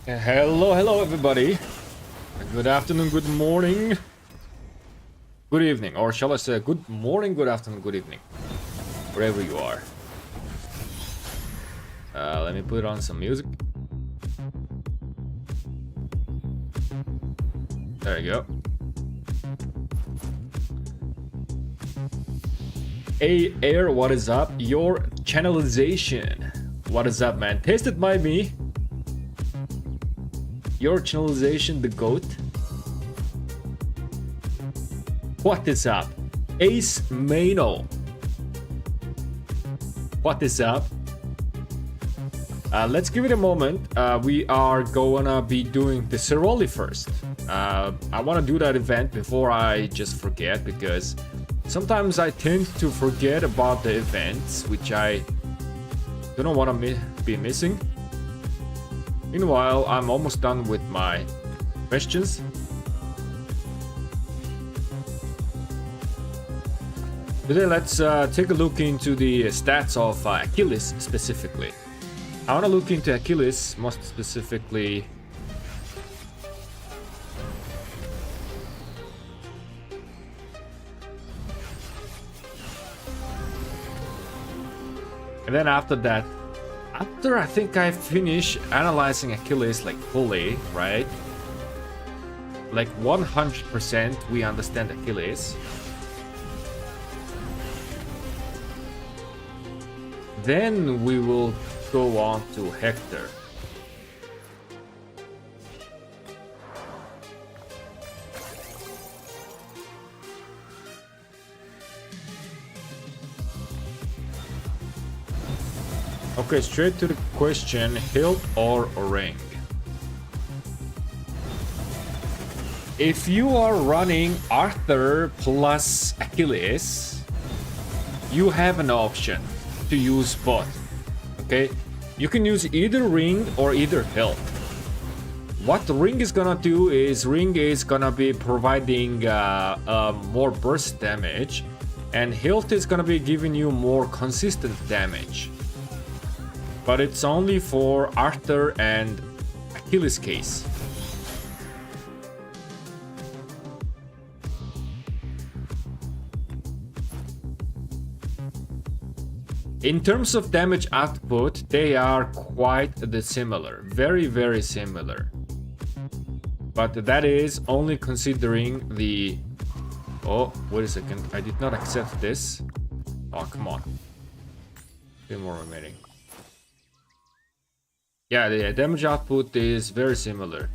Hello everybody. Good afternoon, good morning, good evening, or shall I say good morning, good afternoon, good evening, wherever you are. Let me put on some music. There you go. Hey Air, what is up? Your channelization. What is up, man? Tasted by me. Your channelization, the GOAT. What is up? Ace Mano. What is up? Let's give it a moment. We are gonna be doing the Ceroli first. I want to do that event before I just forget, because sometimes I tend to forget about the events, which I don't want to be missing. Meanwhile, I'm almost done with my questions. Today, let's take a look into the stats of Achilles specifically. I want to look into Achilles most specifically. And then after that, after I think I finish analyzing Achilles like fully, right? Like 100% we understand Achilles. Then we will go on to Hector. Okay, straight to the question, hilt or ring? If you are running Arthur plus Achilles, you have an option to use both. Okay, you can use either ring or either hilt. What the ring is gonna do is ring is gonna be providing more burst damage, and hilt is gonna be giving you more consistent damage. But it's only for Arthur and Achilles case. In terms of damage output, they are quite similar. Very similar. But that is only considering the... Oh, wait a second. I did not accept this. Oh, come on. 3 more remaining. Yeah, the damage output is very similar.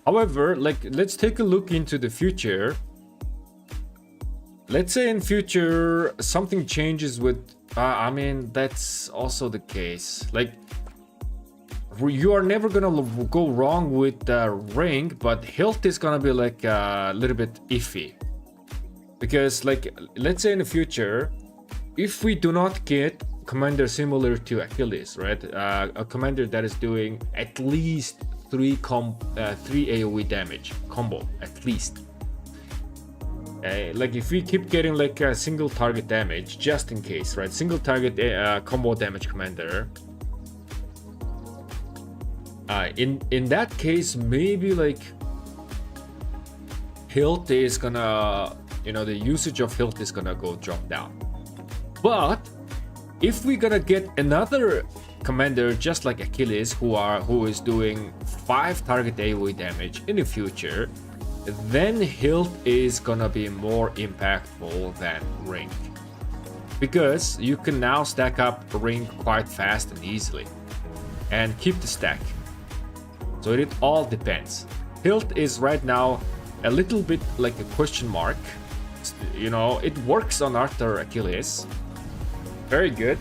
However, like, let's take a look into the future. Let's say in future something changes with... I mean, that's also the case. Like, you are never gonna go wrong with the ring, but hilt is gonna be like a little bit iffy. Because, like, let's say in the future, if we do not get commander similar to Achilles, right? A commander that is doing at least 3 AoE damage combo, at least. Like if we keep getting like a single target damage, just in case, right? Single target combo damage commander. In that case, maybe like hilt is gonna, you know, the usage of hilt is gonna drop down. But if we're gonna get another commander just like Achilles who is doing 5 target AoE damage in the future, then hilt is gonna be more impactful than ring, because you can now stack up ring quite fast and easily and keep the stack. So it all depends. Hilt is right now a little bit like a question mark. You know, it works on Arthur Achilles. Very good.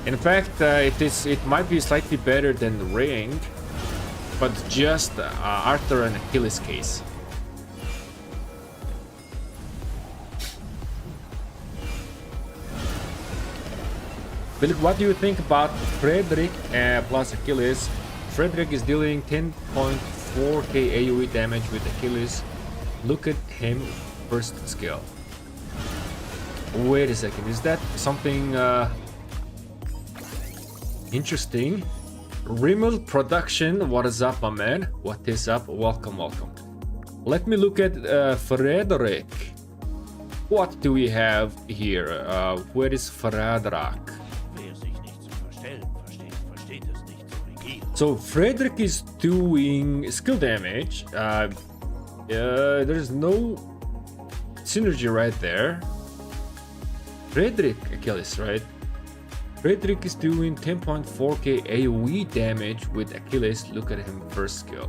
In fact, it might be slightly better than the ring, but just Arthur and Achilles case. But what do you think about Frederick plus Achilles? Frederick is dealing 10.4k AoE damage with Achilles. Look at him first skill. Wait a second, is that something interesting? Rimmel Production, what is up, my man? What is up? Welcome, welcome. Let me look at Frederick. What do we have here? Where is Frederick? So Frederick is doing skill damage. There's no synergy right there. Frederick Achilles, right? Frederick is doing 10.4k AoE damage with Achilles. Look at him first skill.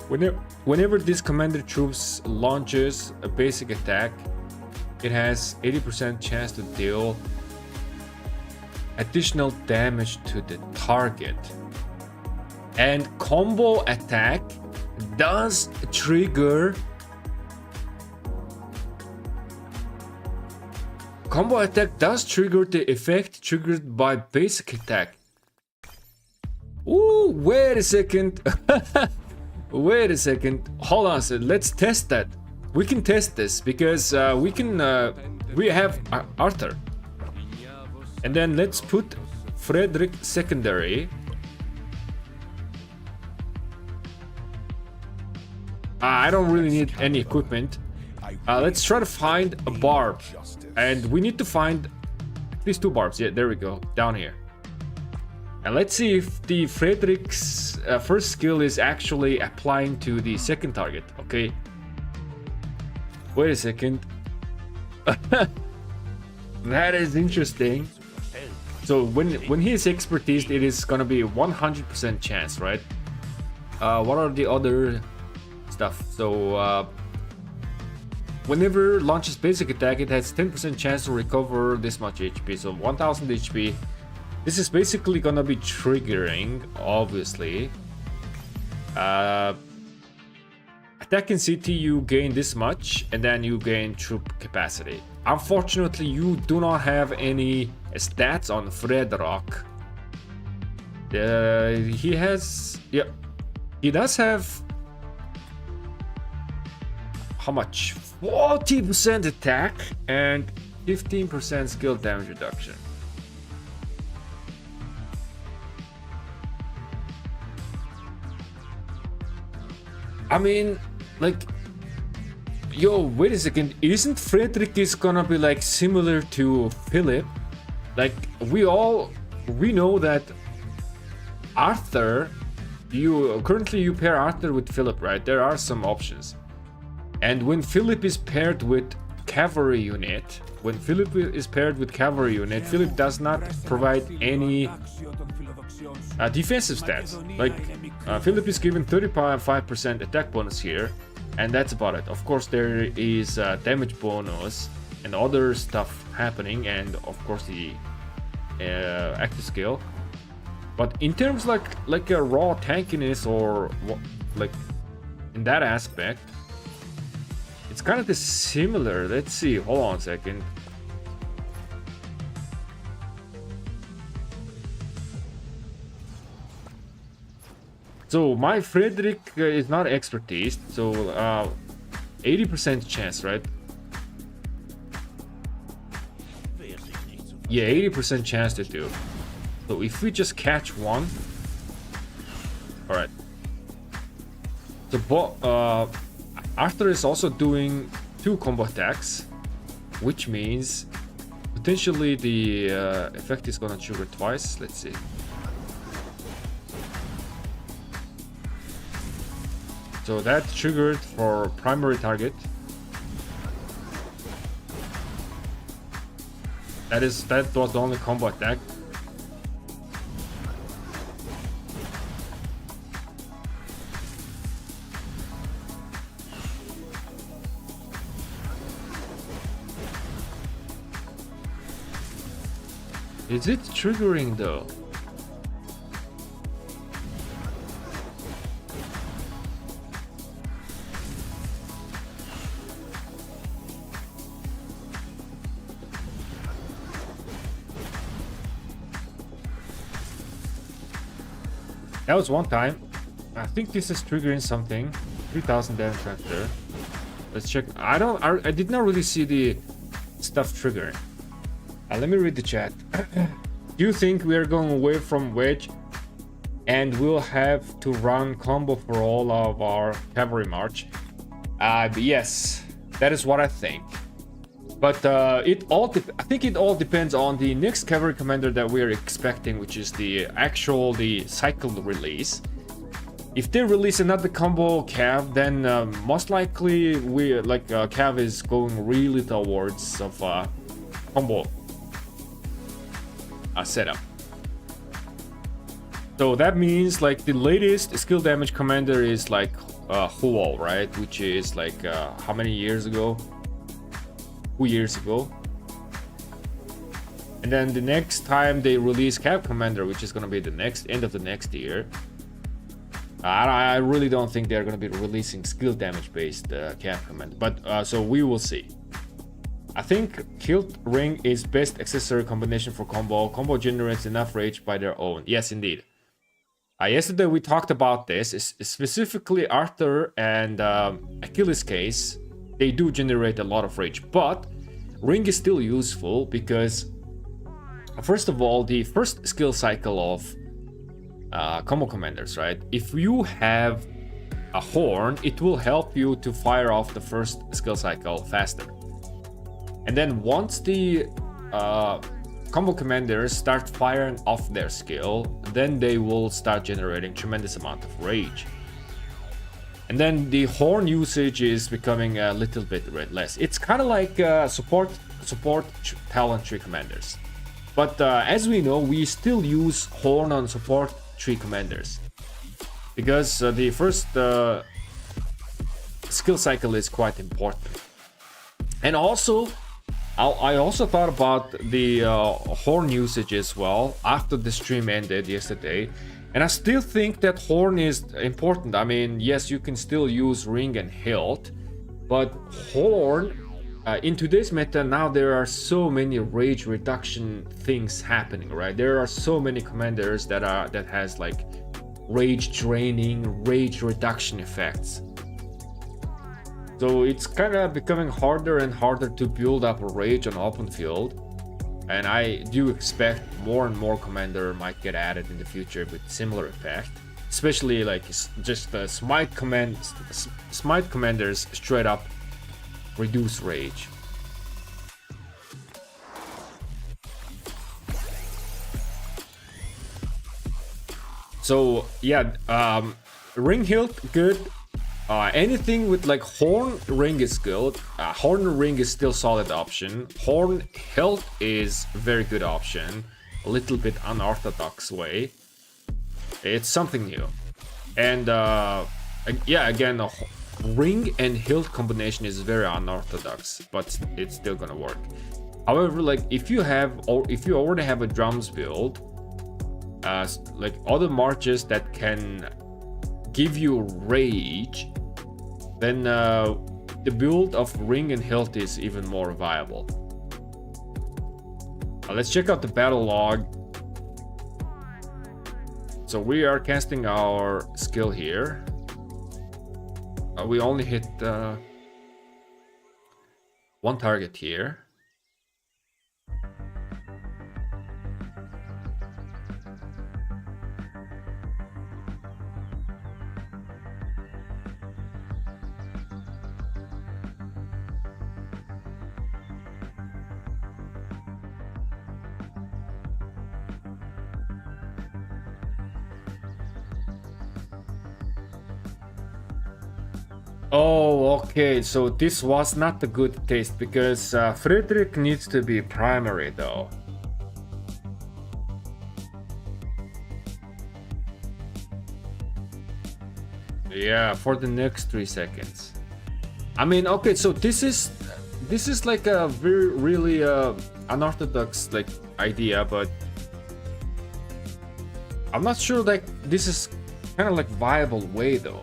Whenever this commander troops launches a basic attack, it has 80% chance to deal additional damage to the target. And combo attack does trigger. Combo attack does trigger the effect triggered by basic attack. Ooh, wait a second. Wait a second. Hold on a second. Let's test that. We can test this because we have Arthur. And then let's put Frederick secondary. I don't really need any equipment. Let's try to find a barb. And we need to find at least 2 barbs. Yeah, there we go. Down here. And let's see if the Frederick's first skill is actually applying to the second target. Okay. Wait a second. That is interesting. So when he is expertise, it is gonna be 100% chance, right? What are the other stuff? So whenever launches basic attack, it has 10% chance to recover this much HP. So 1000 HP. This is basically gonna be triggering, obviously. Attack in CT, you gain this much, and then you gain troop capacity. Unfortunately, you do not have any stats on Frederick. He has, yeah, he does have. How much? 40% attack and 15% skill damage reduction. I mean, like, yo, wait a second. Isn't Frederick is gonna be like similar to Philip? Like, we know that Arthur, you pair Arthur with Philip, right? There are some options. And when Philip is paired with cavalry unit, Philip does not provide any defensive stats. Like, Philip is given 35% attack bonus here, and that's about it. Of course, there is damage bonus and other stuff happening, and of course the active skill. But in terms like a raw tankiness or like in that aspect, it's kind of similar. Let's see. Hold on a second. So my Frederick is not expertise. So 80% chance, right? Yeah, 80% chance to do. So if we just catch one, all right. So Arthur is also doing 2 combo attacks, which means potentially the effect is gonna trigger twice. Let's see. So that triggered for primary target. That was the only combo attack. Is it triggering though? That was one time. I think this is triggering something. 3000 damage transfer. Let's check. I did not really see the stuff triggering. Let me read the chat. Do you think we are going away from Wedge and we'll have to run combo for all of our cavalry march. But yes, that is what I think. But I think it all depends on the next cavalry commander that we are expecting, which is the cycle release. If they release another combo cav, then most likely cav is going really towards of combo setup. So that means like the latest skill damage commander is like Huol, right? Which is like how many years ago? 2 years ago. And then the next time they release Cav Commander, which is gonna be the end of the next year, I really don't think they're gonna be releasing skill damage based Cav Commander. But so we will see. I think Hilt Ring is best accessory combination for combo. Combo generates enough rage by their own. Yes, indeed. Yesterday we talked about this. Specifically Arthur and Achilles case, they do generate a lot of rage, but Ring is still useful because first of all, the first skill cycle of combo commanders, right? If you have a horn, it will help you to fire off the first skill cycle faster. And then once the combo commanders start firing off their skill, then they will start generating tremendous amount of rage. And then the horn usage is becoming a little bit less. It's kind of like support talent tree commanders. But as we know, we still use horn on support tree commanders because the first skill cycle is quite important. And also, I also thought about the horn usage as well after the stream ended yesterday, and I still think that horn is important. I mean, yes, you can still use ring and hilt, but horn in today's meta now there are so many rage reduction things happening, right? There are so many commanders that has like rage draining, rage reduction effects. So it's kind of becoming harder and harder to build up a rage on open field, and I do expect more and more commander might get added in the future with similar effect, especially like just smite commanders straight up reduce rage. So yeah, ring hilt good. Anything with like horn ring is good. Horn ring is still solid option. Horn hilt is very good option. A little bit unorthodox way. It's something new. And yeah, again, a ring and hilt combination is very unorthodox, but it's still gonna work. However, like if you already have a drums build, like other marches that can give you rage, then the build of ring and hilt is even more viable. Let's check out the battle log. So we are casting our skill here. We only hit one target here. Oh, okay, so this was not a good taste because Frederick needs to be primary though. Yeah, for the next 3 seconds. I mean, okay, so this is like a really unorthodox like idea, but I'm not sure like this is kind of like viable way though.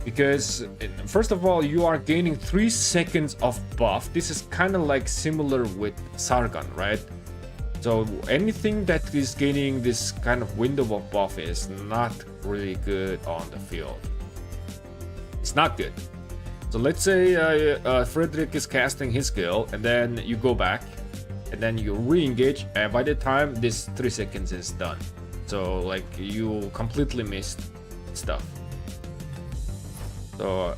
Because first of all, you are gaining 3 seconds of buff. This is kind of like similar with Sargon, right? So anything that is gaining this kind of window of buff is not really good on the field. It's not good. So let's say Frederick is casting his skill, and then you go back, and then you re-engage, and by the time this 3 seconds is done. So like you completely missed stuff. So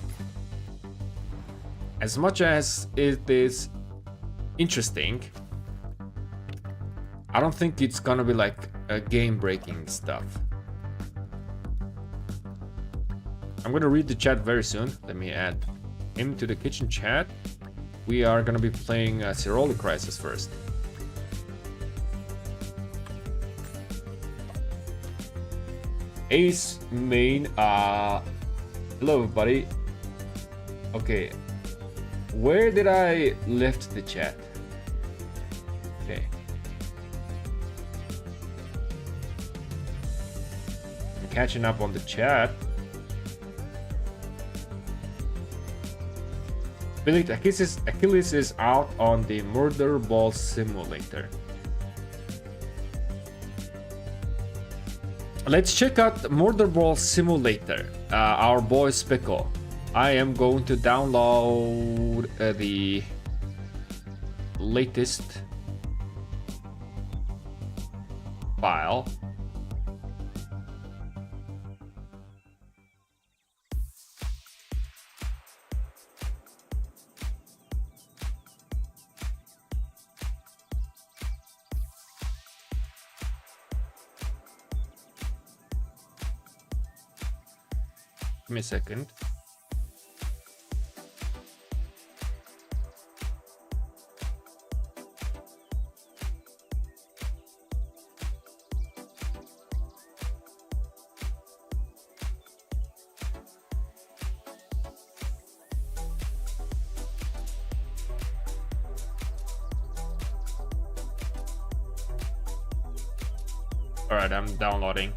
as much as it is interesting, I don't think it's gonna be like a game-breaking stuff. I'm gonna read the chat very soon. Let me add him to the kitchen chat. We are gonna be playing Ceroli Crisis first. Ace main. Hello everybody. Okay, where did I left the chat? Okay. I'm catching up on the chat. Achilles is out on the murder ball simulator. Let's check out Murder Ball Simulator, our boy Specco. I am going to download the latest file. Give me a second. All right, I'm downloading.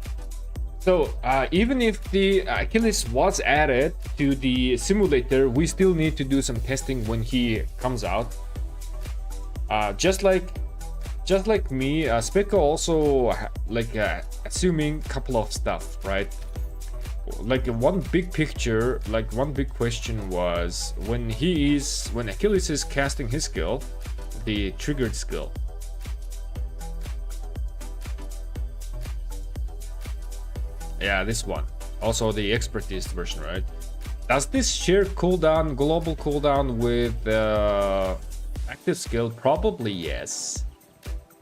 So even if the Achilles was added to the simulator, we still need to do some testing when he comes out. Just like me, Specco also assuming a couple of stuff, right? Like one big picture, like one big question was when Achilles is casting his skill, the triggered skill. Yeah, this one. Also the expertise version, right? Does this share cooldown, global cooldown with active skill? Probably yes.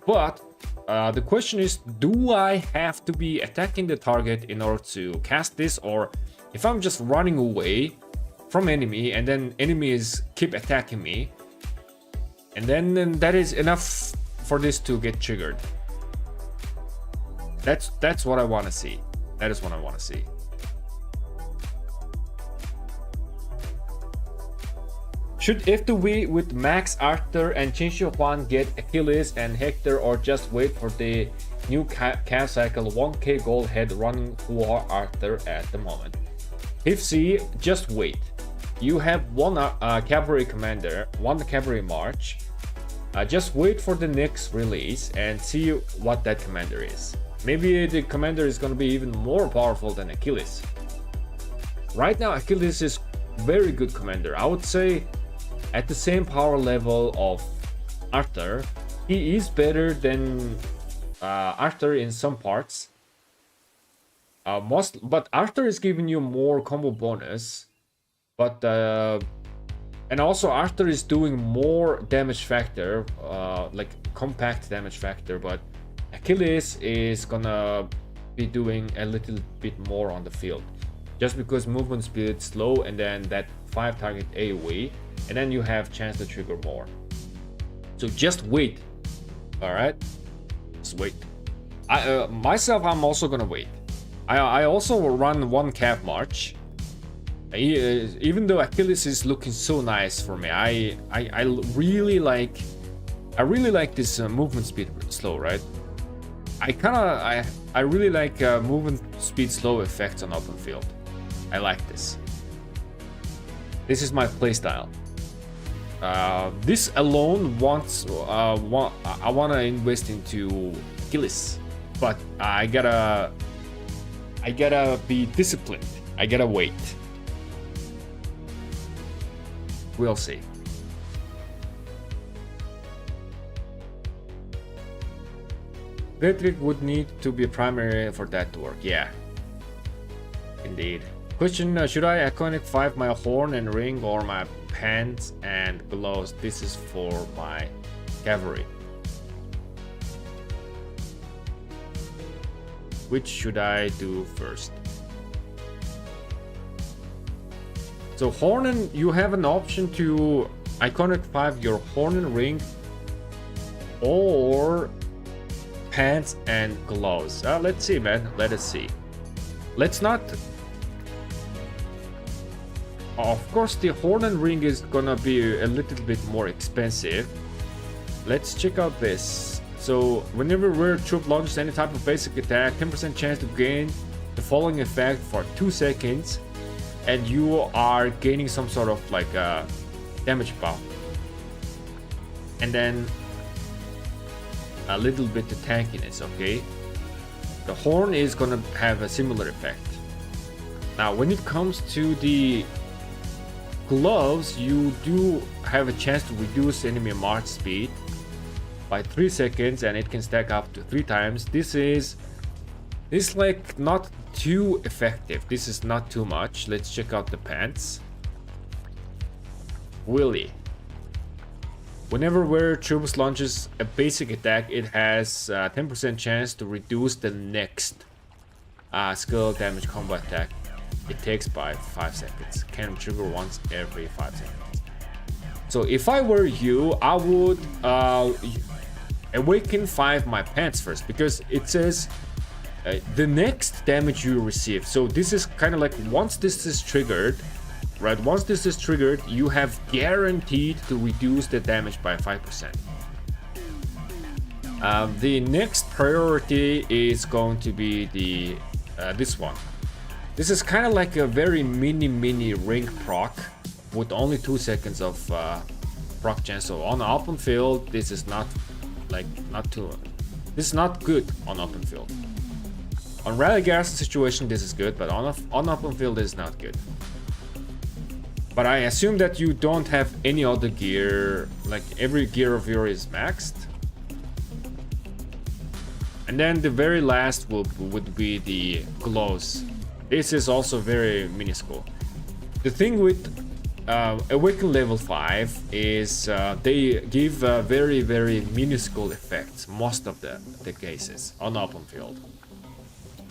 But the question is, do I have to be attacking the target in order to cast this? Or if I'm just running away from enemy and then enemies keep attacking me, and then that is enough for this to get triggered? That's what I want to see. That is what I want to see. Should F2V with Max Arthur and Chinchou Huan get Achilles and Hector, or just wait for the new calf cycle 1k gold head running for Arthur at the moment? If C, just wait. You have one cavalry commander, one cavalry march. Just wait for the next release and see what that commander is. Maybe the commander is going to be even more powerful than Achilles. Right now, Achilles is very good commander. I would say at the same power level of Arthur. He is better than Arthur in some parts. But Arthur is giving you more combo bonus. But and also Arthur is doing more damage factor, like compact damage factor. But Achilles is gonna be doing a little bit more on the field, just because movement speed is slow, and then that 5 target AoE, and then you have chance to trigger more. So just wait. All right, just wait. Myself, I'm also gonna wait. I also will run one calf march. Even though Achilles is looking so nice for me, I really like this movement speed slow, right? I really like movement speed slow effects on open field. I like this. This is my playstyle. This alone I wanna invest into Achilles, but I gotta be disciplined. I gotta wait. We'll see. Frederick would need to be primary for that to work. Yeah, indeed. Question, should I iconic 5 my horn and ring or my pants and gloves? This is for my cavalry. Which should I do first? So horn and you have an option to iconic 5 your horn and ring or pants and gloves. Let's see, man. Let us see. Let's not. Of course, the horn and ring is gonna be a little bit more expensive. Let's check out this. So whenever we're troop launches any type of basic attack, 10% chance to gain the following effect for 2 seconds, and you are gaining some sort of like a damage buff, and then a little bit of tankiness. Okay, the horn is gonna have a similar effect. Now when it comes to the gloves, you do have a chance to reduce enemy march speed by 3 seconds, and it can stack up to 3 times. This is like not too effective. This is not too much. Let's check out the pants. Willy. Whenever where troops launches a basic attack, it has 10% chance to reduce the next skill damage combo attack it takes by 5 seconds. Can trigger once every 5 seconds. So if I were you, I would awaken 5 my pants first, because it says the next damage you receive. So this is kind of like once this is triggered, right? Once this is triggered, you have guaranteed to reduce the damage by 5%. The next priority is going to be the this one. This is kind of like a very mini ring proc with only 2 seconds of proc chance. So on open field, this is not this is not good on open field. On rally garrison situation, this is good, but on open field, this is not good. But I assume that you don't have any other gear, like every gear of yours is maxed. And then the very last would be the gloves. This is also very minuscule. The thing with Awaken level 5 is they give very minuscule effects most of the cases on open field.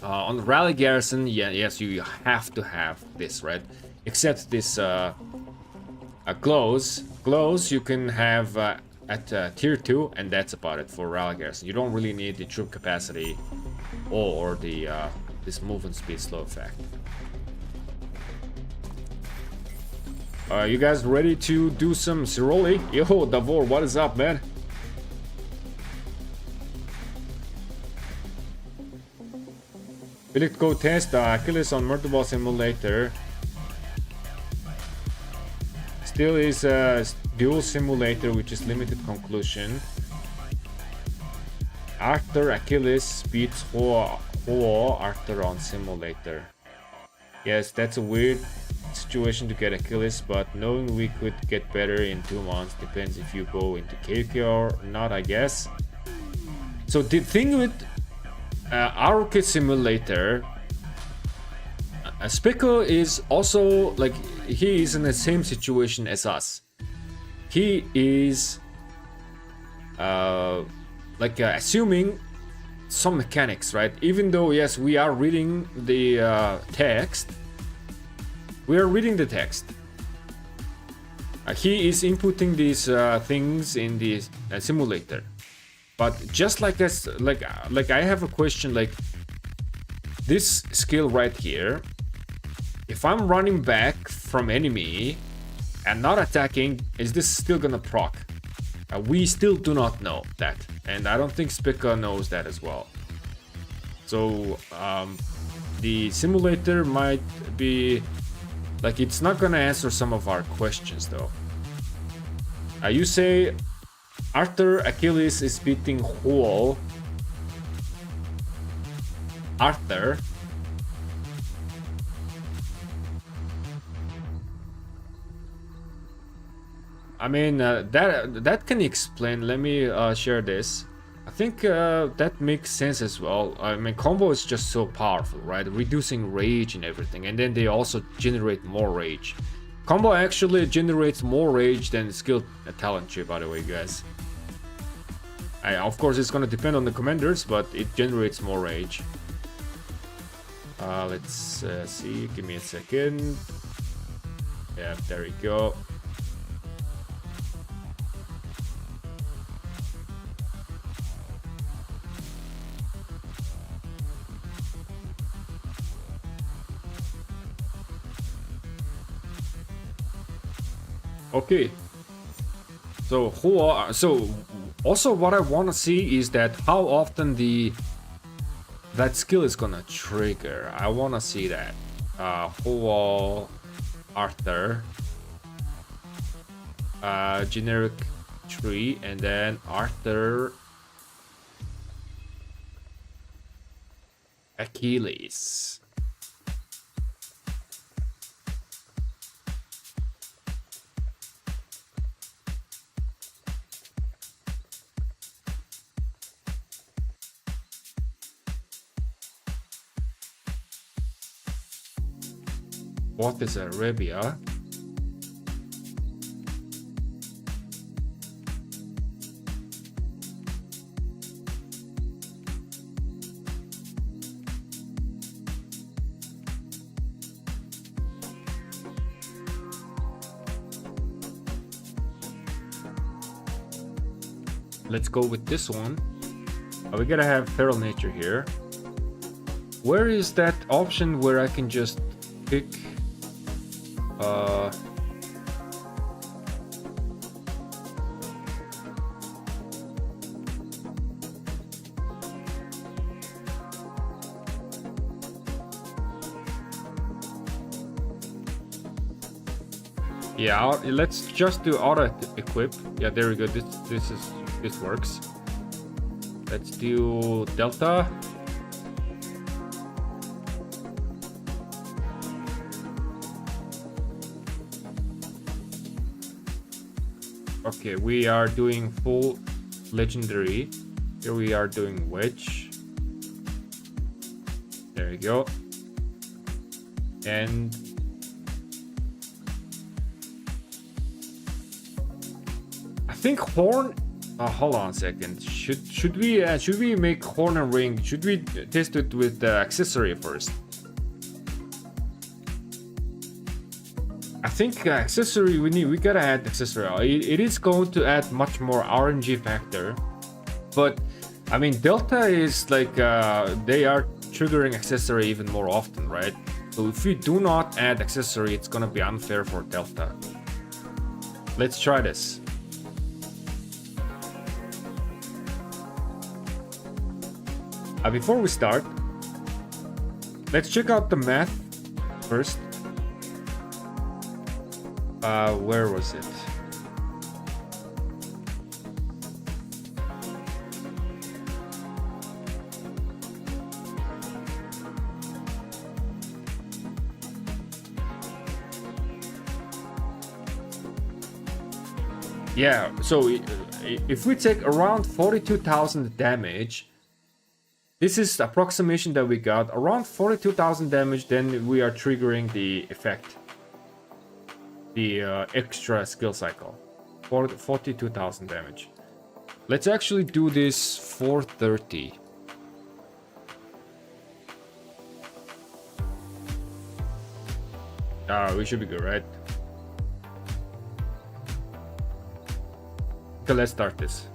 On the rally garrison, yes, you have to have this, right? Except this glows. Glows you can have at tier 2, and that's about it for rally garrison. You don't really need the troop capacity or the this movement speed slow effect. You guys ready to do some Ceroli? Yo, Davor, what is up, man? Will it go test Achilles on Murderball Simulator? Still is a dual simulator, which is limited conclusion. Arthur Achilles beats Arthur on simulator. Yes, that's a weird situation to get Achilles, but knowing we could get better in 2 months depends if you go into KK or not, I guess. So the thing with Arcade Simulator, Specco is also like, he is in the same situation as us. He is assuming some mechanics, right? Even though yes, we are reading the text. We are reading the text. He is inputting these things in the simulator. But just like this, like I have a question, like this skill right here. If I'm running back from enemy and not attacking, is this still gonna proc? We still do not know that, and I don't think Specca knows that as well. So the simulator might be like, it's not gonna answer some of our questions though. You say Arthur Achilles is beating Huol. Arthur. I mean, that can explain. Let me share this. I think that makes sense as well. I mean, combo is just so powerful, right? Reducing rage and everything, and then they also generate more rage. Combo actually generates more rage than skill talent tree, by the way, guys. Of course, it's gonna depend on the commanders, but it generates more rage. Let's see. Give me a second. Yeah, there we go. Okay. So also what I want to see is that how often that skill is gonna trigger. I want to see that. Huo, Arthur, generic tree, and then Arthur, Achilles. What is Arabia? Let's go with this one. We gotta have feral nature here. Where is that option where I can just pick yeah, let's just do auto equip. Yeah, there we go. This works. Let's do Delta. Okay, we are doing full legendary. Here we are doing wedge. There you go. And I think horn. Hold on a second. Should we make horn and ring? Should we test it with the accessory first? I think accessory we gotta add accessory. It is going to add much more RNG factor, but I mean Delta is like they are triggering accessory even more often, right? So if we do not add accessory, it's gonna be unfair for Delta. Let's try this. Before we start, let's check out the math first. Where was it? Yeah, so if we take around 42,000 damage, this is the approximation that we got. Around 42,000 damage, then we are triggering the effect. The extra skill cycle. 42,000 damage. Let's actually do this 430. We should be good, right? Okay, let's start this.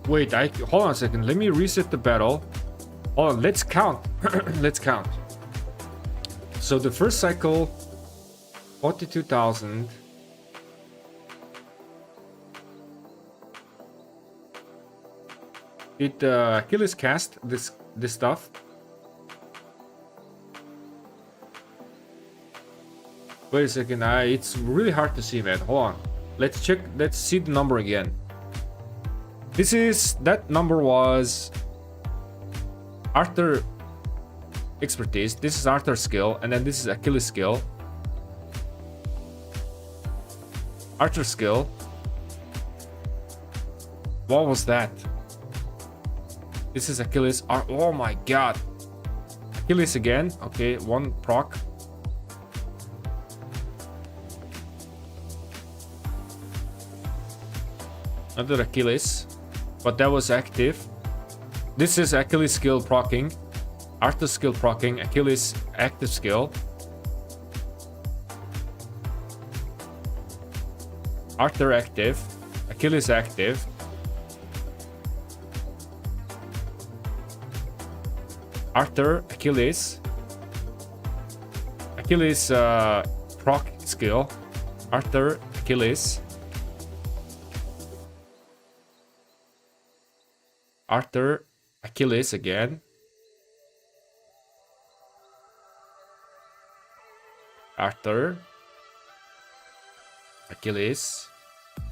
Wait, hold on a second. Let me reset the battle. Hold on, let's count. Let's count. So the first cycle, 42,000. Did Achilles cast this stuff? Wait a second, it's really hard to see, man. Hold on. Let's check, let's see the number again. That number was Arthur expertise. This is Arthur's skill, and then this is Achilles' skill. Arthur's skill. What was that? This is Achilles. Oh my god. Achilles again. Okay, one proc. Another Achilles. But that was active. This is Achilles skill proccing. Arthur's skill proccing. Achilles active skill. Arthur active. Achilles active. Arthur, Achilles. Achilles proc skill. Arthur, Achilles. Arthur, Achilles again. Arthur, Achilles.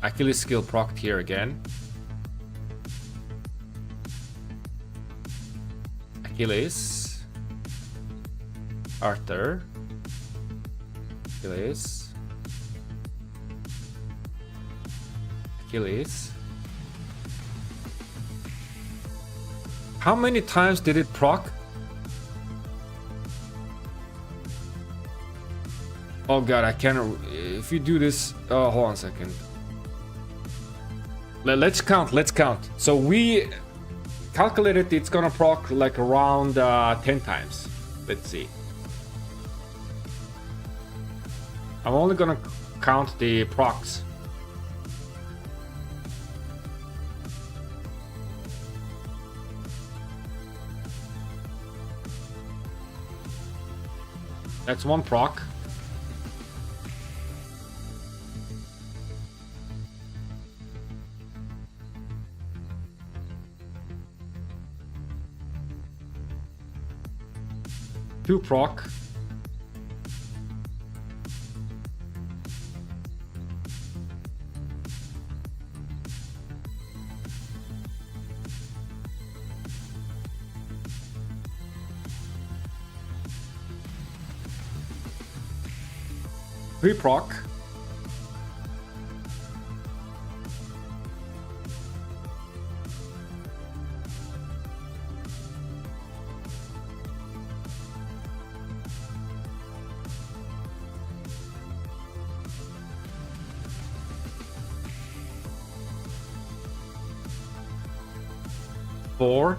Achilles skill procced here again. Achilles. Arthur. Achilles. Achilles. How many times did it proc? Oh god, I can't. If you do this, hold on a second. Let's count. So we calculated it's gonna proc like around 10 times. Let's see. I'm only gonna count the procs. That's one proc. Two proc. Three proc. Four.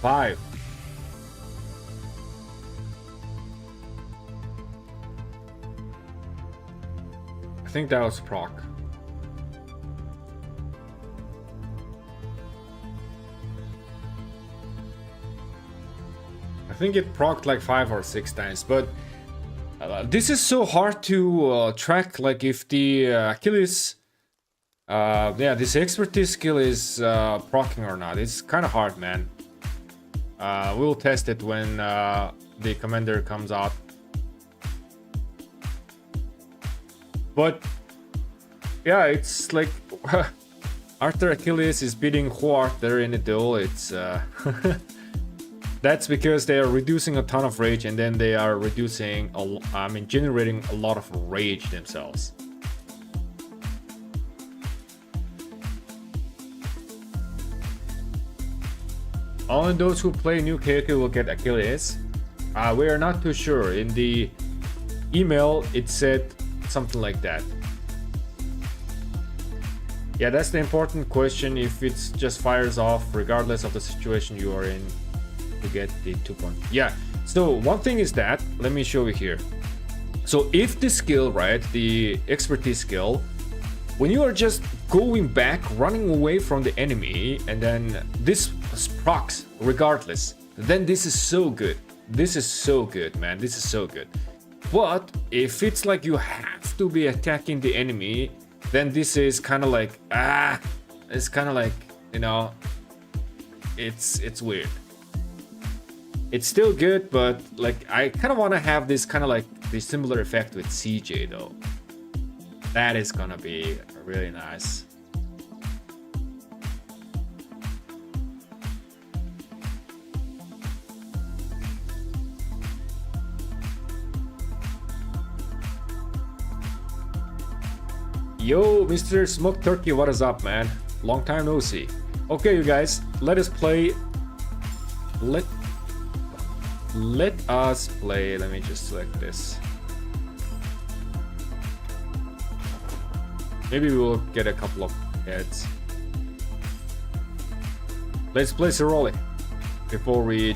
Five. I think that was proc. I think it procced like 5 or 6 times, but this is so hard to track. Like if the Achilles, yeah, this expertise skill is proccing or not. It's kind of hard, man. We'll test it when the commander comes out. But yeah, it's like Arthur Achilles is beating who Arthur in a duel. It's that's because they are reducing a ton of rage, and then they are reducing, generating a lot of rage themselves. Only those who play new character will get Achilles. We are not too sure. In the email, it said something like that. Yeah, that's the important question. If it's just fires off regardless of the situation you are in, to get the 2 point. Yeah, so one thing is that, let me show you here. So if the skill, right, the expertise skill, when you are just going back, running away from the enemy, and then this procs regardless, then this is so good. This is so good, man. This is so good. But if it's like you have to be attacking the enemy, then this is kind of like, it's kind of like, you know, it's weird. It's still good, but like I kind of want to have this kind of like the similar effect with CJ though. That is gonna be really nice. Yo, Mr. Smoked Turkey, what is up, man? Long time no see. Okay, you guys, let us play. Let us play. Let me just select this. Maybe we will get a couple of heads. Let's play Ceroli before we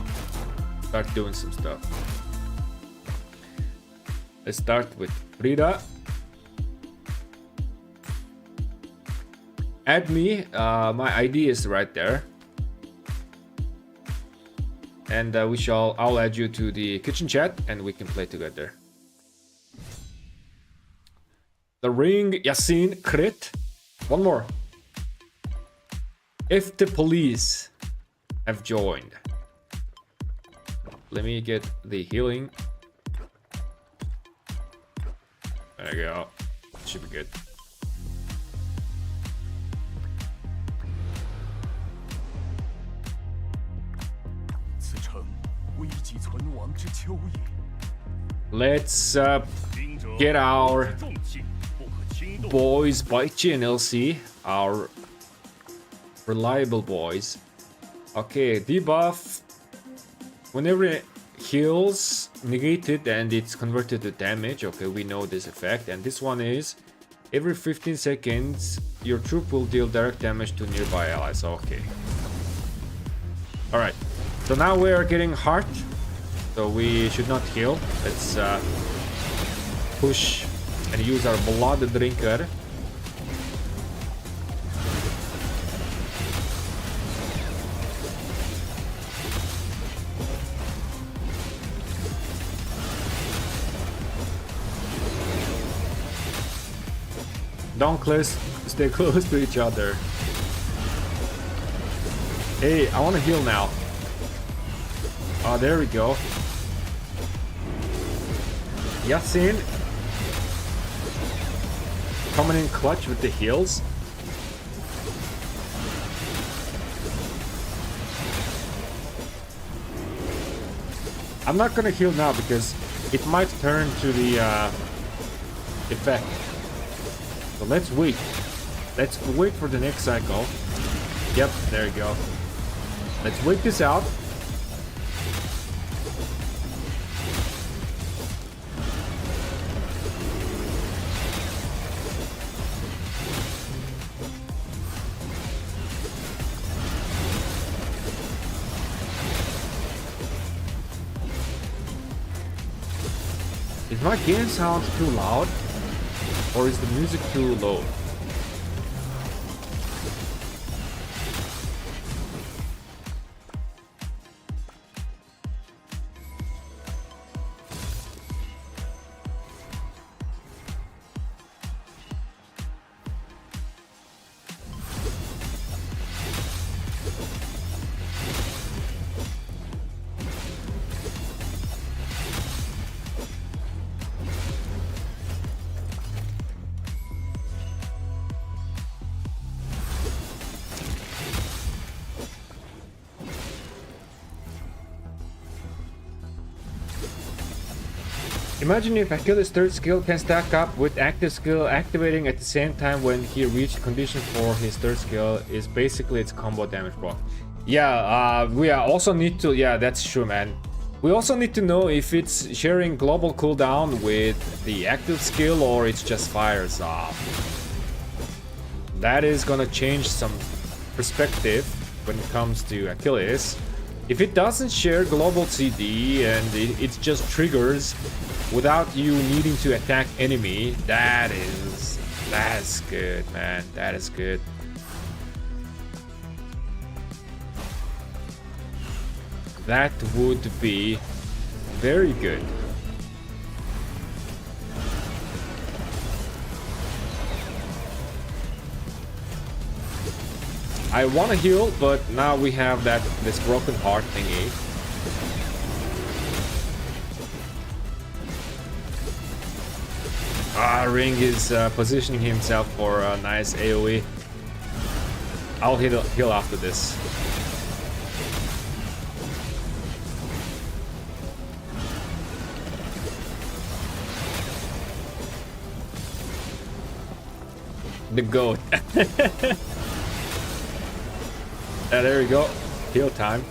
start doing some stuff. Let's start with Frida. Add me. My ID is right there. And I'll add you to the kitchen chat and we can play together. The ring, Yasin, crit. One more. If the police have joined. Let me get the healing. There you go. Should be good. Let's get our boys by GNLC, our reliable boys. Okay, debuff. Whenever it heals, negated and it's converted to damage. Okay, we know this effect. And this one is every 15 seconds, your troop will deal direct damage to nearby allies. Okay. Alright, so now we are getting heart. So we should not heal. Let's push and use our blood drinker. Don't stay close to each other. Hey, I want to heal now. Oh, there we go. Yasin coming in clutch with the heals. I'm not gonna heal now because it might turn to the effect. So let's wait. Let's wait for the next cycle. Yep, there you go. Let's wait this out. Is my game sound too loud? Or is the music too low? Imagine if Achilles' third skill can stack up with active skill activating at the same time when he reached condition for his third skill is basically its combo damage block. Yeah, we also need to, yeah, that's true, man. We also need to know if it's sharing global cooldown with the active skill or it's just fires off. that is gonna change some perspective when it comes to Achilles. If it doesn't share global CD and it just triggers without you needing to attack enemy, that's good, man. That is good. That would be very good. I want to heal, but now we have this broken heart thingy. Ring is positioning himself for a nice AoE. I'll heal after this. The goat. There we go. Heal time.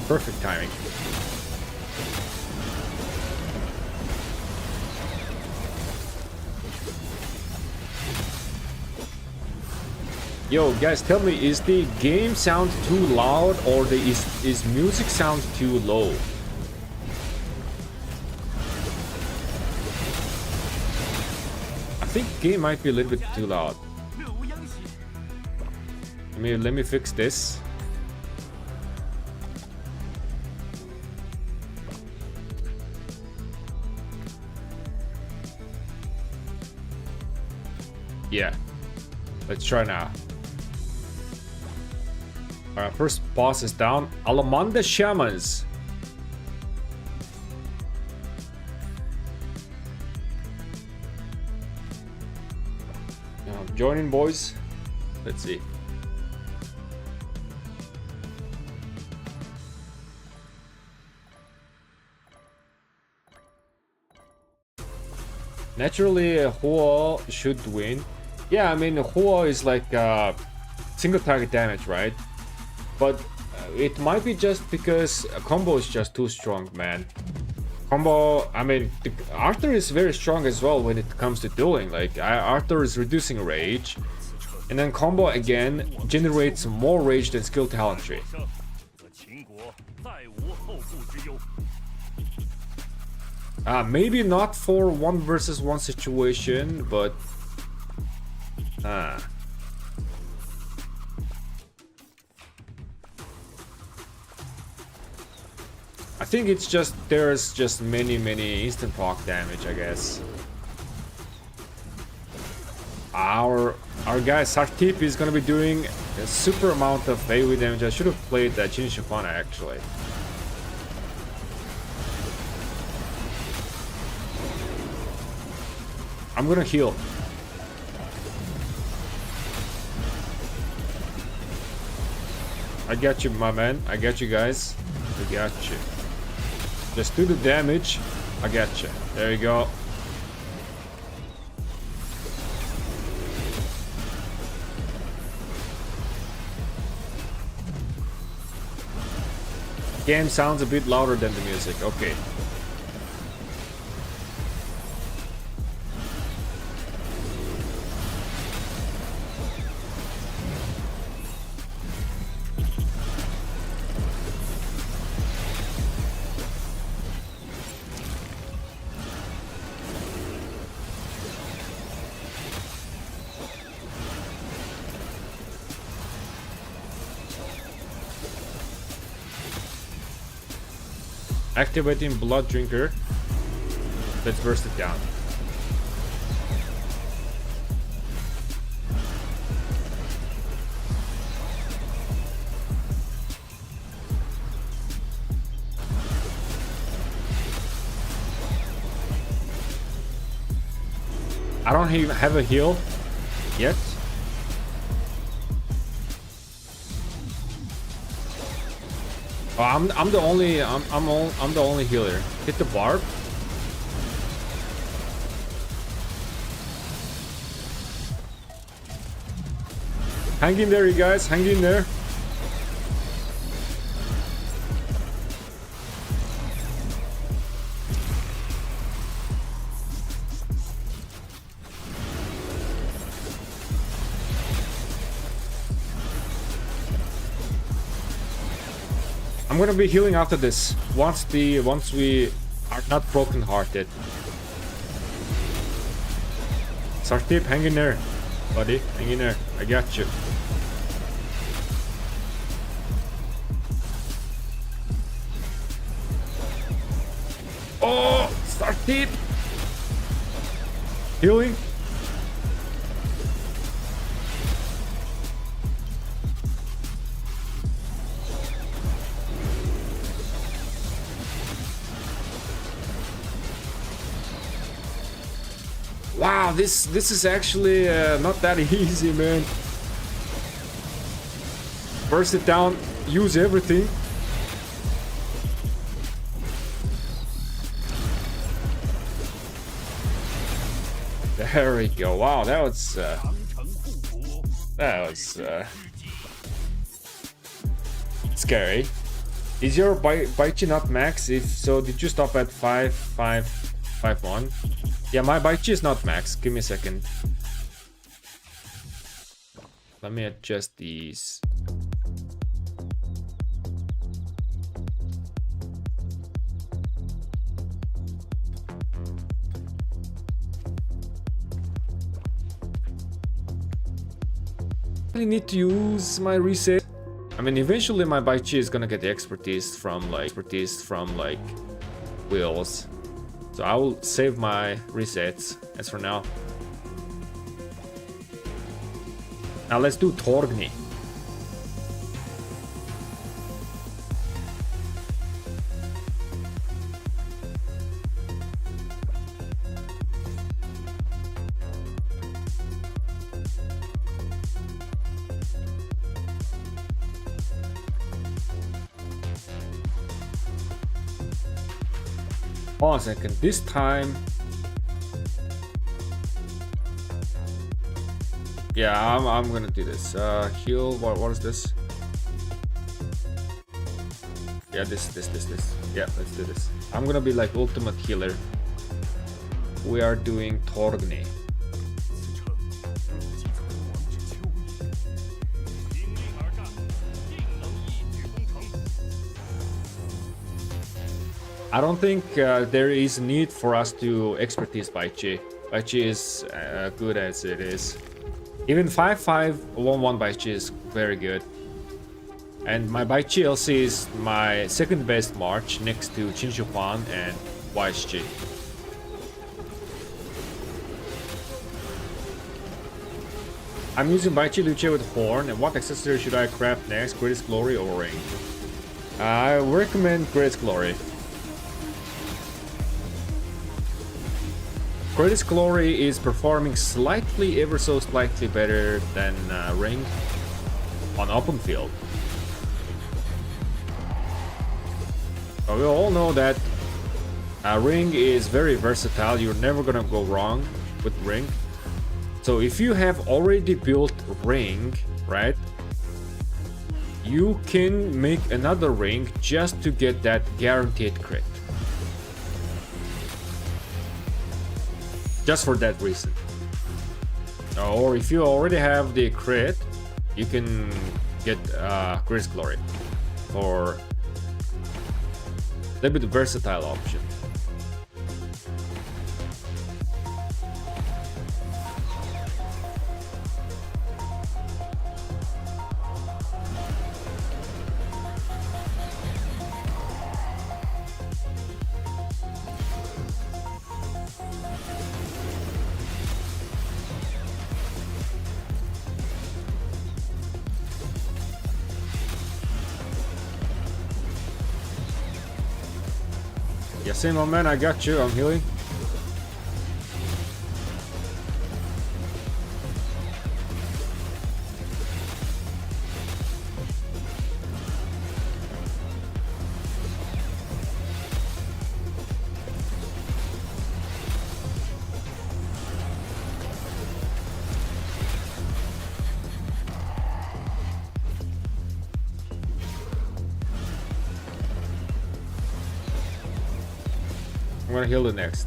Perfect timing. Yo, guys, tell me, is the game sound too loud or is music sound too low? I think game might be a little bit too loud. Let me fix this. Yeah. Let's try now. Alright, first boss is down. Alamanda Shamans. Joining, boys. Let's see. Naturally, Hua should win. Yeah, I mean, Hua is like single target damage, right? But it might be just because a combo is just too strong, man. Combo, I mean, Arthur is very strong as well when it comes to dueling. Like, Arthur is reducing rage. And then combo again generates more rage than skill talent tree. Maybe not for 1 versus 1 situation, but I think it's just there's just many instant proc damage, I guess. Our guy Sartip is gonna be doing a super amount of AoE damage. I should have played that Jin Shifana actually. I'm gonna heal. I got you, my man. I got you guys. I got you. Just do the damage. I got you. There you go. Game sounds a bit louder than the music. Okay. Activating Blood Drinker. Let's burst it down. I don't even have a heal yet. Oh, I'm the only I'm the only healer. Hit the barb. Hang in there, you guys. Hang in there. I'm gonna be healing after this. Once we are not broken hearted. Sartip, hang in there, buddy. Hang in there. I got you. Oh, Sartip. Healing. Wow, this is actually not that easy, man. Burst it down, use everything. There we go. Wow, that was scary. Is your Baichi not max? If so, did you stop at 5.5.1? Yeah, my Baichi is not max. Give me a second. Let me adjust these. I need to use my reset. I mean, eventually my Baichi is gonna get the expertise from like wheels. So I will save my resets as for now. Now let's do Torgny. Hold on a second, this time... Yeah, I'm gonna do this. Heal, what is this? Yeah, this. Yeah, let's do this. I'm gonna be like ultimate healer. We are doing Torgny. I don't think there is need for us to expertise Baichi. Baichi is good as it is. Even 5.5.1.1 Baichi is very good. And my Baichi LC is my second best March next to Chinshu Huan and YSG. I'm using Baichi Luce with Horn, and what accessory should I craft next? Greatest Glory or Ring? I recommend Greatest Glory. Greatest Glory is performing slightly, ever so slightly better than Ring on open field. But we all know that Ring is very versatile. You're never gonna go wrong with Ring. So if you have already built Ring, right, you can make another Ring just to get that guaranteed crit. Just for that reason. Or if you already have the crit, you can get Greatest Glory for a little bit versatile option. Same old man, I got you, I'm healing. I'm gonna heal the next.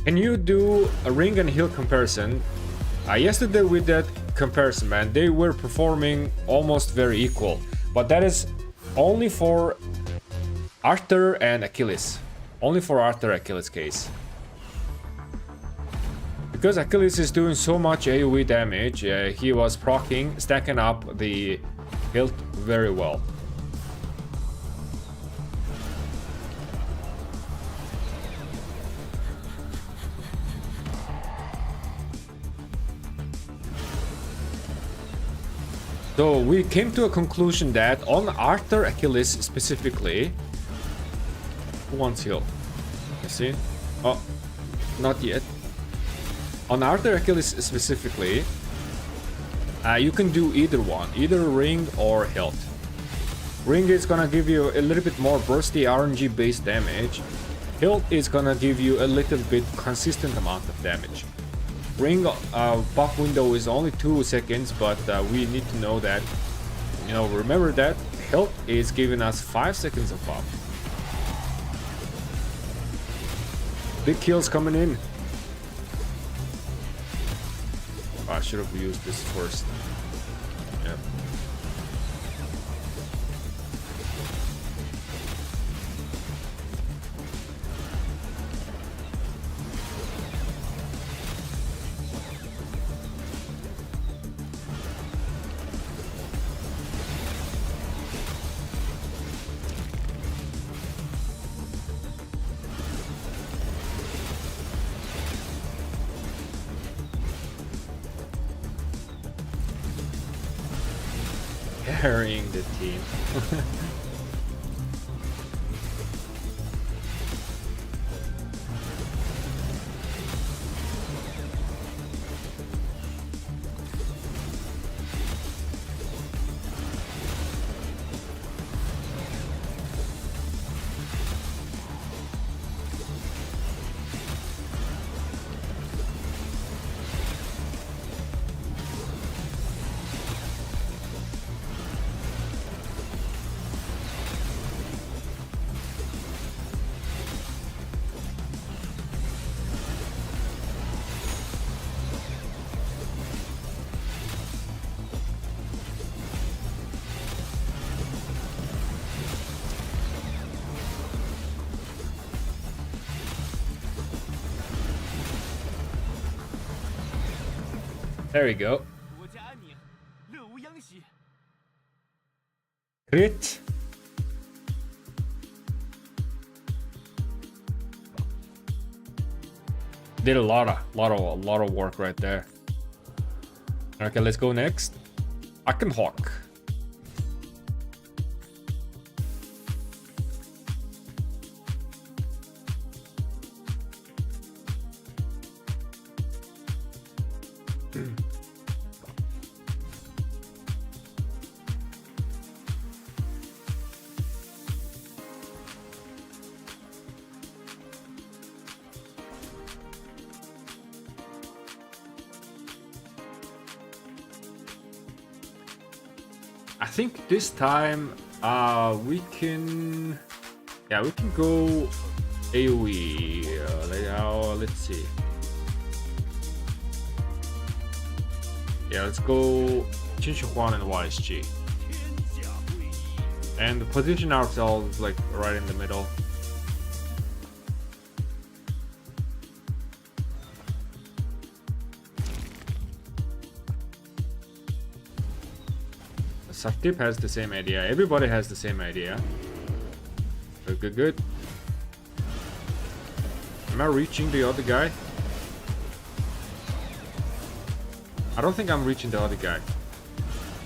Can you do a ring and hilt comparison? Yesterday with that comparison, man, they were performing almost very equal. But that is only for Arthur and Achilles. Only for Arthur Achilles case. Because Achilles is doing so much AoE damage, he was proccing, stacking up the hilt very well. So we came to a conclusion that on Arthur Achilles specifically, who wants heal? You see? Oh, not yet. On Arthur Achilles specifically, you can do either one, either ring or hilt. Ring is gonna give you a little bit more bursty RNG based damage. Hilt is gonna give you a little bit consistent amount of damage. Ring buff window is only 2 seconds, but we need to know that, you know, remember that Hilt is giving us 5 seconds of buff. Big kills coming in. I should have used this first. Yeah. Carrying the team. There we go. Crit. Did a lot of work right there. Okay, let's go next. Hawk. I think this time we can go AoE. Let's see. Yeah, let's go Huan and YSG. And position ourselves like right in the middle. Saktip has the same idea. Everybody has the same idea. Good. Am I reaching the other guy? I don't think I'm reaching the other guy.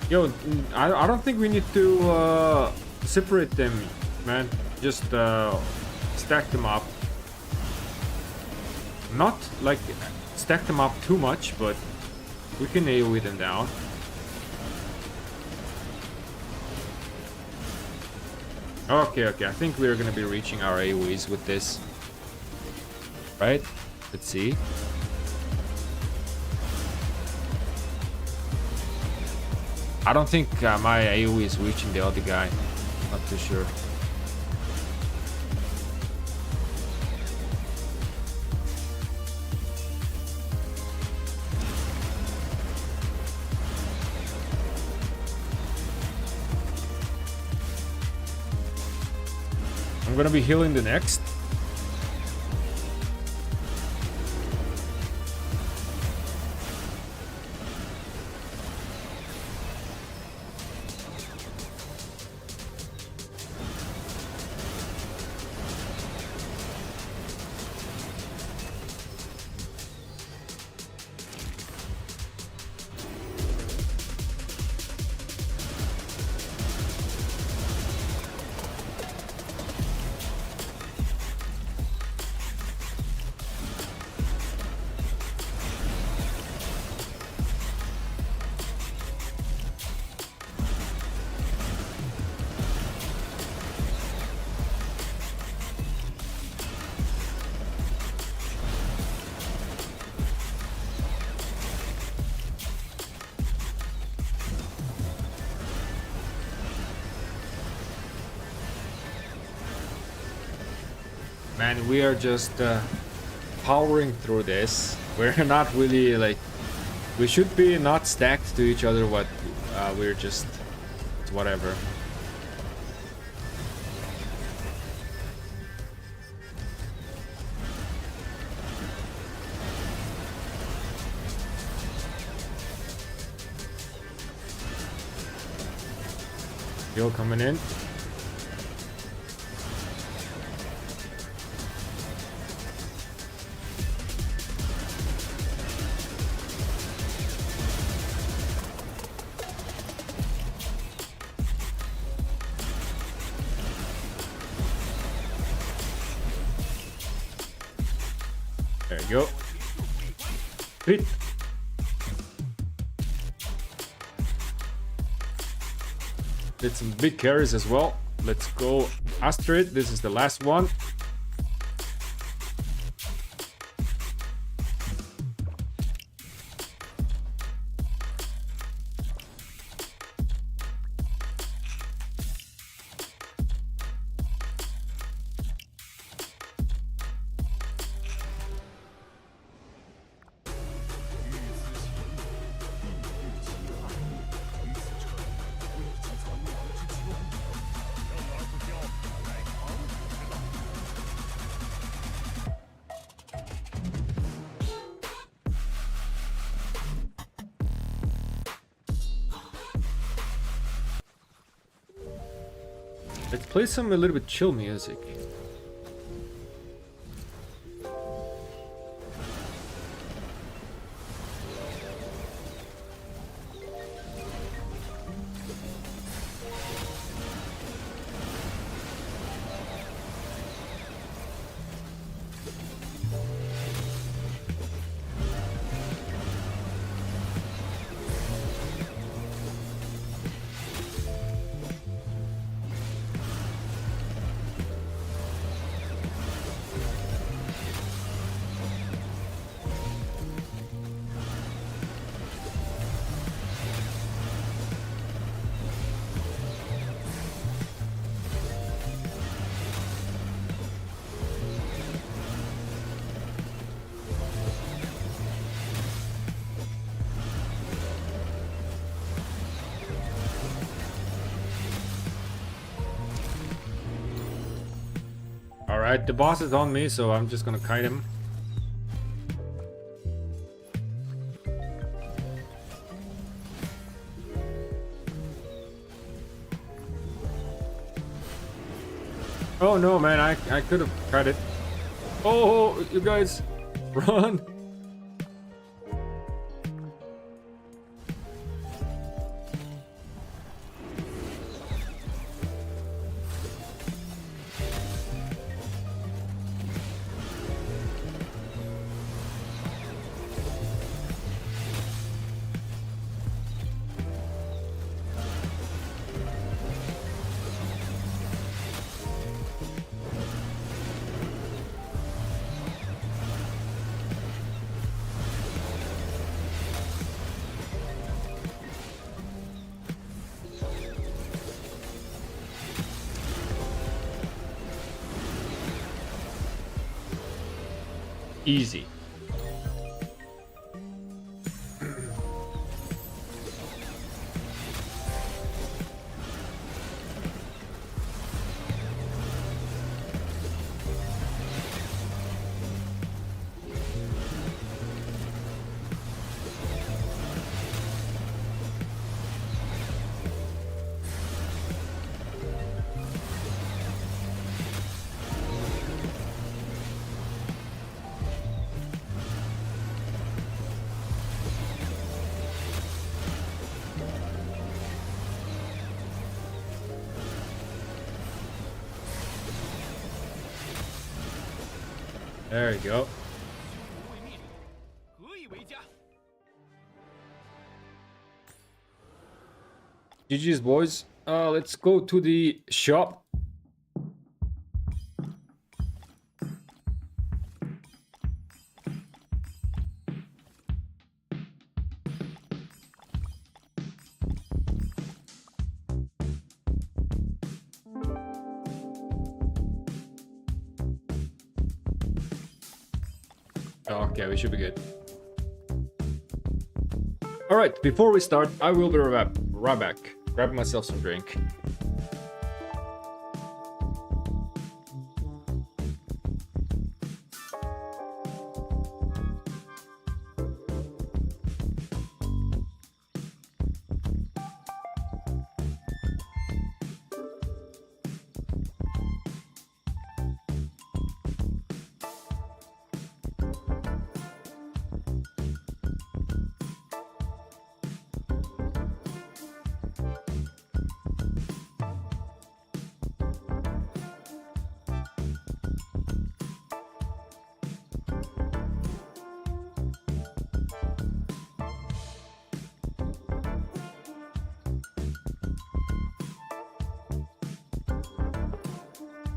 Yo, I don't think we need to separate them, man. Just stack them up. Not like stack them up too much, but we can AoE them down. Okay, I think we're gonna be reaching our AoEs with this. Right? Let's see. I don't think my AoE is reaching the other guy. Not too sure. I'm gonna be healing the next. Man, we are just powering through this. We're not really like, we should be not stacked to each other, but we're just, it's whatever. Heal coming in. There you go. Hit. Did some big carries as well. Let's go Astrid. This is the last one. Let's play some a little bit chill music. Alright, the boss is on me, so I'm just gonna kite him. Oh no, man, I could have tried it. Oh, you guys, run! Easy. There you go. GG's, boys. Let's go to the shop. Okay, we should be good. Alright, before we start, I will be right back. Grab myself some drink.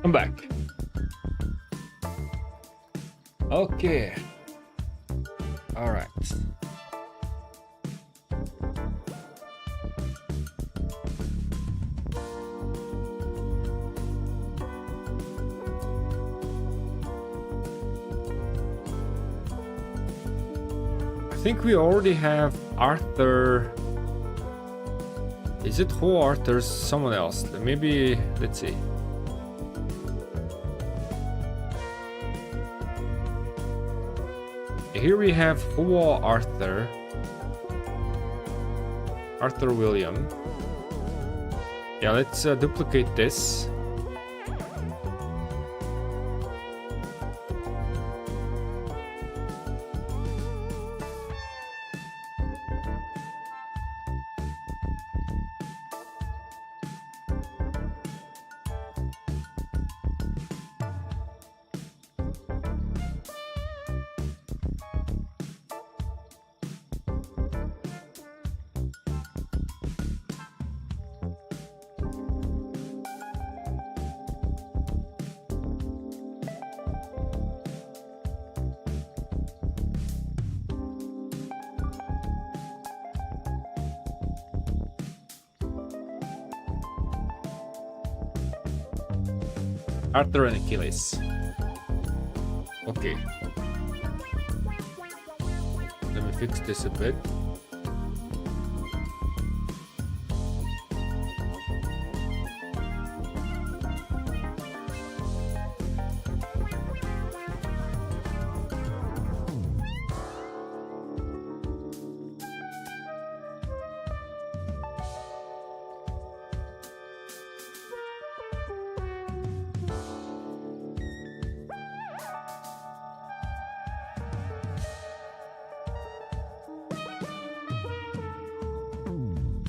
I'm back. Okay. All right. I think we already have Arthur. Is it who Arthur's someone else? Maybe, let's see. Here we have Hua Arthur. Arthur William. Yeah, let's duplicate this. Arthur and Achilles. Okay. Let me fix this a bit.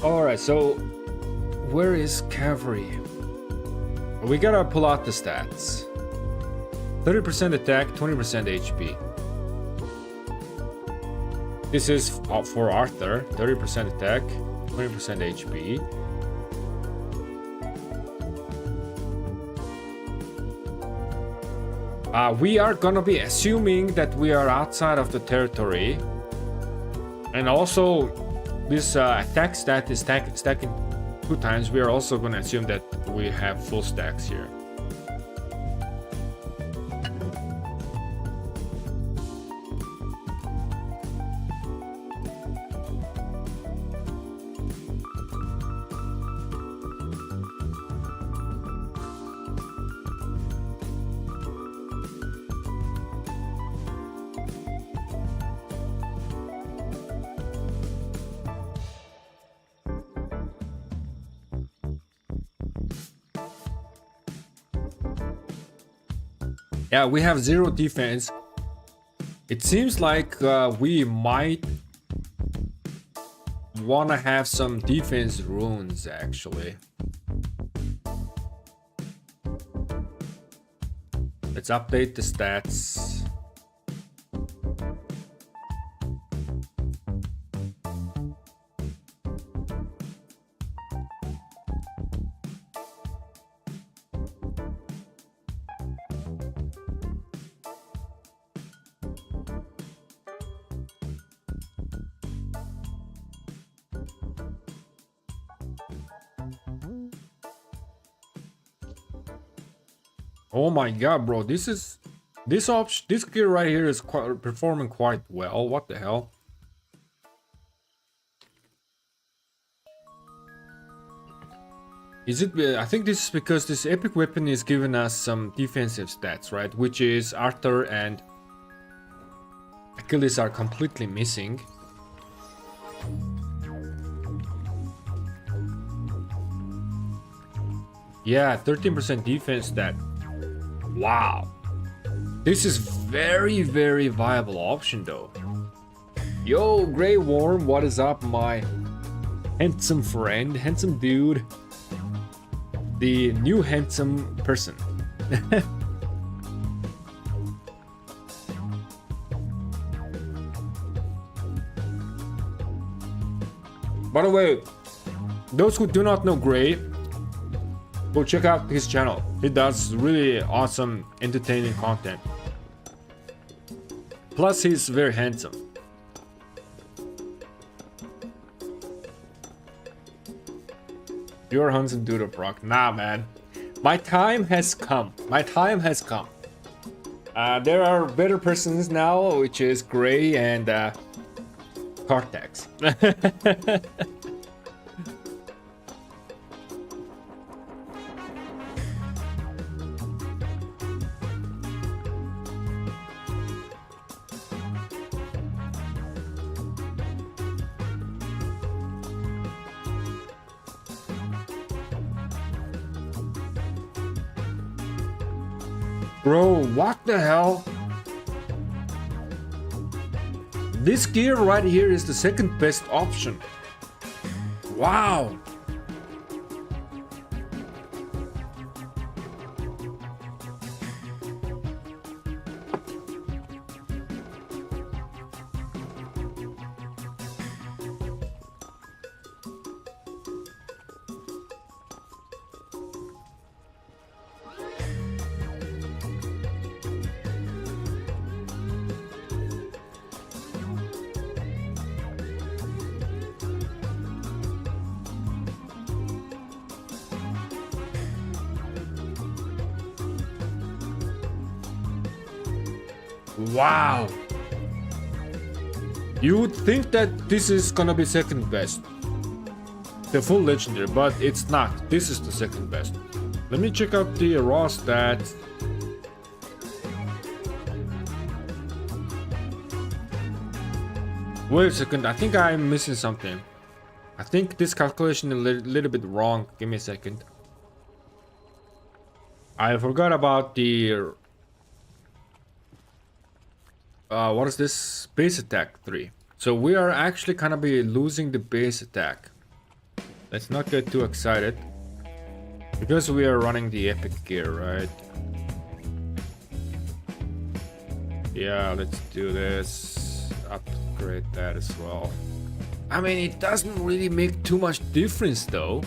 Alright, so where is cavalry? We gotta pull out the stats. 30% attack, 20% HP. This is for Arthur. 30% attack, 20% HP. We are gonna be assuming that we are outside of the territory. And also, this attack stat is stacking 2 times. We are also going to assume that we have full stacks here. Yeah, we have 0 defense. It seems like we might want to have some defense runes, actually. Let's update the stats. Oh my god, bro, this option, this gear right here is performing quite well. What the hell? Is it? I think this is because this epic weapon is giving us some defensive stats, right? Which is Arthur and Achilles are completely missing. Yeah, 13% defense stat. Wow. This is very, very viable option though. Yo, Grey Worm, what is up, my handsome friend, handsome dude? The new handsome person. By the way, those who do not know Grey, go check out his channel. He does really awesome, entertaining content. Plus, he's very handsome. You're handsome dude of rock. Nah, man. My time has come. My time has come. There are better persons now, which is Grey and Cortex. Bro, what the hell? This gear right here is the second best option. Wow. Wow. You would think that this is gonna be second best. The full legendary, but it's not. This is the second best. Let me check out the raw stats. Wait a second, I think I'm missing something. I think this calculation is a little bit wrong. Give me a second. I forgot about the what is this? Base attack 3. So we are actually gonna be losing the base attack. Let's not get too excited. Because we are running the epic gear, right? Yeah, let's do this. Upgrade that as well. I mean, it doesn't really make too much difference though.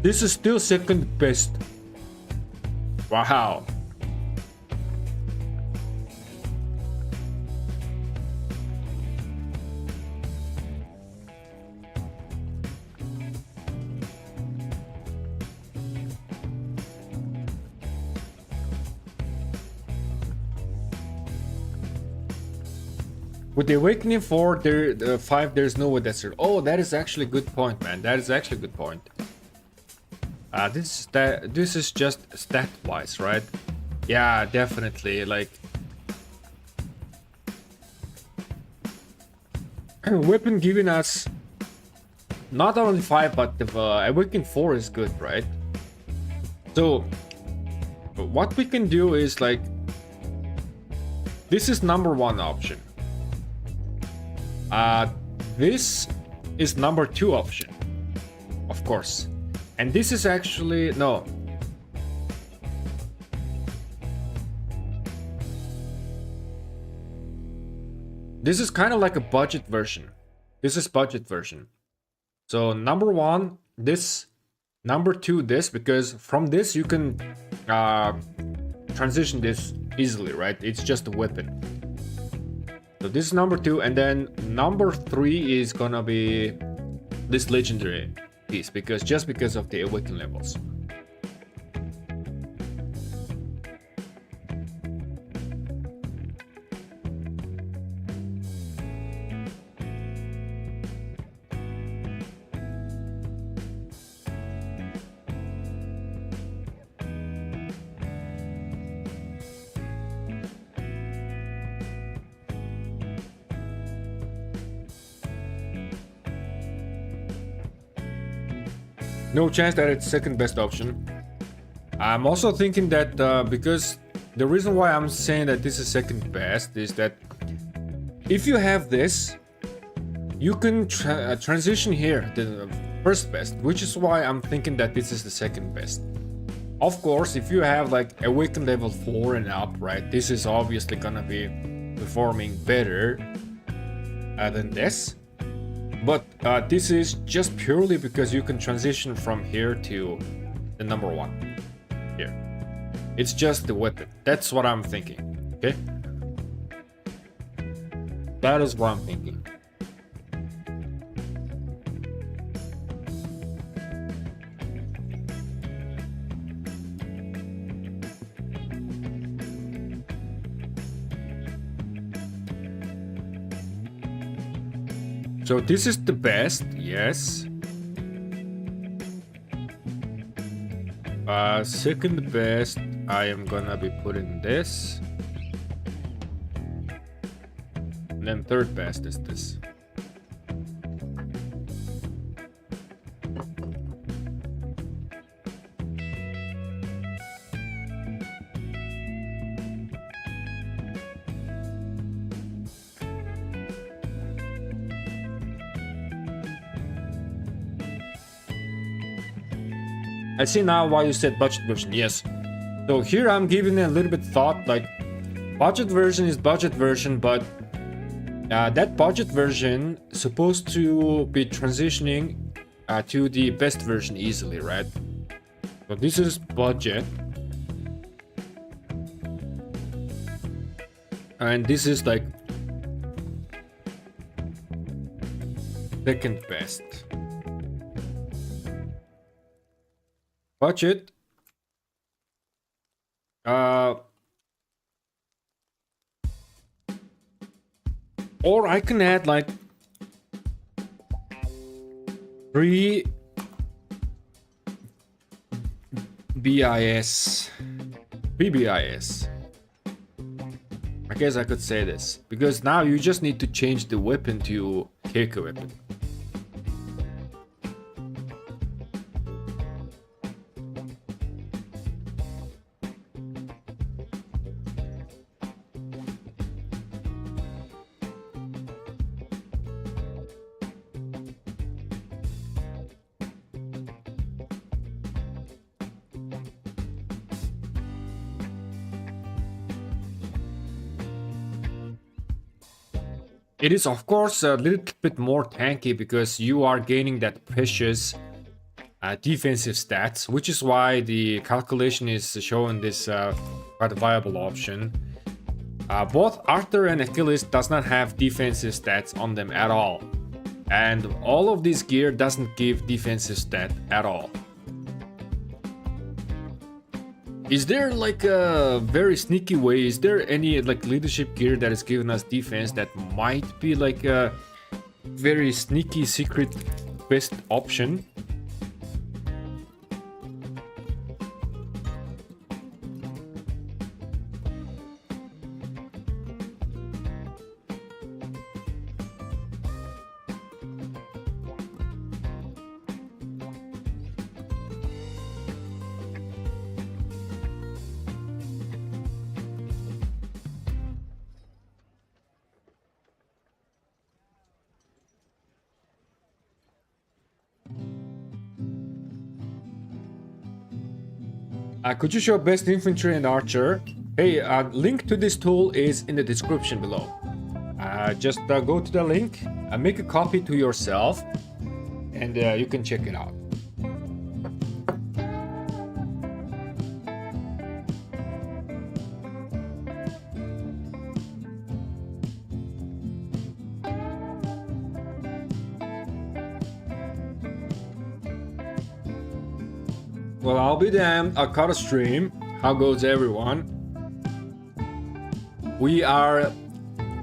This is still second best. Wow. With the Awakening 4, the 5, there's no Accessory. Oh, that is actually a good point, man. That is actually a good point. This is just stat wise, right? Yeah, definitely. Like, weapon giving us not only 5, but the Awakening 4 is good, right? So what we can do is like, this is number 1 option. This is number 2 option, of course. And this is actually, no. This is kind of like a budget version. This is budget version. So number 1, this Number 2, this, because from this you can transition this easily, right? It's just a weapon. So this is number 2, and then number 3 is gonna be this legendary piece, just because of the awaken levels. No chance that it's second best option. I'm also thinking that because the reason why I'm saying that this is second best is that if you have this, you can transition here to the first best, which is why I'm thinking that this is the second best. Of course, if you have like awaken level 4 and up, right, this is obviously gonna be performing better than this. But this is just purely because you can transition from here to the number 1 here. It's just the weapon. That's what I'm thinking. Okay, that is what I'm thinking. So this is the best, yes. Second best, I am gonna be putting this. And then third best is this. I see now why you said budget version, yes. So here I'm giving it a little bit thought, like budget version is budget version, but that budget version is supposed to be transitioning to the best version easily, right? So this is budget. And this is like second best. Budget. Or I can add like 3 BIS. 3 BIS. I guess I could say this. Because now you just need to change the weapon to Keiko weapon. It is of course a little bit more tanky because you are gaining that precious defensive stats, which is why the calculation is showing this quite a viable option. Both Arthur and Achilles does not have defensive stats on them at all, and all of this gear doesn't give defensive stat at all. Is there like a very sneaky way? Is there any like leadership gear that is giving us defense that might be like a very sneaky secret best option? Could you show best infantry and archer? Hey, link to this tool is in the description below. Just go to the link, make a copy to yourself, and you can check it out. Well, I'll be damned. I caught a stream. How goes everyone? We are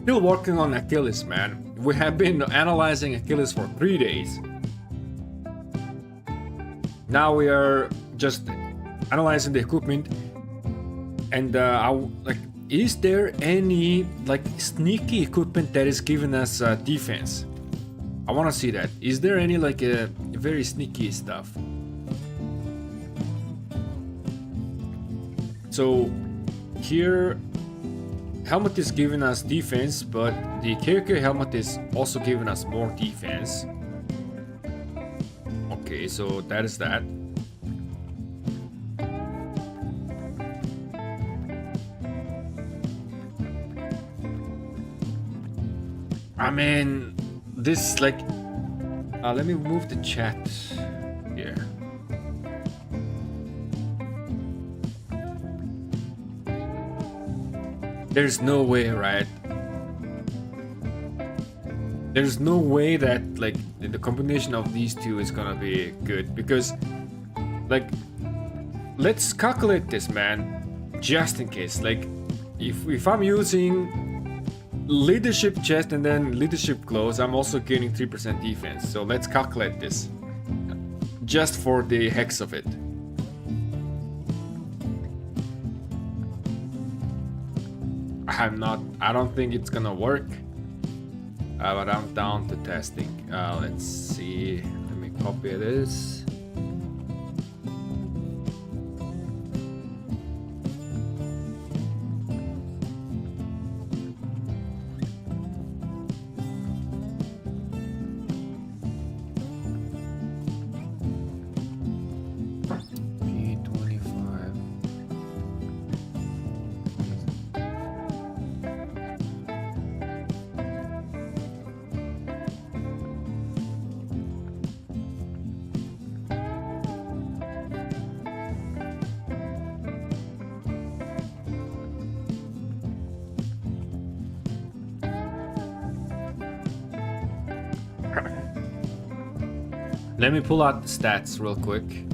still working on Achilles, man. We have been analyzing Achilles for 3 days. Now we are just analyzing the equipment, and is there any like sneaky equipment that is giving us defense? I want to see that. Is there any like very sneaky stuff? So here, helmet is giving us defense, but the character helmet is also giving us more defense. Okay, so that is that. I mean, this like, let me move the chat here. There's no way, right? There's no way that like the combination of these two is gonna be good, because like, let's calculate this, man, just in case. Like, if I'm using leadership chest and then leadership clothes, I'm also gaining 3% defense. So let's calculate this just for the hex of it. I don't think it's gonna work, but I'm down to testing. Let's see, let me copy this. Let me pull out the stats real quick.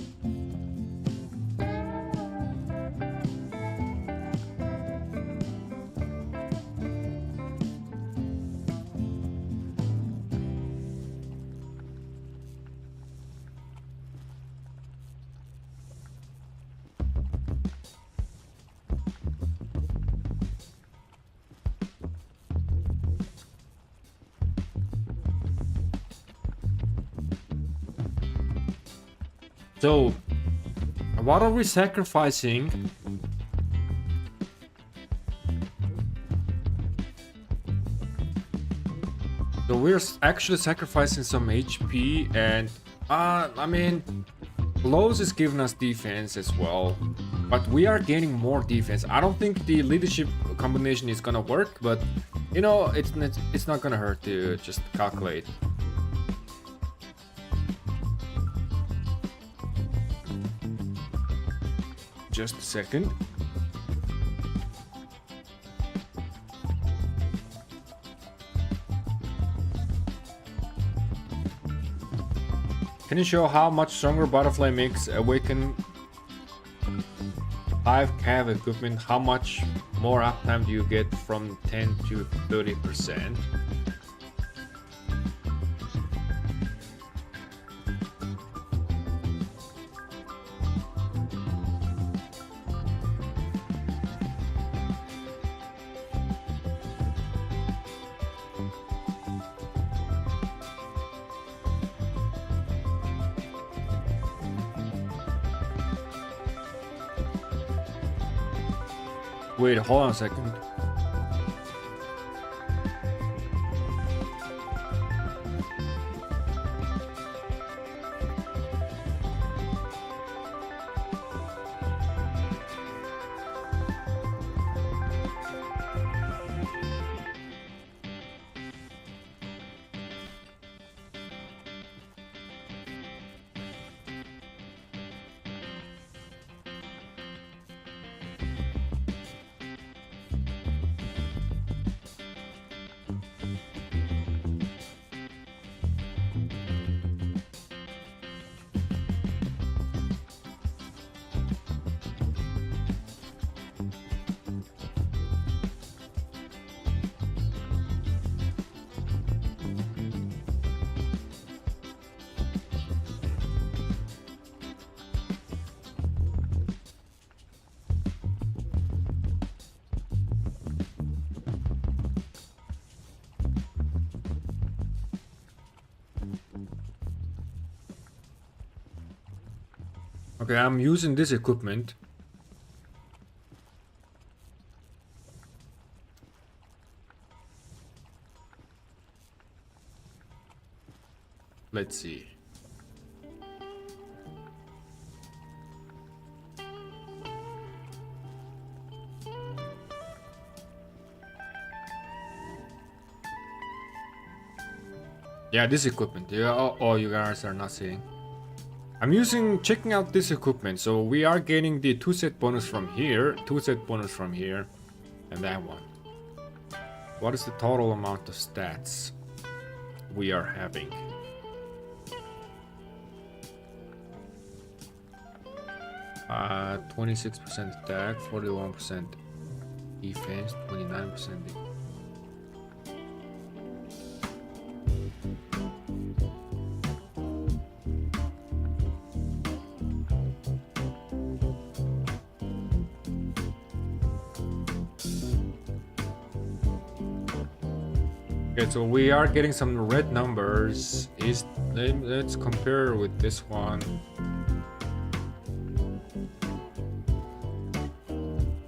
So, what are we sacrificing? So we're actually sacrificing some HP, and I mean, Blows is giving us defense as well, but we are gaining more defense. I don't think the leadership combination is gonna work, but you know, it's not gonna hurt to just calculate. Just a second. Can you show how much stronger Butterfly makes Awaken 5 cav equipment? How much more uptime do you get from 10 to 30%? Wait, hold on a second. Okay, I'm using this equipment. Let's see. Yeah, this equipment. Yeah, oh, you guys are not seeing. I'm checking out this equipment. So we are getting the 2 set bonus from here, 2 set bonus from here, and that one. What is the total amount of stats we are having? Uh, 26% attack, 41% defense, 29%. Okay, so we are getting some red numbers. Let's compare with this one.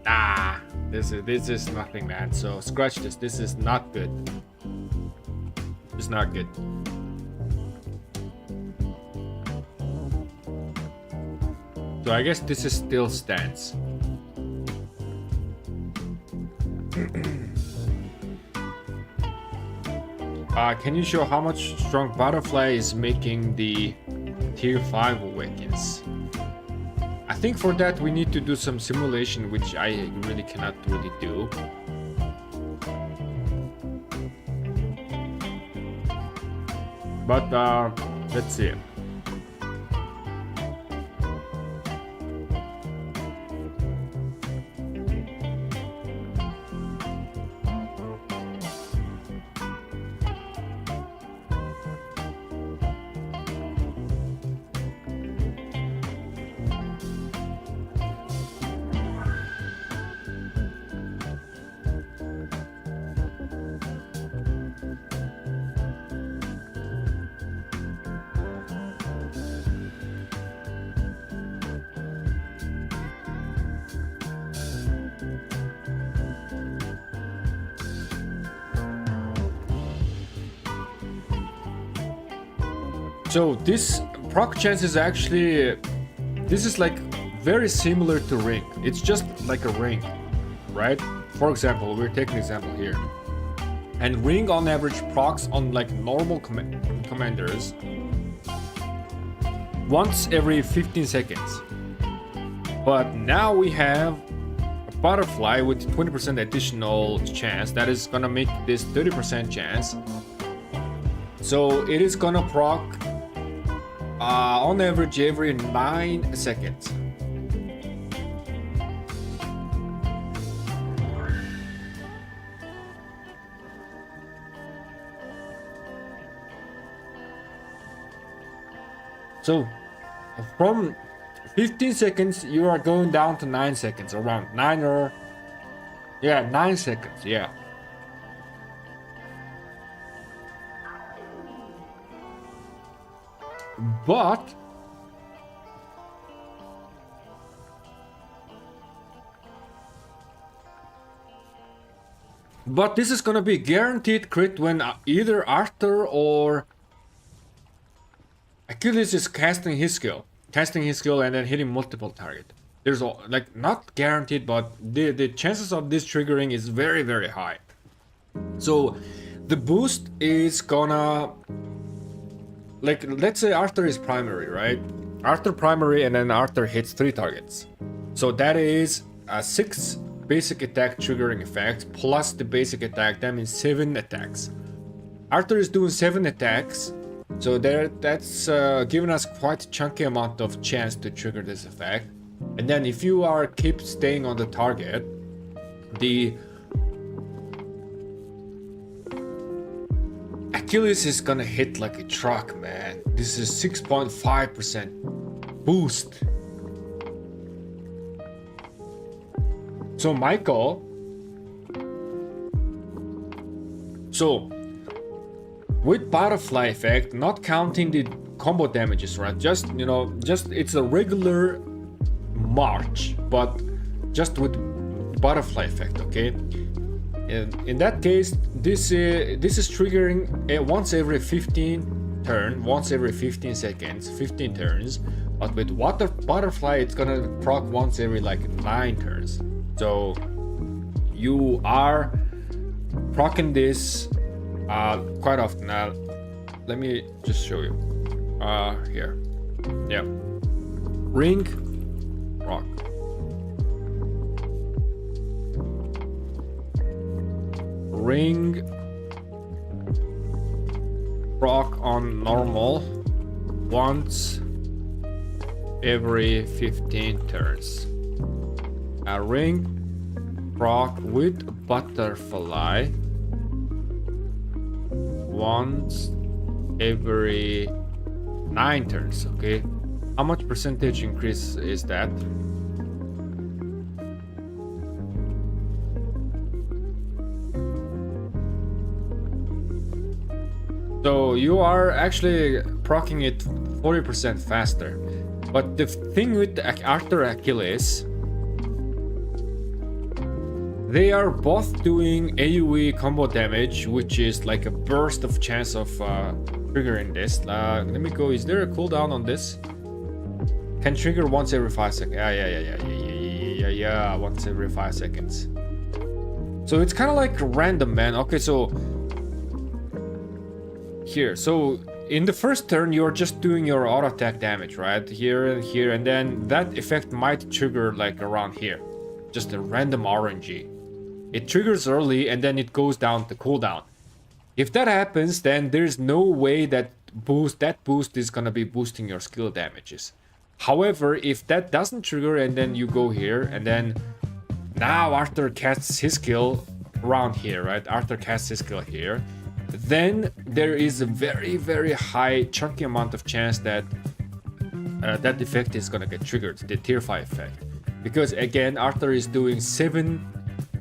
Ah, this is nothing, man. So scratch this. This is not good. It's not good. So I guess this is still stands. Can you show how much strong butterfly is making the tier 5 awakens? I think for that we need to do some simulation, which I really cannot really do. But let's see. So this proc chance is actually, this is like very similar to ring. It's just like a ring, right? For example, we're taking an example here. And ring on average procs on like normal commanders once every 15 seconds. But now we have a butterfly with 20% additional chance. That is gonna make this 30% chance. So it is gonna proc on average every 9 seconds. So from 15 seconds you are going down to 9 seconds, around 9 seconds, yeah. But this is gonna be guaranteed crit when either Arthur or Achilles is casting his skill and then hitting multiple target. There's like not guaranteed, but the chances of this triggering is very, very high. So the boost is gonna, like, let's say Arthur is primary, right? Arthur primary, and then Arthur hits 3 targets. So that is a 6 basic attack triggering effect plus the basic attack. That means 7 attacks. Arthur is doing 7 attacks, so that's giving us quite a chunky amount of chance to trigger this effect. And then if you keep staying on the target, the Achilles is gonna hit like a truck, man. This is 6.5% boost. So Michael, with butterfly effect, not counting the combo damages, right? Just it's a regular march, but just with butterfly effect, okay? And in that case, this is triggering once every 15 turn, once every 15 seconds, 15 turns. But with butterfly, it's gonna proc once every like 9 turns. So you are proccing this quite often. Now, let me just show you. Here, yeah, ring, proc. Ring, proc on normal once every 15 turns. A ring, proc with butterfly once every 9 turns. Okay, how much percentage increase is that? So you are actually proccing it 40% faster. But the thing with Arthur Achilles, they are both doing AoE combo damage, which is like a burst of chance of triggering this. Let me go. Is there a cooldown on this? Can trigger once every 5 seconds. Yeah. Once every 5 seconds. So it's kind of like random, man. Okay, so here. So in the first turn, you're just doing your auto attack damage, right? Here and here, and then that effect might trigger like around here. Just a random RNG. It triggers early and then it goes down to cooldown. If that happens, then there's no way that boost is gonna be boosting your skill damages. However, if that doesn't trigger and then you go here and then now Arthur casts his skill around here, right? Arthur casts his skill here. Then there is a very, very high chunky amount of chance that that effect is gonna get triggered, the tier 5 effect. Because again, Arthur is doing 7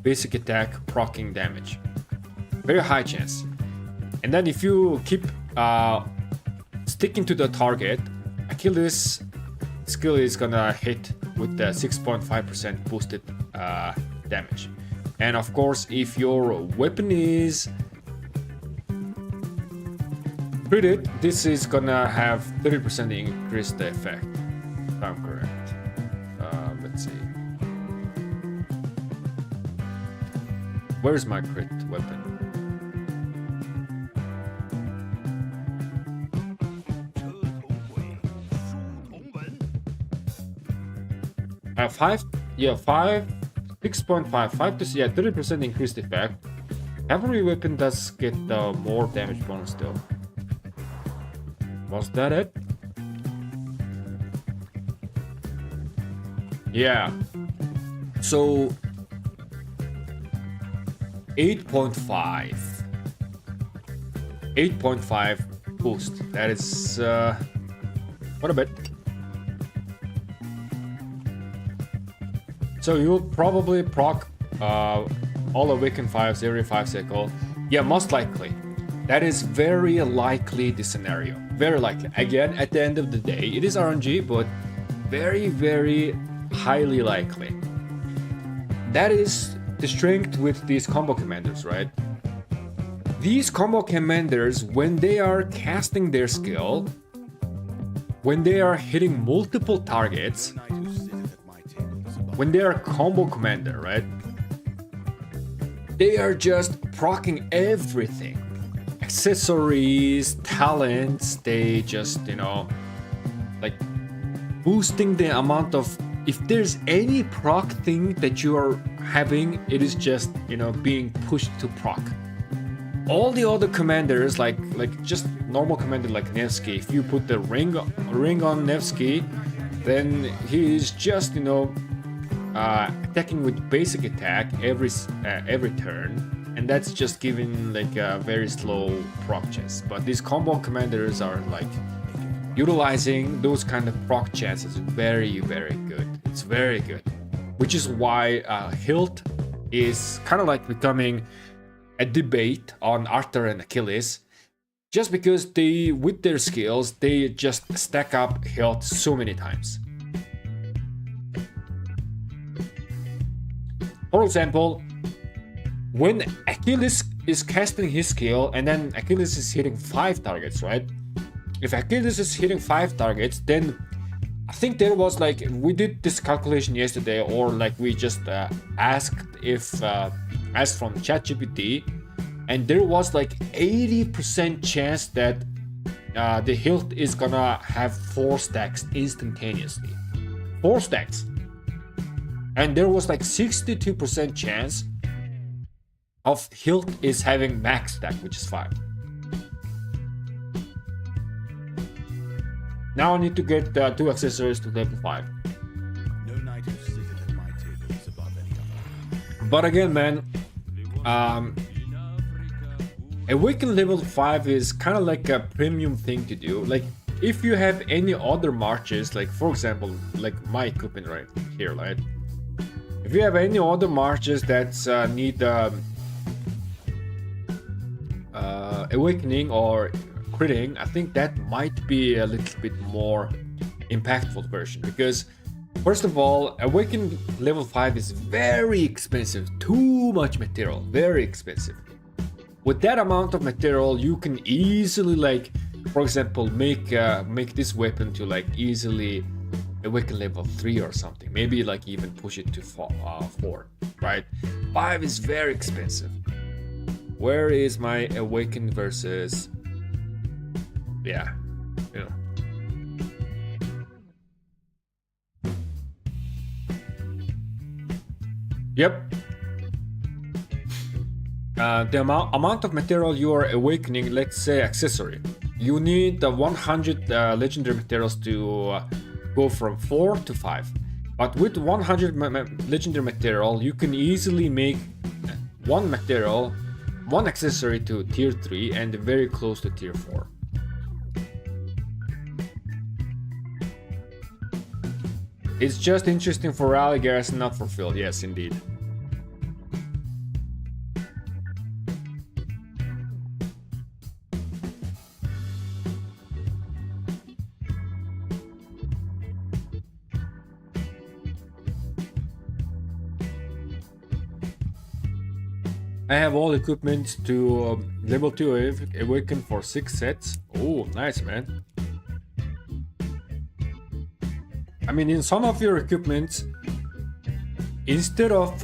basic attack proccing damage. Very high chance. And then if you keep sticking to the target, Achilles' skill is gonna hit with the 6.5% boosted damage. And of course, if your weapon is critted, this is gonna have 30% increased effect, if I'm correct. Let's see. Where's my crit weapon? Five, 6.5, 5 to 30% increased effect. Cavalry weapon does get more damage bonus still. Was that it? Yeah. So 8.5 boost. That is what a bit. So you'll probably proc all awakened 5s every 5 cycle. Yeah, most likely. That is very likely the scenario. Very likely. Again, at the end of the day, it is RNG, but very, very highly likely. That is the strength with these combo commanders, right? These combo commanders, when they are casting their skill, when they are hitting multiple targets, when they are combo commander, right? They are just proccing everything. Accessories, talents, they just, like boosting the amount of, if there's any proc thing that you are having, it is just, being pushed to proc. All the other commanders, like just normal commander like Nevsky, if you put the ring on Nevsky, then he is just, attacking with basic attack every turn. And that's just giving like a very slow proc chance. But these combo commanders are like utilizing those kind of proc chances very, very good. It's very good. Which is why Hilt is kind of like becoming a debate on Arthur and Achilles. Just because they, with their skills, they just stack up Hilt so many times. For example, when Achilles is casting his skill and then Achilles is hitting 5 targets, right? If Achilles is hitting 5 targets, then I think there was like, we did this calculation yesterday, or like we just asked from ChatGPT, and there was like 80% chance that the Hilt is gonna have 4 stacks instantaneously. 4 stacks. And there was like 62% chance of Hilt is having max stack, which is 5. Now I need to get 2 accessories to level 5. No knight who's seated at my table is above any other. But again, man, Awaken level 5 is kind of like a premium thing to do. Like, if you have any other marches, like for example, like my equipment right here, right? If you have any other marches that need awakening or critting, I think that might be a little bit more impactful version, because first of all, Awaken level 5 is very expensive, too much material, very expensive. With that amount of material, you can easily, like, for example, make this weapon to like easily Awaken level 3 or something, maybe like even push it to 4, right? 5 is very expensive. Where is my Awaken versus... yeah, you know. Yep. The amount of material you are awakening, let's say Accessory. You need 100 legendary materials to go from 4 to 5. But with 100 legendary material, you can easily make one accessory to tier 3 and very close to tier 4. It's just interesting for rally garrison, not for field. Yes, indeed. I have all equipment to level 2 awaken for 6 sets. Oh, nice, man. I mean, in some of your equipment, instead of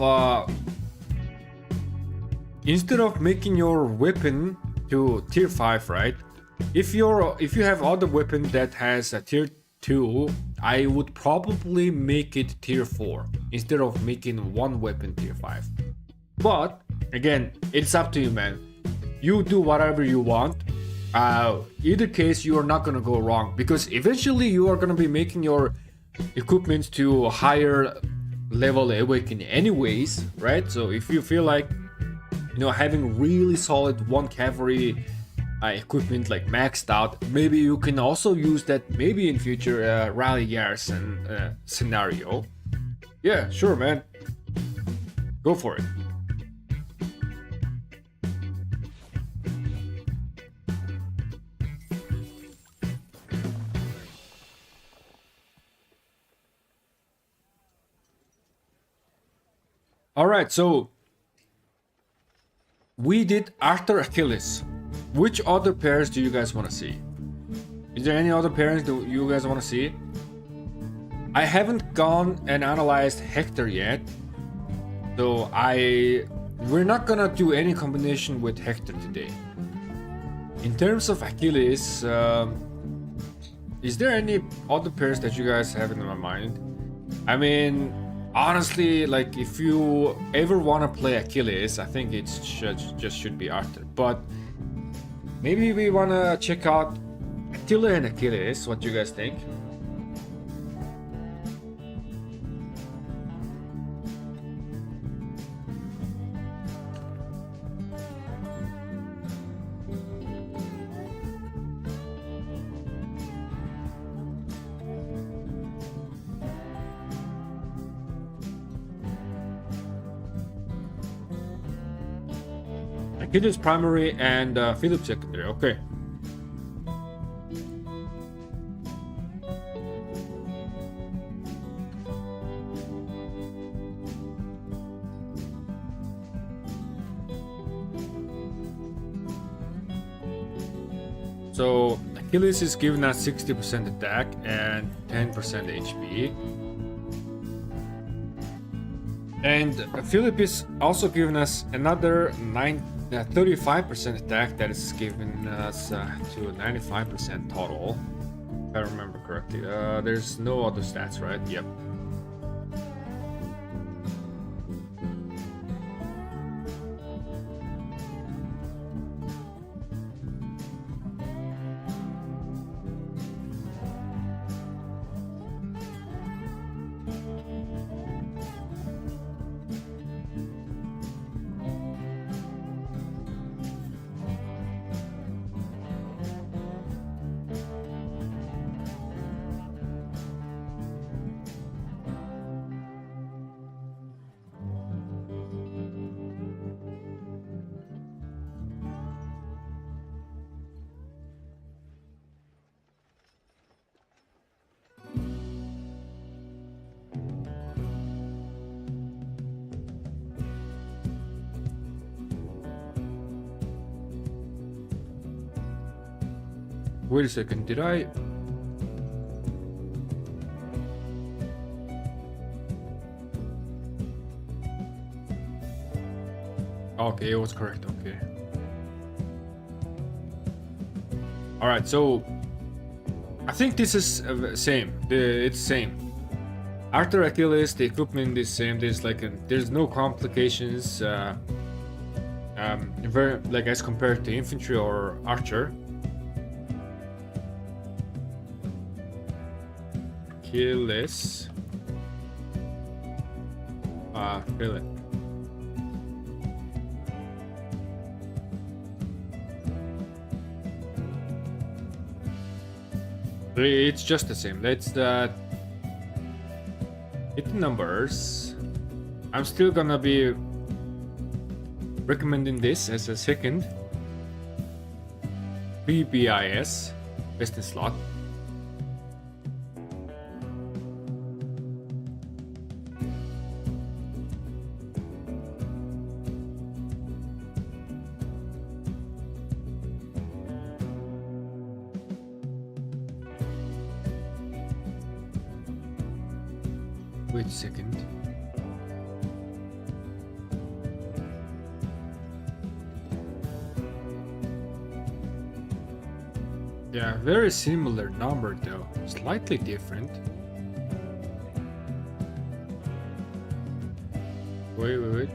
making your weapon to tier 5, right? If you have other weapon that has a tier 2, I would probably make it tier 4 instead of making one weapon tier 5. But again, it's up to you, man. You do whatever you want. Either case, you are not gonna go wrong, because eventually you are gonna be making your equipment to higher level awaken anyways, right? So if you feel like, you know, having really solid 1 cavalry equipment like maxed out, maybe you can also use that maybe in future rally garrison scenario. Yeah, sure, man. Go for it. Alright, so we did Arthur Achilles. Which other pairs do you guys want to see? Is there any other pairs that you guys want to see? I haven't gone and analyzed Hector yet, so we're not gonna do any combination with Hector today. In terms of Achilles, is there any other pairs that you guys have in my mind? I mean, honestly, like, if you ever want to play Achilles, I think it should be Arthur. But maybe we want to check out Attila and Achilles. What do you guys think? Achilles primary and Philip secondary. Okay. So Achilles is giving us 60% attack and 10% HP. And Philip is also giving us another 35% attack that is giving us to 95% total. If I remember correctly. There's no other stats, right? Yep. Wait a second, did I... Okay, it was correct, okay. Alright, so... I think this is same, it's same. After Achilles, the equipment is same, there's no complications, very, like as compared to infantry or archer. Achilles. Philip. It's just the same. Let's hit the numbers. I'm still gonna be recommending this as a second BBIS business slot. Wait a second. Yeah, very similar number though, slightly different. Wait.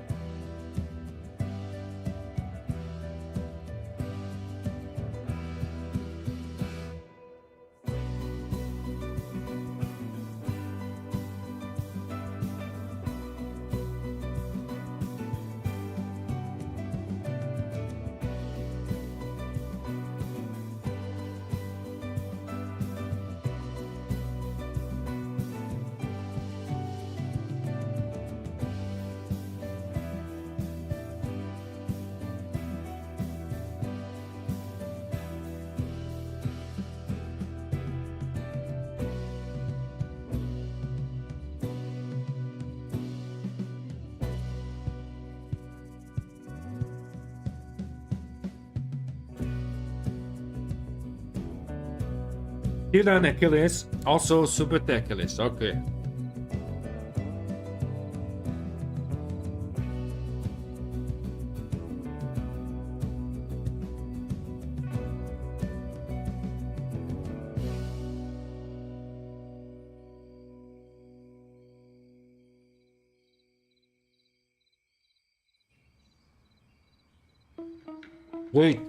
Hilt and Achilles, also super Achilles, okay. Wait.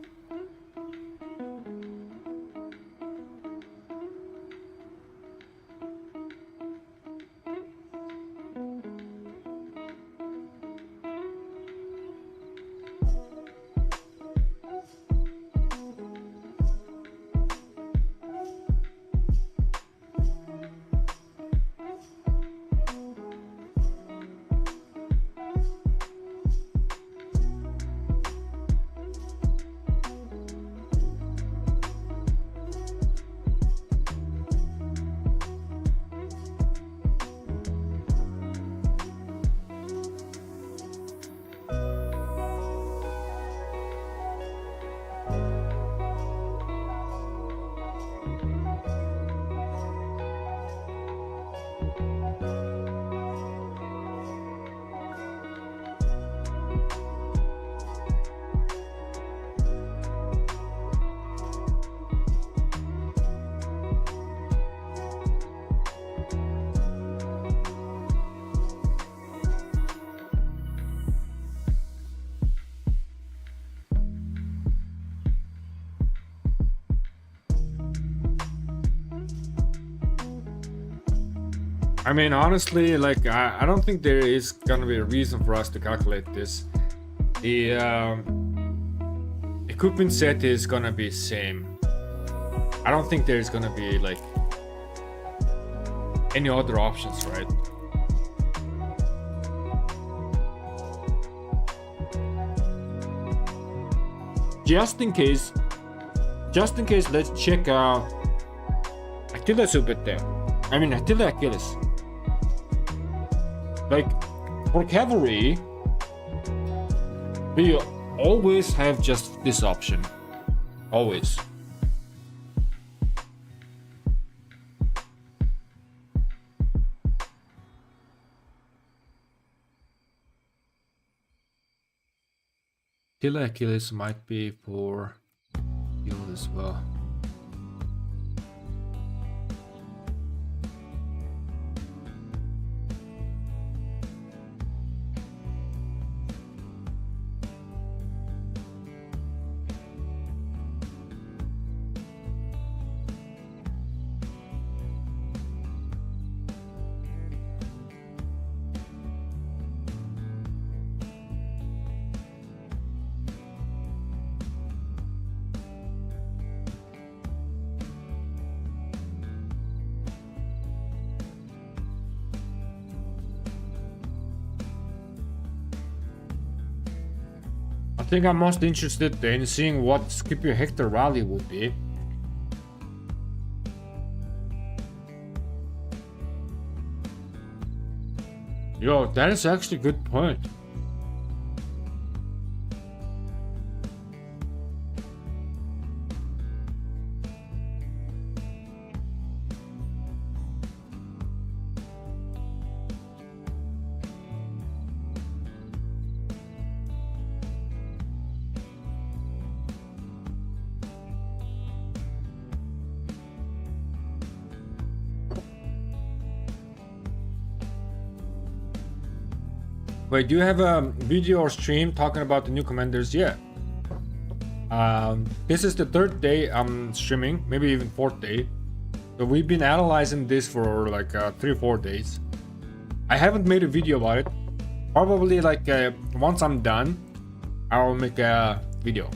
I mean, honestly, like I don't think there is gonna be a reason for us to calculate this. The equipment set is gonna be same. I don't think there's gonna be like any other options, right? Just in case, let's check out Achilles there. I mean, Achilles. Like, for cavalry, we always have just this option. Always. Achilles might be for you as well. I think I'm most interested in seeing what Scipio Hector rally would be. Yo, that is actually a good point. Wait, do you have a video or stream talking about the new commanders? Yeah. This is the third day I'm streaming, maybe even fourth day. So we've been analyzing this for like 3 or 4 days. I haven't made a video about it. Probably like once I'm done, I'll make a video.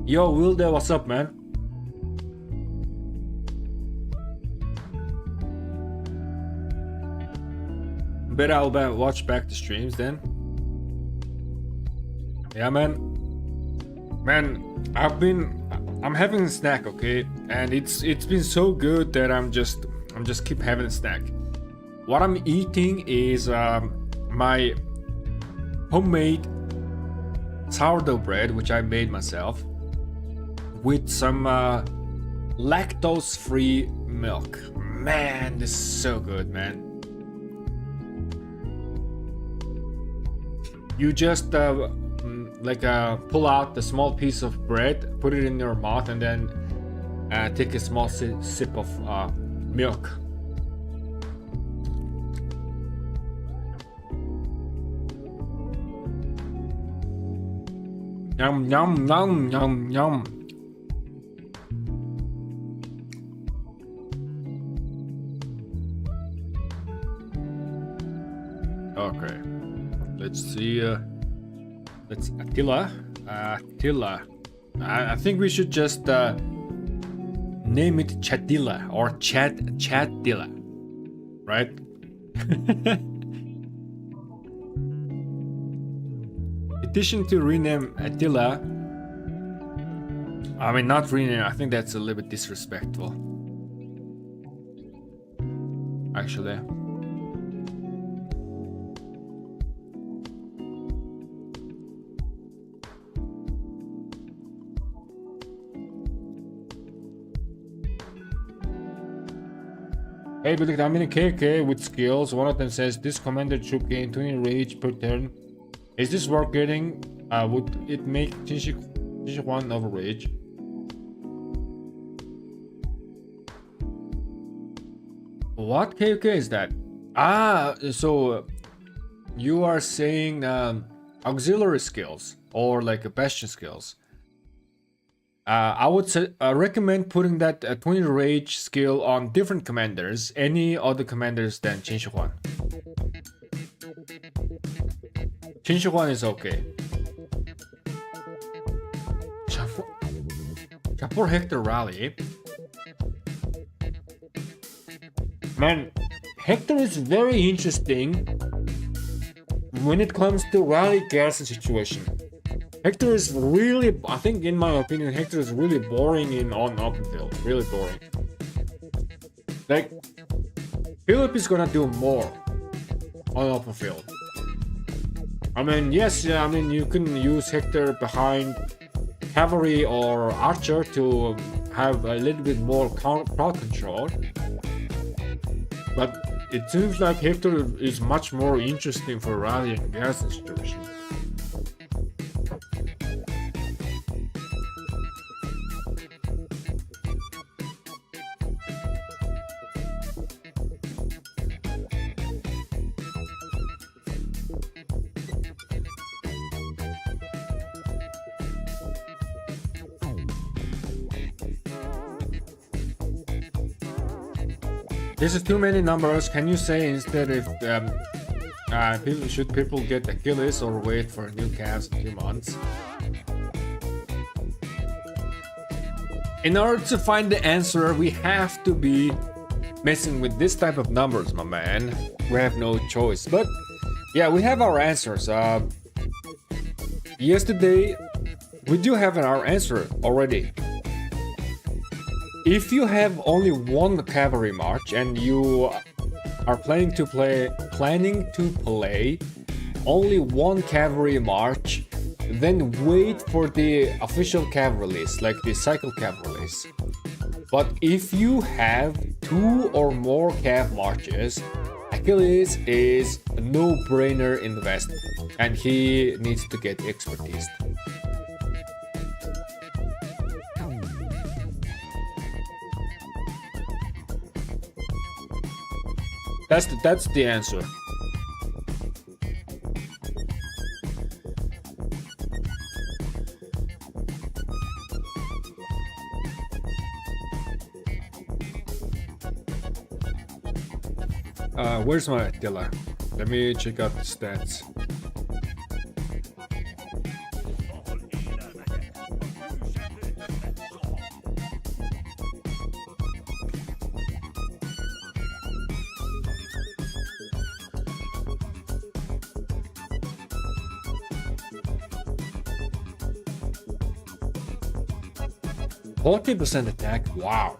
Yo, Wilde, what's up, man? Bet I'll watch back the streams then. Yeah, man. I'm having a snack, okay? And it's been so good that I'm just keep having a snack. What I'm eating is my homemade sourdough bread, which I made myself, with some lactose-free milk. Man, this is so good, man. You just pull out the small piece of bread, put it in your mouth, and then take a small sip of milk. Yum, yum, yum, yum, yum. Okay, let's see. That's Attila. Attila. I think we should just name it Chatilla, or Chatilla, right? petition to rename Attila. I mean, not rename. I think that's a little bit disrespectful. Actually. Hey, but I'm in a KK with skills. One of them says this commander should gain 20 rage per turn. Is this worth getting? Would it make Chinshi one over rage? What KK is that? Ah, so you are saying auxiliary skills or like a bastion skills. I would recommend putting that 20 rage skill on different commanders, any other commanders than Chinshi Huan. Chinshi Huan is okay. Chapor Hector Rally. Man, Hector is very interesting when it comes to rally garrison situation. Hector is really, I think in my opinion, Hector is really boring on open field. Really boring. Like, Philip is gonna do more on open field. I mean, yes, I mean, you can use Hector behind cavalry or archer to have a little bit more crowd control. But it seems like Hector is much more interesting for rally and garrison situation. This is too many numbers. Can you say instead if should people get Achilles or wait for new calves in 2 months? In order to find the answer, we have to be messing with this type of numbers, my man. We have no choice. But yeah, we have our answers. Yesterday, we do have our answer already. If you have only one cavalry march and you are planning to play only one cavalry march, then wait for the official cavalry list, like the cycle cavalry list. But if you have 2 or more cav marches, Achilles is a no-brainer investment, and he needs to get expertise. That's the answer. Where's my Attila? Let me check out the stats. %40 attack, wow.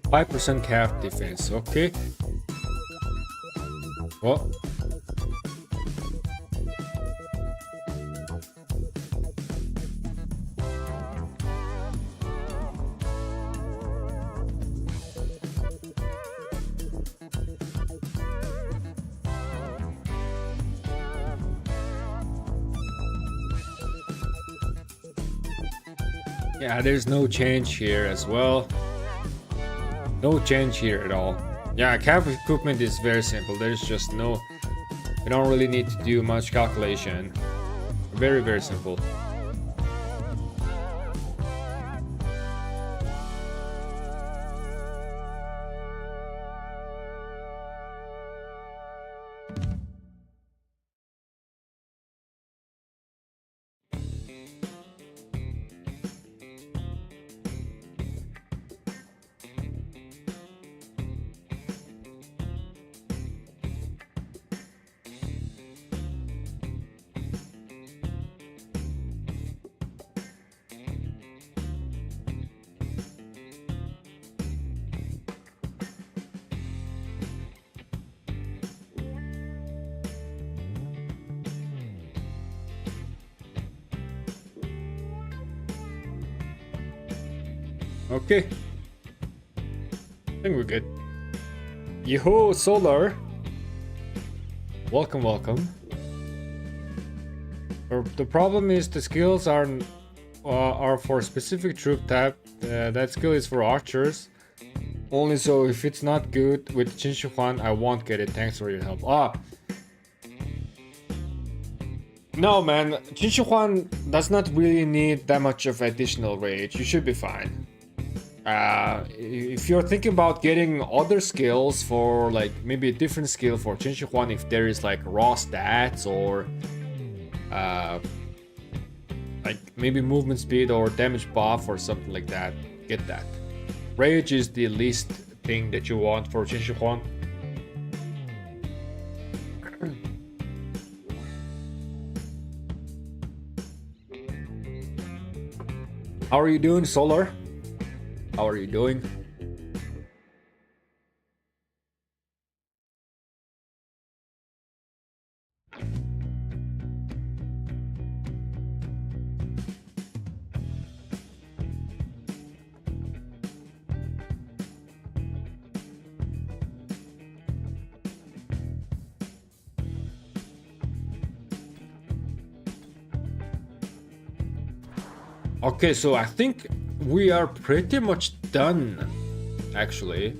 %5 calf defense, okay. What? Yeah, there's no change here as well. No change here at all. Yeah, cav equipment is very simple. There's just no... You don't really need to do much calculation. Very, very simple. Okay. I think we're good. Yo, Solar. Welcome, welcome. The problem is the skills are for specific troop type. That skill is for archers. Only so if it's not good with Qin Huan, I won't get it. Thanks for your help. No, man. Qin Huan does not really need that much of additional rage. You should be fine. If you're thinking about getting other skills for like maybe a different skill for Qin Huan, if there is like raw stats or like maybe movement speed or damage buff or something like that, get that. Rage is the least thing that you want for Qin Huan. How are you doing, Solar? How are you doing? Okay, so I think we are pretty much done, actually.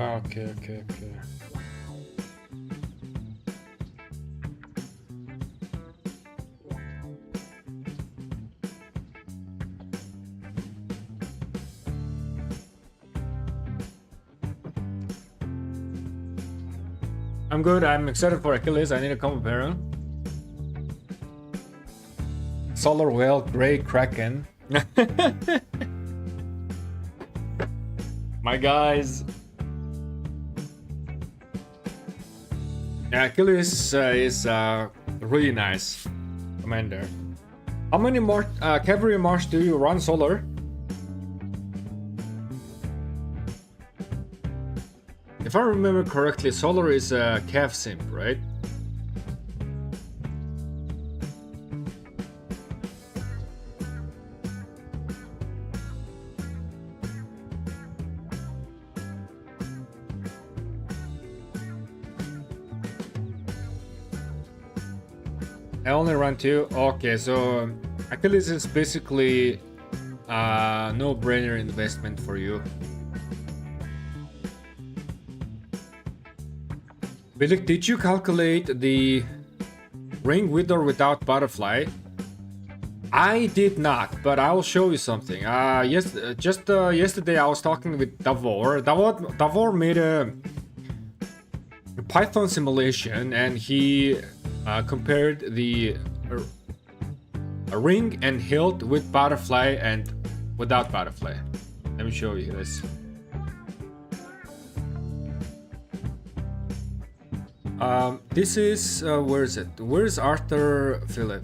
Okay. I'm good. I'm excited for Achilles. I need a combo pairing. Solar Whale, Grey Kraken. My guys. Yeah, Achilles is really nice commander. How many more cavalry march do you run, Solar? If I remember correctly, Solar is a Cav simp, right? I only run 2. Okay, so Achilles is basically a no-brainer investment for you. Billy, did you calculate the ring with or without butterfly? I did not, but I will show you something. Yesterday I was talking with Davor. Davor made a Python simulation, and he compared the ring and hilt with butterfly and without butterfly. Let me show you this. This is where is it? Where's Arthur Philip?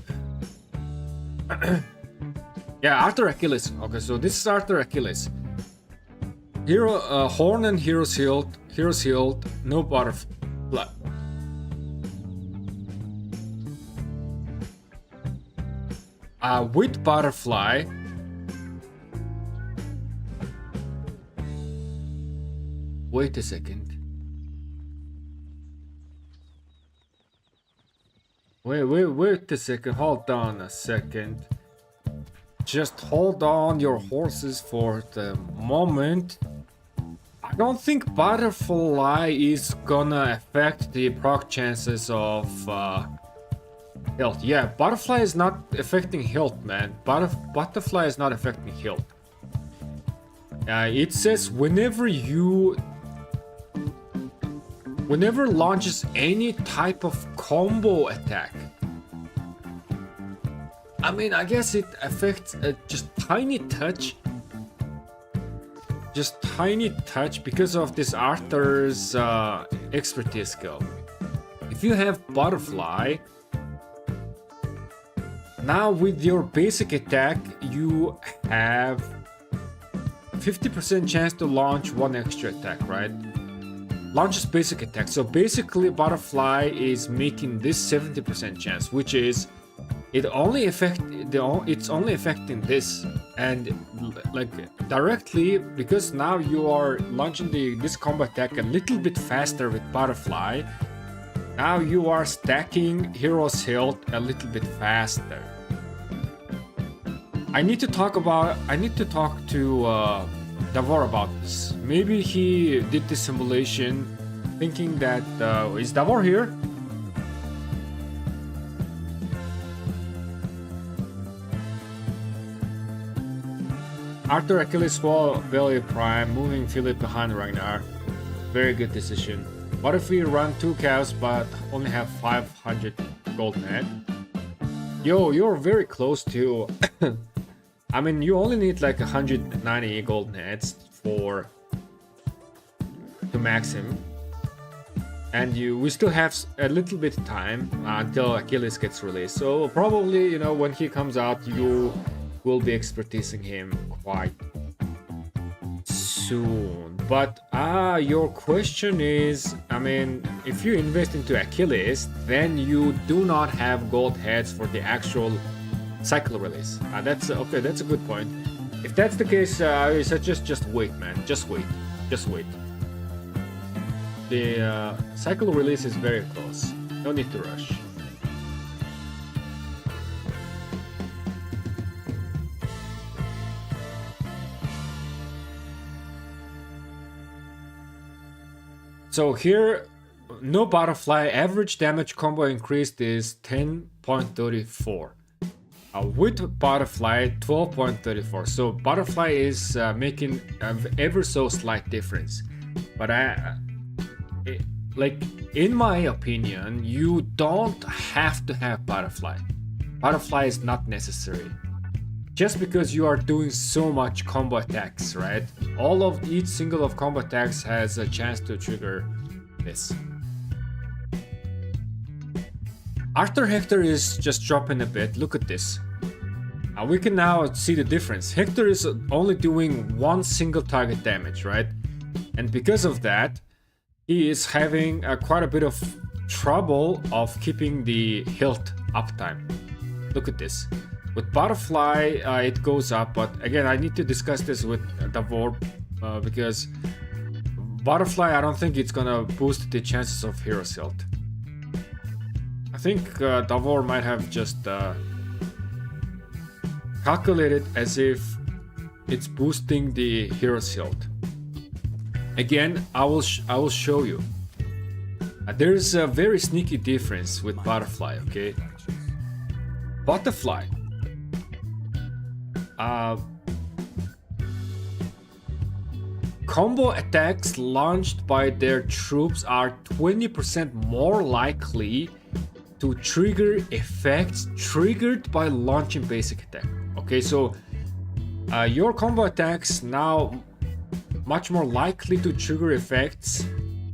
Yeah, Arthur Achilles. Okay, so this is Arthur Achilles. Hero Horn and Hero's Hilt. Hero's Hilt, no butterfly. With butterfly, wait a second. Wait a second. Hold on a second. Just hold on your horses for the moment. I don't think butterfly is gonna affect the proc chances of Hilt. Yeah, butterfly is not affecting Hilt, man. Butterfly is not affecting Hilt. It says whenever launches any type of combo attack. I mean, I guess it affects just tiny touch. Just tiny touch because of this Arthur's expertise skill. If you have butterfly, now with your basic attack, you have 50% chance to launch one extra attack, right? Launches basic attack. So basically butterfly is making this 70% chance, which is it's only affecting this, and like directly, because now you are launching this combo attack a little bit faster with butterfly. Now you are stacking Hero's Hilt a little bit faster. I need to talk to Davor about this. Maybe he did the simulation thinking that is Davor here? Arthur, Achilles, Wall, Belly, Prime, moving Philip behind Ragnar. Very good decision. What if we run 2 cows but only have 500 gold net? Yo, you're very close to... I mean, you only need like 190 gold nets to max him. And we still have a little bit of time until Achilles gets released. So probably, you know, when he comes out, you will be expertising him quite soon. But your question is, I mean, if you invest into Achilles, then you do not have gold heads for the actual cycle release. That's okay. That's a good point. If that's the case, I suggest just wait, man. Just wait. The cycle release is very close. No need to rush. So here, no butterfly, average damage combo increased is 10.34. With butterfly, 12.34. So butterfly is making an ever so slight difference. But like in my opinion, you don't have to have butterfly. Butterfly is not necessary. Just because you are doing so much combo attacks, right? Each single of combo attacks has a chance to trigger this. Arthur Hector is just dropping a bit. Look at this. We can now see the difference. Hector is only doing one single target damage, right? And because of that, he is having quite a bit of trouble of keeping the hilt uptime. Look at this. With butterfly, it goes up, but again, I need to discuss this with Davor because butterfly, I don't think it's gonna boost the chances of Hero's Hilt. I think Davor might have just calculated as if it's boosting the Hero's Hilt. Again, I will show you. There's a very sneaky difference with butterfly. Okay, butterfly. Combo attacks launched by their troops are 20% more likely to trigger effects triggered by launching basic attack. Okay, so your combo attacks now much more likely to trigger effects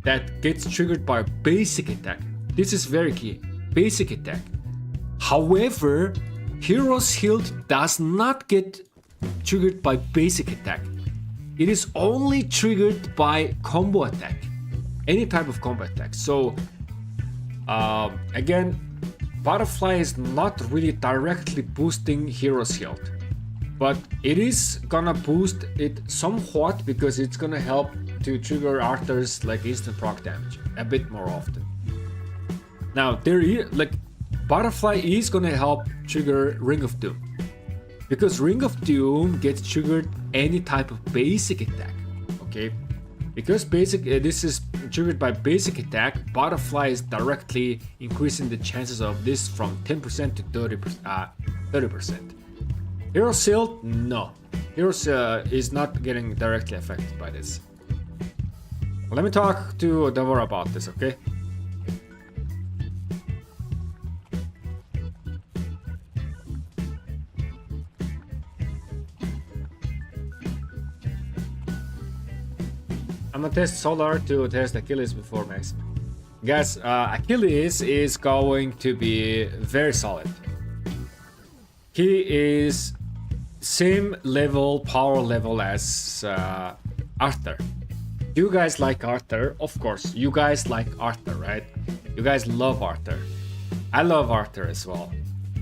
that gets triggered by basic attack. This is very key. Basic attack. However, Hero's Hilt does not get triggered by basic attack. It is only triggered by combo attack. any type of combat attack. So again, Butterfly is not really directly boosting Hero's Hilt, but it is gonna boost it somewhat because it's gonna help to trigger Arthur's like instant proc damage a bit more often. Now there is like Butterfly is gonna help trigger Ring of Doom, because Ring of Doom gets triggered any type of basic attack. Okay, because basic this is triggered by basic attack, Butterfly is directly increasing the chances of this from 10% to 30%. Hero's Hilt, no. Heroes is not getting directly affected by this. Let me talk to Davor about this, okay? I'm gonna test Solar to test Achilles before Max. Guys, Achilles is going to be very solid. He is same level, power level as Arthur. You guys like Arthur? Of course, you guys like Arthur, right? You guys love Arthur. I love Arthur as well.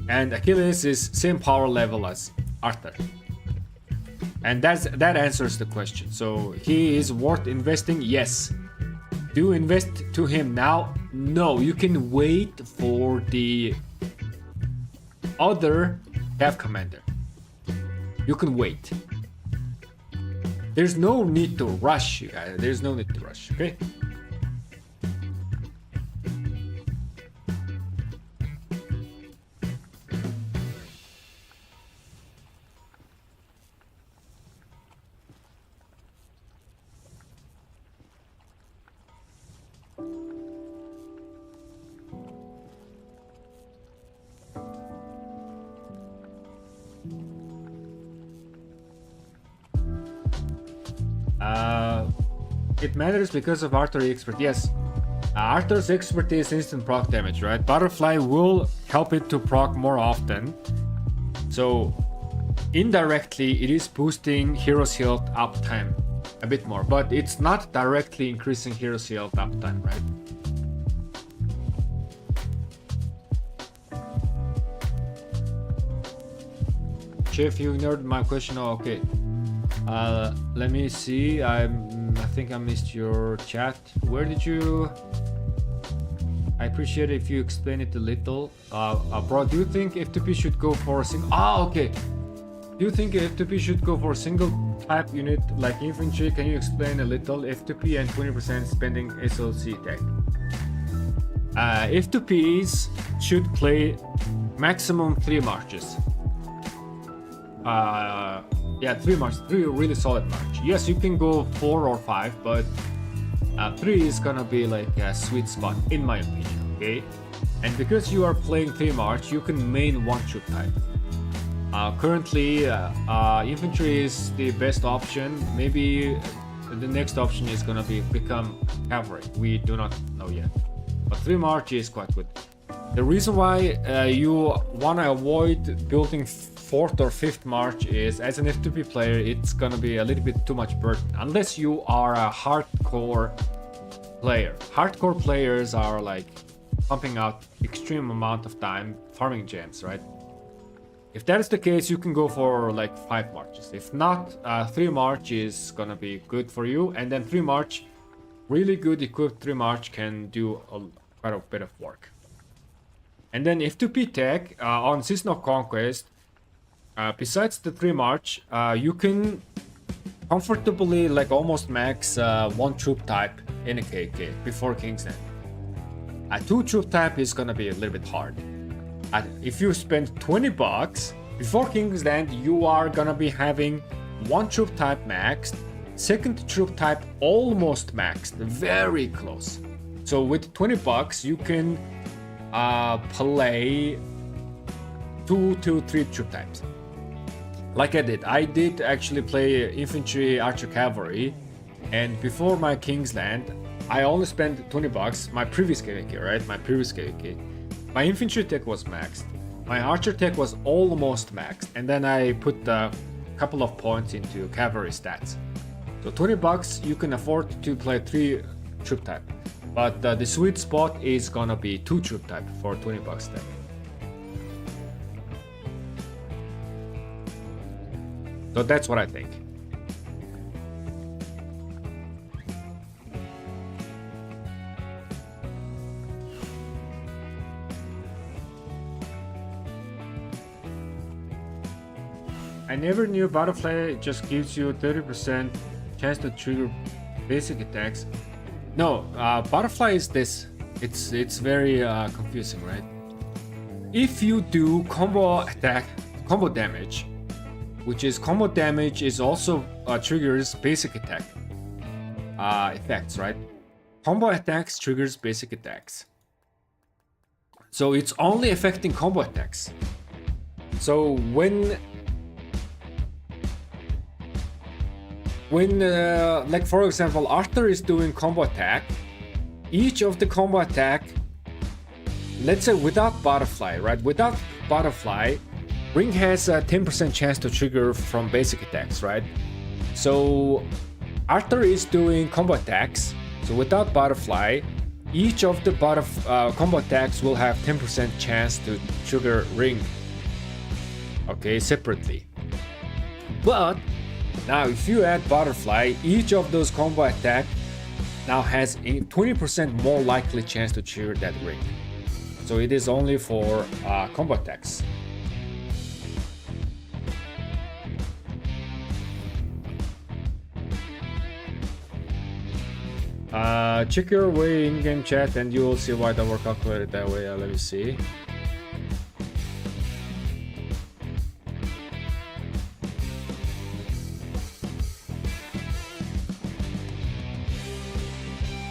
And Achilles is same power level as Arthur. And that answers the question. So he is worth investing? Yes. Do you invest to him now? No, you can wait for the other Cav Commander. You can wait. There's no need to rush, you guys. There's no need to rush, okay? It matters because of Arthur's expert. Yes, Arthur's expert is instant proc damage, right? Butterfly will help it to proc more often. So indirectly, it is boosting Hero's Hilt uptime a bit more, but it's not directly increasing Hero's Hilt uptime, right? Chef, you ignored my question. Oh, okay. Let me see. I think I missed your chat. Where did you? I appreciate it if you explain it a little. Bro, do you think F2P should go for a single? Okay. Do you think F2P should go for a single type unit like infantry? Can you explain a little? F2P and 20% spending SOC tech. F2Ps should play maximum 3 marches. Yeah, 3 marches, 3 really solid march. Yes, you can go 4 or 5, but 3 is gonna be like a sweet spot in my opinion, okay? And because you are playing 3 march, you can main 1 troop type. Currently, infantry is the best option. Maybe the next option is gonna become cavalry. We do not know yet, but 3 march is quite good. The reason why you wanna avoid building 4th or 5th march is, as an F2P player, it's gonna be a little bit too much burden unless you are a hardcore player. Hardcore players are like pumping out extreme amount of time farming gems, right? If that is the case, you can go for like 5 marches. If not, 3 march is gonna be good for you, and then 3 march, really good equipped 3 march can do quite a bit of work. And then F2P tech on Season of Conquest, besides the 3 march, you can comfortably like almost max 1 troop type in a KK before King's End. A 2 troop type is gonna be a little bit hard. If you spend $20 before King's End, you are gonna be having 1 troop type maxed, 2nd troop type almost maxed, very close. So with $20, you can play 2 to 3 troop types. Like I did. I did actually play infantry, archer, cavalry, and before my King's Land, I only spent $20. My previous KVK, right? My previous KVK. My infantry tech was maxed. My archer tech was almost maxed, and then I put a couple of points into cavalry stats. So $20, you can afford to play 3 troop type. But the sweet spot is gonna be 2 troop type for $20 deck. So that's what I think. I never knew Butterfly just gives you 30% chance to trigger basic attacks. No, Butterfly is this. It's very confusing, right? If you do combo damage, which is combo damage is also triggers basic attack effects, right? Combo attacks triggers basic attacks. So it's only affecting combo attacks. So when like for example Arthur is doing combo attack, each of the combo attack, let's say without Butterfly, right? Without Butterfly, Ring has a 10% chance to trigger from basic attacks, right? So Arthur is doing combo attacks, so without Butterfly, each of the combo attacks will have 10% chance to trigger Ring, okay, separately. But now if you add Butterfly, each of those combo attack now has a 20% more likely chance to trigger that Ring. So it is only for combo attacks. Check your way in-game chat and you will see why they were calculated that way. Let me see.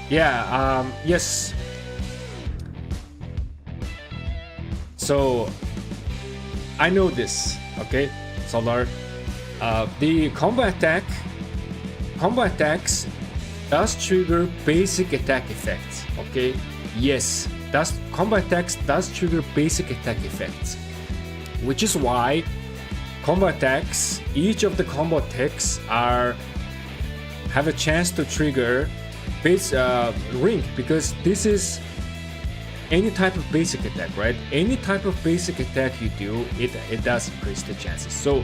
Yeah, yes. So I know this, okay, Solar. The combo attacks does trigger basic attack effects, okay? Yes, combo attacks does trigger basic attack effects, which is why combo attacks, each of the combo attacks have a chance to trigger Ring, because this is any type of basic attack, right? Any type of basic attack you do, it does increase the chances. So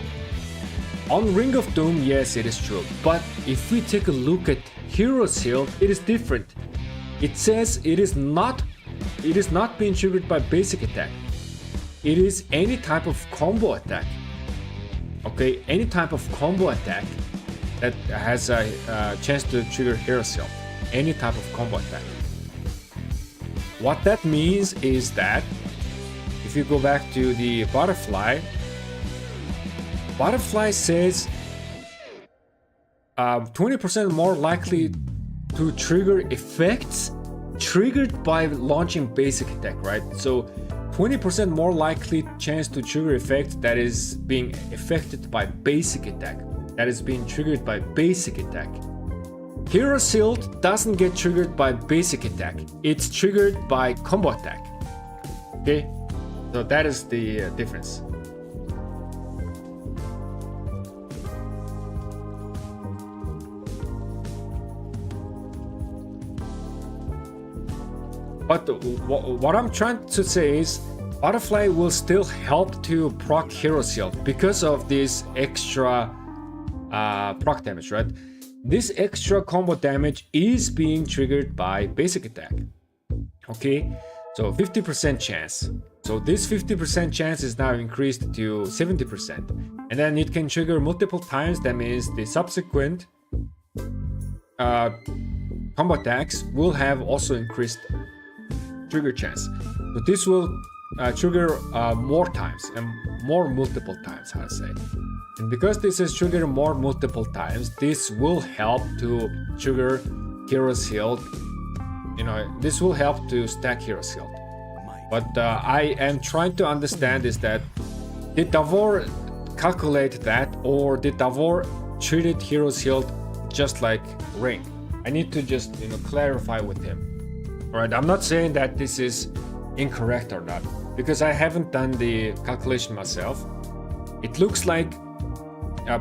on Ring of Doom, yes, it is true. But if we take a look at Hero's Hilt, it is different. It says it is not being triggered by basic attack. It is any type of combo attack. Okay, any type of combo attack that has a chance to trigger Hero's Hilt. Any type of combo attack. What that means is that if you go back to the Butterfly says 20% more likely to trigger effects triggered by launching basic attack, right? So 20% more likely chance to trigger effect that is being affected by basic attack, that is being triggered by basic attack. Hero's Hilt doesn't get triggered by basic attack, it's triggered by combo attack. Okay, so that is the difference. But what I'm trying to say is Butterfly will still help to proc Hero's Hilt because of this extra proc damage, right? This extra combo damage is being triggered by basic attack. Okay, so 50% chance. So this 50% chance is now increased to 70%. And then it can trigger multiple times. That means the subsequent combo attacks will have also increased trigger chance. So this will trigger more times and more multiple times, how to say. And because this is triggered more multiple times, this will help to trigger Hero's Hilt. You know, this will help to stack Hero's Hilt. But I am trying to understand is that did Davor calculate that, or did Davor treated Hero's Hilt just like Ring? I need to just clarify with him. Alright, I'm not saying that this is incorrect or not, because I haven't done the calculation myself. It looks like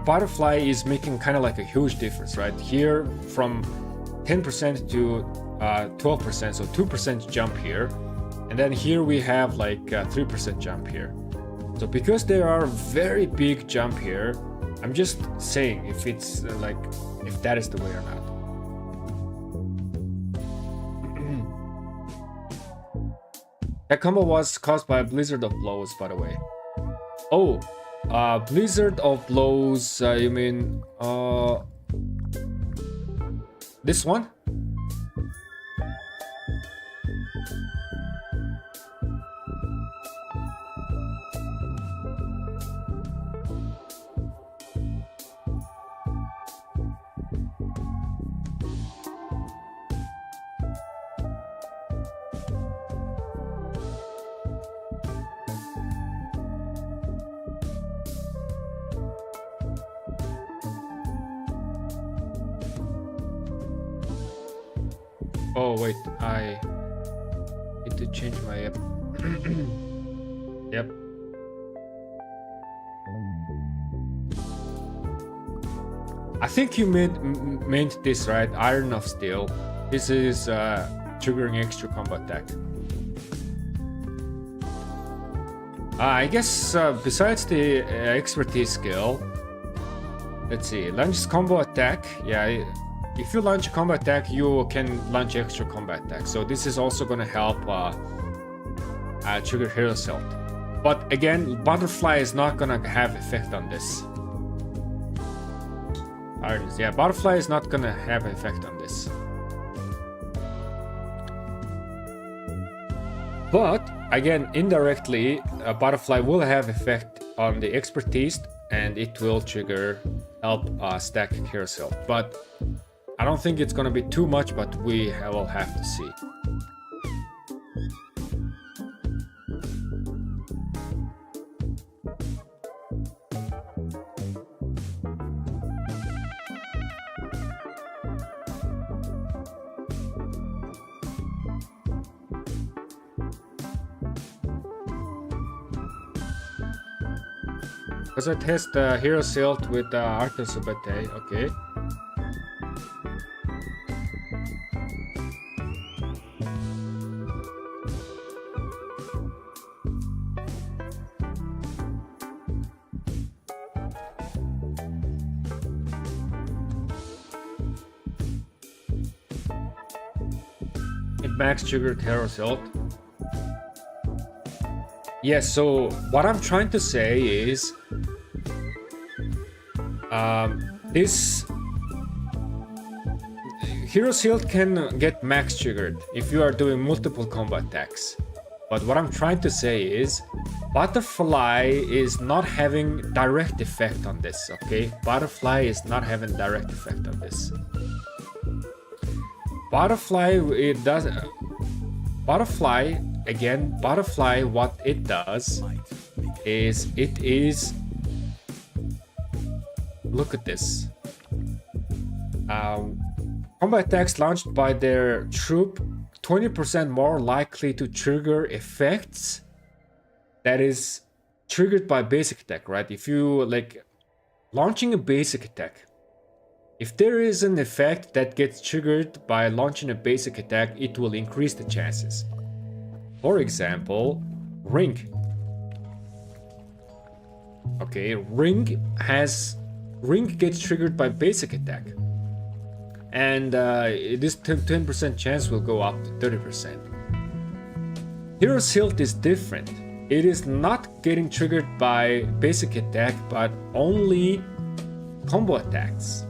Butterfly is making kind of like a huge difference, right? Here from 10% to 12%, so 2% jump here. And then here we have like 3% jump here. So because there are very big jump here, I'm just saying if it's like, if that is the way or not. That combo was caused by a blizzard of blows, by the way. Oh, blizzard of blows, you mean, this one? Oh wait, I need to change my app. Yep. I think you meant this, right? Iron of Steel. This is triggering extra combo attack. I guess besides the expertise skill, let's see, launches combo attack. Yeah, if you launch a combo attack, you can launch extra combat attack. So this is also gonna help trigger Hero's Hilt. But again, Butterfly is not gonna have effect on this. Yeah, Butterfly is not gonna have effect on this. But again, indirectly, Butterfly will have effect on the expertise, and it will trigger help stack Hero's Hilt. But I don't think it's gonna be too much, but we will have to see. Because I test Hero's Hilt with Arthur Subete, okay. Max triggered Hero's Hilt. Yes, so what I'm trying to say is this Hero's Hilt can get max triggered if you are doing multiple combo attacks. But what I'm trying to say is Butterfly is not having direct effect on this, okay? Butterfly is not having direct effect on this. Butterfly, it does. Butterfly, again, Butterfly, what it does is it is. Look at this. Combat attacks launched by their troop 20% more likely to trigger effects that is triggered by basic attack, right? If you like launching a basic attack. If there is an effect that gets triggered by launching a basic attack, it will increase the chances. For example, Ring. Okay, Ring gets triggered by basic attack. And this 10% chance will go up to 30%. Hero's Hilt is different. It is not getting triggered by basic attack, but only combo attacks.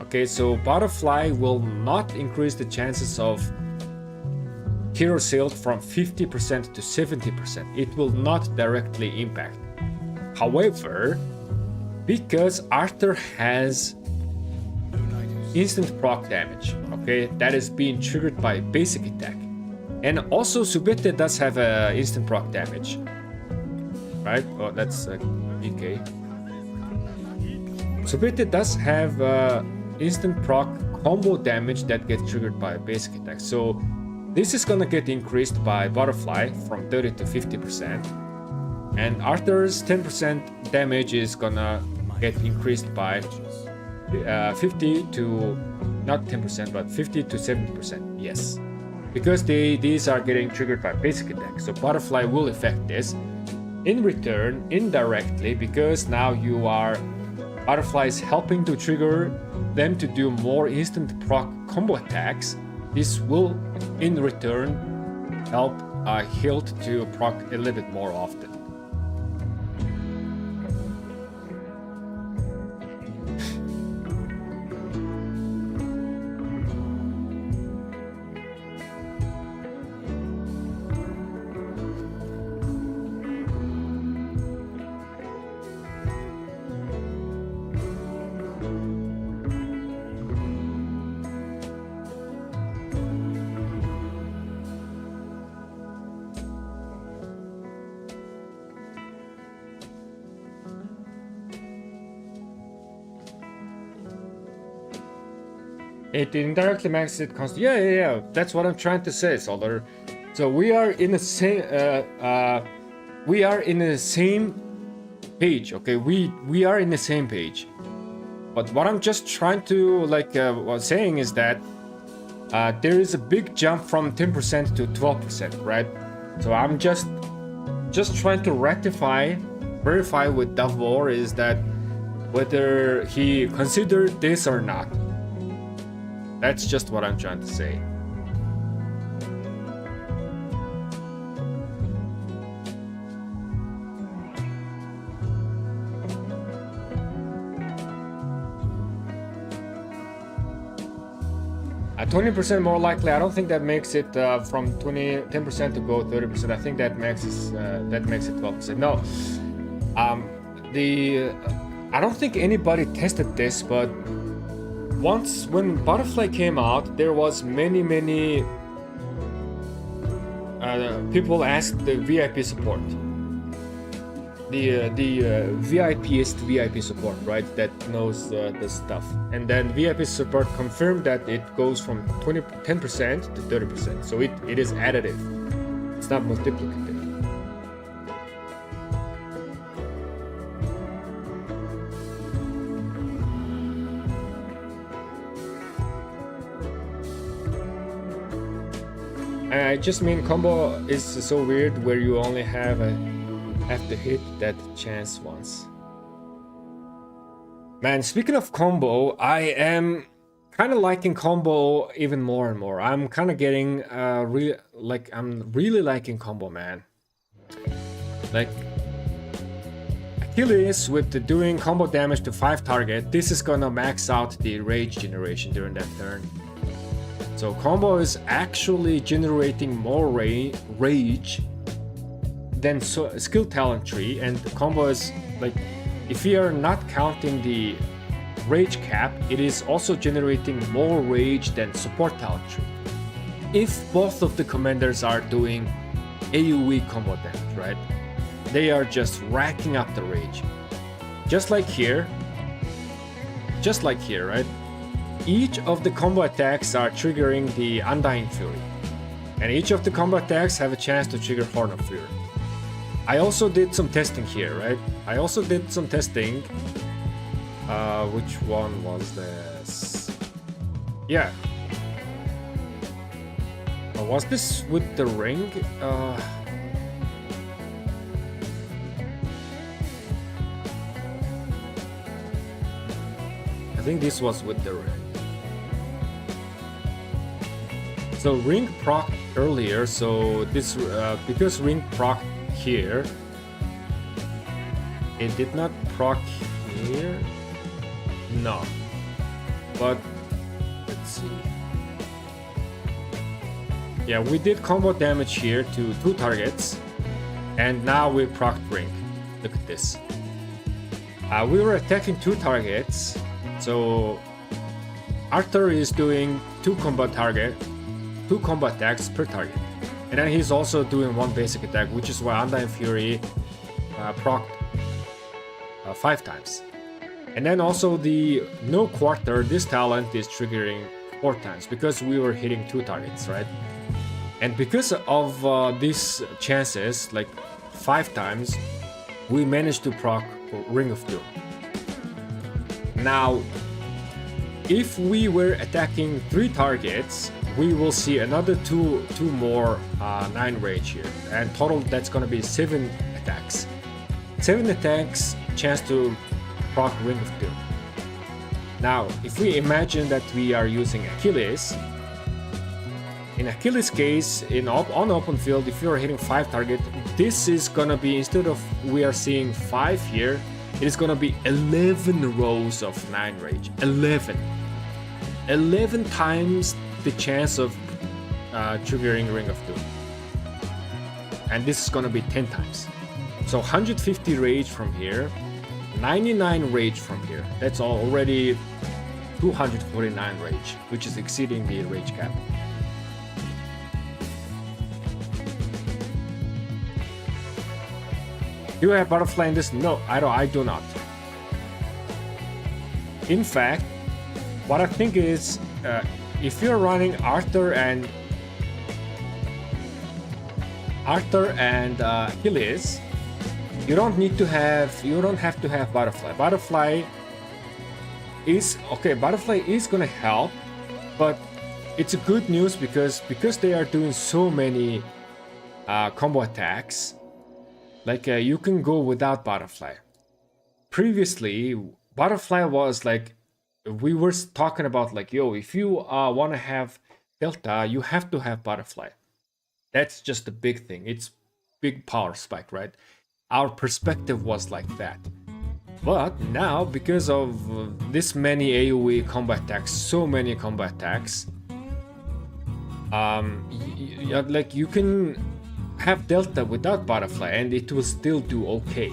Okay, so Butterfly will not increase the chances of Hero's Hilt from 50% to 70%. It will not directly impact. However, because Arthur has instant proc damage, okay, that is being triggered by basic attack. And also Subete does have instant proc damage. Right? Oh, that's DK. Subete does have instant proc combo damage that gets triggered by basic attack. So this is gonna get increased by Butterfly from 30 to 50%. And Arthur's 10% damage is gonna get increased by 50 to not 10%, but 50 to 70%. Yes, because these are getting triggered by basic attack. So butterfly will affect this. In return, indirectly, because now you are butterfly is helping to trigger them to do more instant proc combo attacks. This will, in return, help Hilt to proc a little bit more often. It indirectly makes it constant. Yeah. That's what I'm trying to say, Solder. So we are in the same. We are in the same page. Okay, we are in the same page. But what I'm just trying to was saying is that there is a big jump from 10% to 12%, right? So I'm just trying to verify with Davor is that whether he considered this or not. That's just what I'm trying to say. At 20% more likely, I don't think that makes it from 10% to go 30%. I think that makes it 12%. No, I don't think anybody tested this, but once when Butterfly came out, there was many people asked the VIP support, the VIPist VIP support, right? That knows the stuff, and then VIP support confirmed that it goes from 10% to 30%. So it is additive. It's not multiplicative. I just mean combo is so weird where you only have to hit that chance once. Man, speaking of combo, I am kind of liking combo even more and more. I'm kind of getting I'm really liking combo, man. Like Achilles with doing combo damage to 5 target, this is gonna max out the rage generation during that turn. So combo is actually generating more rage than skill talent tree, and combo is like, if we are not counting the rage cap, it is also generating more rage than support talent tree. If both of the commanders are doing AoE combo damage, right? They are just racking up the rage. Just like here, right? Each of the combo attacks are triggering the Undying Fury, and each of the combo attacks have a chance to trigger Horn of Fury. I also did some testing here, right? Which one was this? Yeah. Was this with the ring? I think this was with the ring. So ring proc earlier, so this because ring proc here, it did not proc here. No, but let's see. Yeah, we did combo damage here to 2 targets, and now we proc ring. Look at this. We were attacking 2 targets, so Arthur is doing 2 combo attacks per target, and then he's also doing 1 basic attack, which is why Undying Fury procced 5 times. And then also the no quarter, this talent is triggering 4 times because we were hitting 2 targets, right? And because of these chances, like 5 times, we managed to proc Ring of Doom. Now, if we were attacking 3 targets, we will see another two more 9 range here, and total that's gonna be 7 attacks. 7 attacks, chance to proc Ring of Doom. Now, if we imagine that we are using Achilles, in Achilles' case, on open field, if you're hitting 5 target, this is gonna be, instead of we are seeing 5 here, it is gonna be 11 rows of 9 range. 11 times the chance of triggering Ring of Doom. And this is gonna be 10 times. So 150 rage from here, 99 rage from here. That's already 249 rage, which is exceeding the rage cap. Do I have butterfly in this? No, I do not. In fact, what I think is, if you're running Arthur and Achilles, you don't have to have butterfly. Butterfly is okay. Butterfly is gonna help, but it's a good news because they are doing so many combo attacks. Like you can go without butterfly. Previously, butterfly was like, we were talking about like, yo, if you want to have Delta, you have to have butterfly. That's just a big thing. It's big power spike, right? Our perspective was like that. But now, because of this many AoE combat attacks, so many combat attacks, like you can have Delta without butterfly and it will still do okay.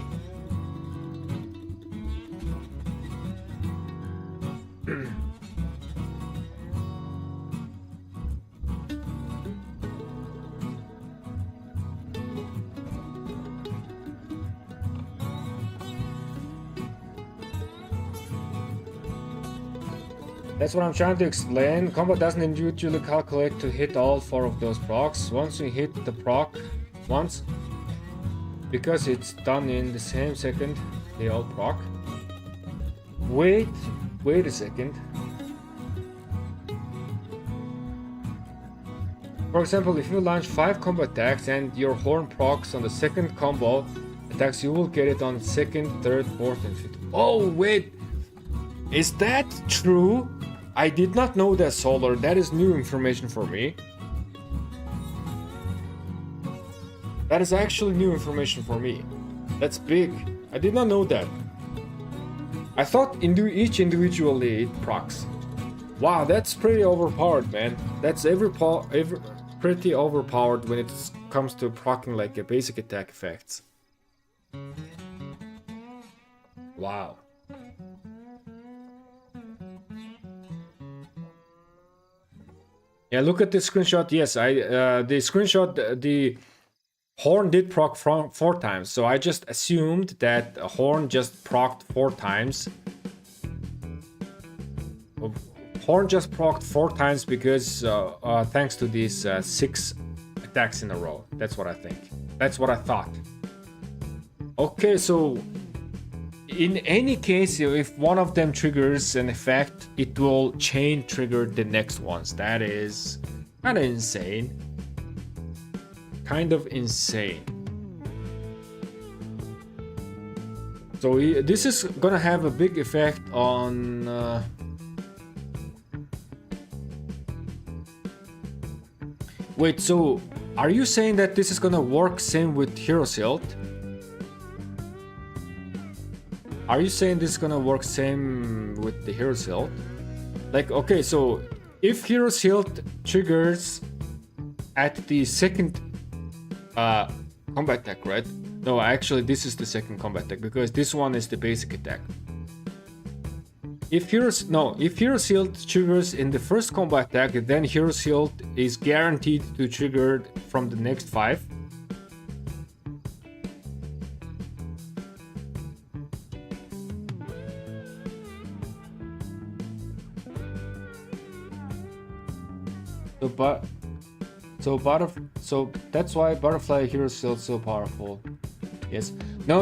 That's what I'm trying to explain. Combat doesn't individually calculate to hit all 4 of those procs. Once you hit the proc once, because it's done in the same second, they all proc. Wait a second. For example, if you launch 5 combo attacks and your horn procs on the second combo attacks, you will get it on second, third, fourth, and fifth. Oh wait, is that true? I did not know that, Solar. That is new information for me. That is actually new information for me. That's big. I did not know that. I thought each individually it procs. Wow, that's pretty overpowered, man. That's pretty overpowered when it comes to proccing like a basic attack effects. Wow. Yeah, look at this screenshot. Yes, the screenshot, the horn did proc 4 times, so I just assumed that horn just procced 4 times. Horn just procced 4 times because thanks to these 6 attacks in a row. That's what I think. That's what I thought. Okay, so in any case, if one of them triggers an effect, it will chain trigger the next ones. That is kind of insane. Kind of insane. So this is gonna have a big effect on wait, so are you saying that this is gonna work same with Hero's Hilt? Are you saying this is gonna work same with the Hero's Hilt? Like, okay, so if Hero's Hilt triggers at the second combat attack, right? No, actually this is the second combat attack because this one is the basic attack. If Hero's Hilt triggers in the first combat attack, then Hero's Hilt is guaranteed to trigger from the next 5. So that's why Butterfly Hero's Hilt so powerful. Yes. No,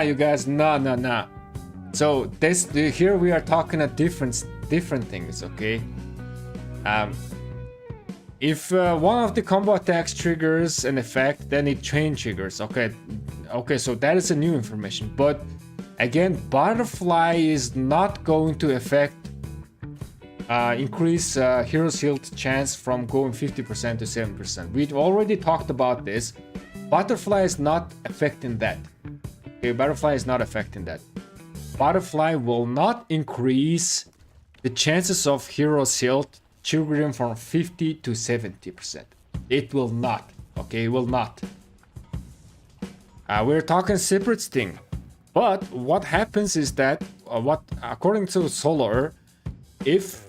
you guys. No. So here we are talking at different things, okay? If one of the combo attacks triggers an effect, then it chain triggers. Okay, so that is a new information. But again, butterfly is not going to affect increase Hero's Hilt chance from going 50% to 7%. We've already talked about this. Butterfly is not affecting that. Okay, butterfly is not affecting that. Butterfly will not increase the chances of Hero's Hilt triggering from 50 to 70%. It will not. Okay, it will not. We're talking separate thing. But what happens is that, according to Solar, if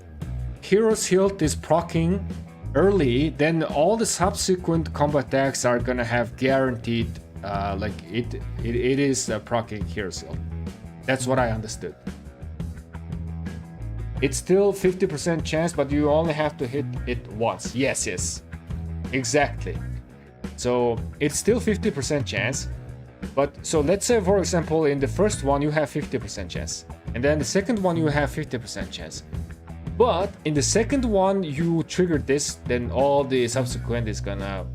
Hero's Hilt is proccing early, then all the subsequent combo attacks are gonna have guaranteed, it is proccing Hero's Hilt. That's what I understood. It's still 50% chance, but you only have to hit it once. Yes, exactly. So it's still 50% chance. But so let's say, for example, in the first one you have 50% chance, and then the second one you have 50% chance. But in the second one you trigger this, then all the subsequent is gonna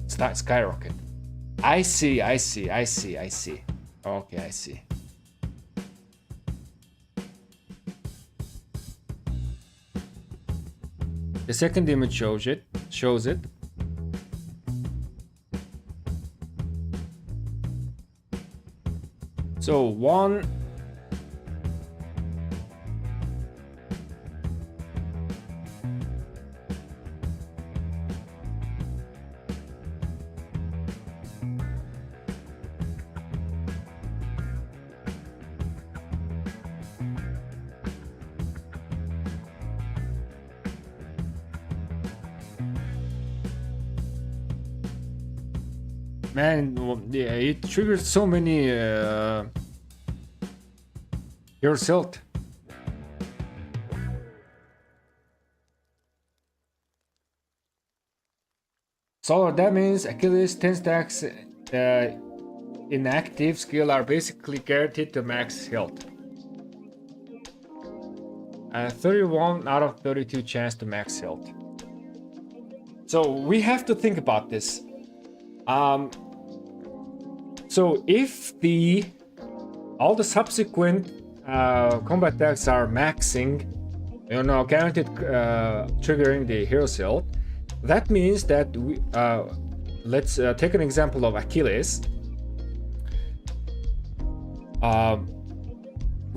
start skyrocket. I see. Okay, I see. The second image shows it. So one. Man, yeah, it triggers so many Hero's Hilt. So that means Achilles 10 stacks inactive skill are basically guaranteed to max Hilt. 31 out of 32 chance to max Hilt. So we have to think about this. So if all the subsequent combat attacks are maxing, guaranteed triggering the Hero's Hilt, that means that let's take an example of Achilles.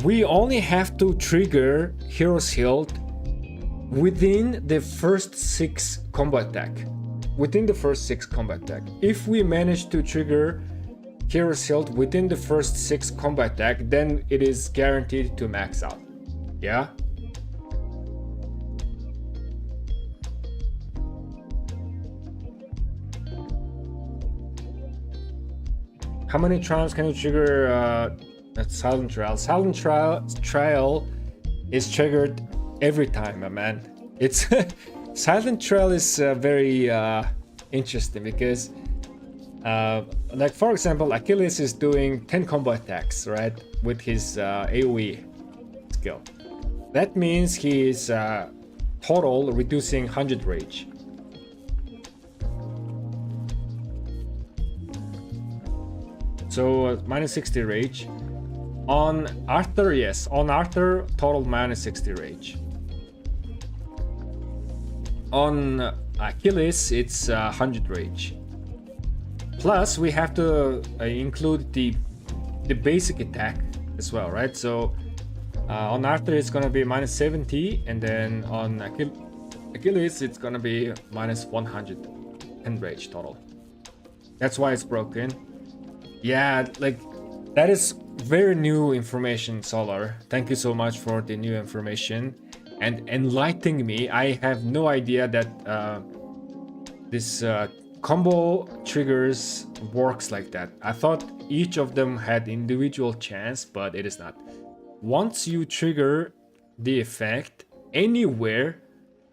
We only have to trigger Hero's Hilt within the first 6 combat attack. If we manage to trigger Hero's Hilt within the first 6 combat attack, then it is guaranteed to max out. Yeah? How many trials can you trigger Silent Trial? Silent Trial is triggered every time, my man. It's Silent Trial is very interesting because like for example, Achilles is doing 10 combo attacks, right, with his AoE skill. That means he is total reducing 100 rage. So minus 60 rage. On Arthur, yes, on Arthur, total minus 60 rage. On Achilles, it's 100 rage. Plus, we have to include the basic attack as well, right? So on Arthur, it's gonna be minus 70, and then on Achilles, it's gonna be minus 110 rage total. That's why it's broken. Yeah, like that is very new information, Solar. Thank you so much for the new information and enlightening me. I have no idea that this combo triggers works like that. I thought each of them had individual chance, but it is not. Once you trigger the effect anywhere,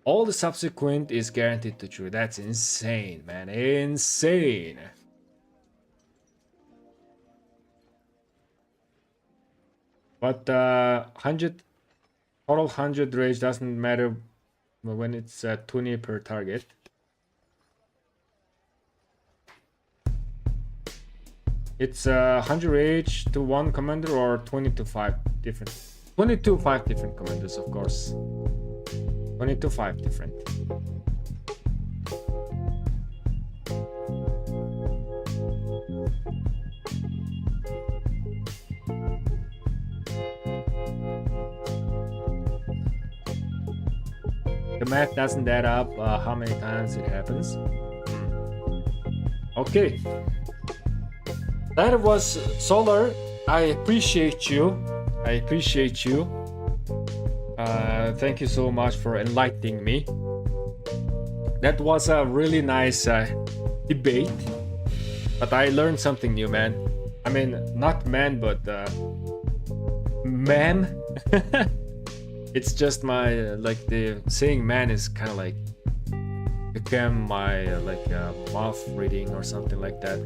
all the subsequent is guaranteed to trigger. That's insane, man. Insane. But 100 total 100 rage doesn't matter when it's 20 per target. It's 100 rage to one commander or 20 to 5 different. 20 to 5 different commanders, of course. 20 to 5 different. The math doesn't add up how many times it happens. Okay. That was Solar. I appreciate you. I appreciate you. Thank you so much for enlightening me. That was a really nice debate. But I learned something new, man. I mean, not man, but ma'am. It's just my like the saying man is kind of like became my mouth reading or something like that.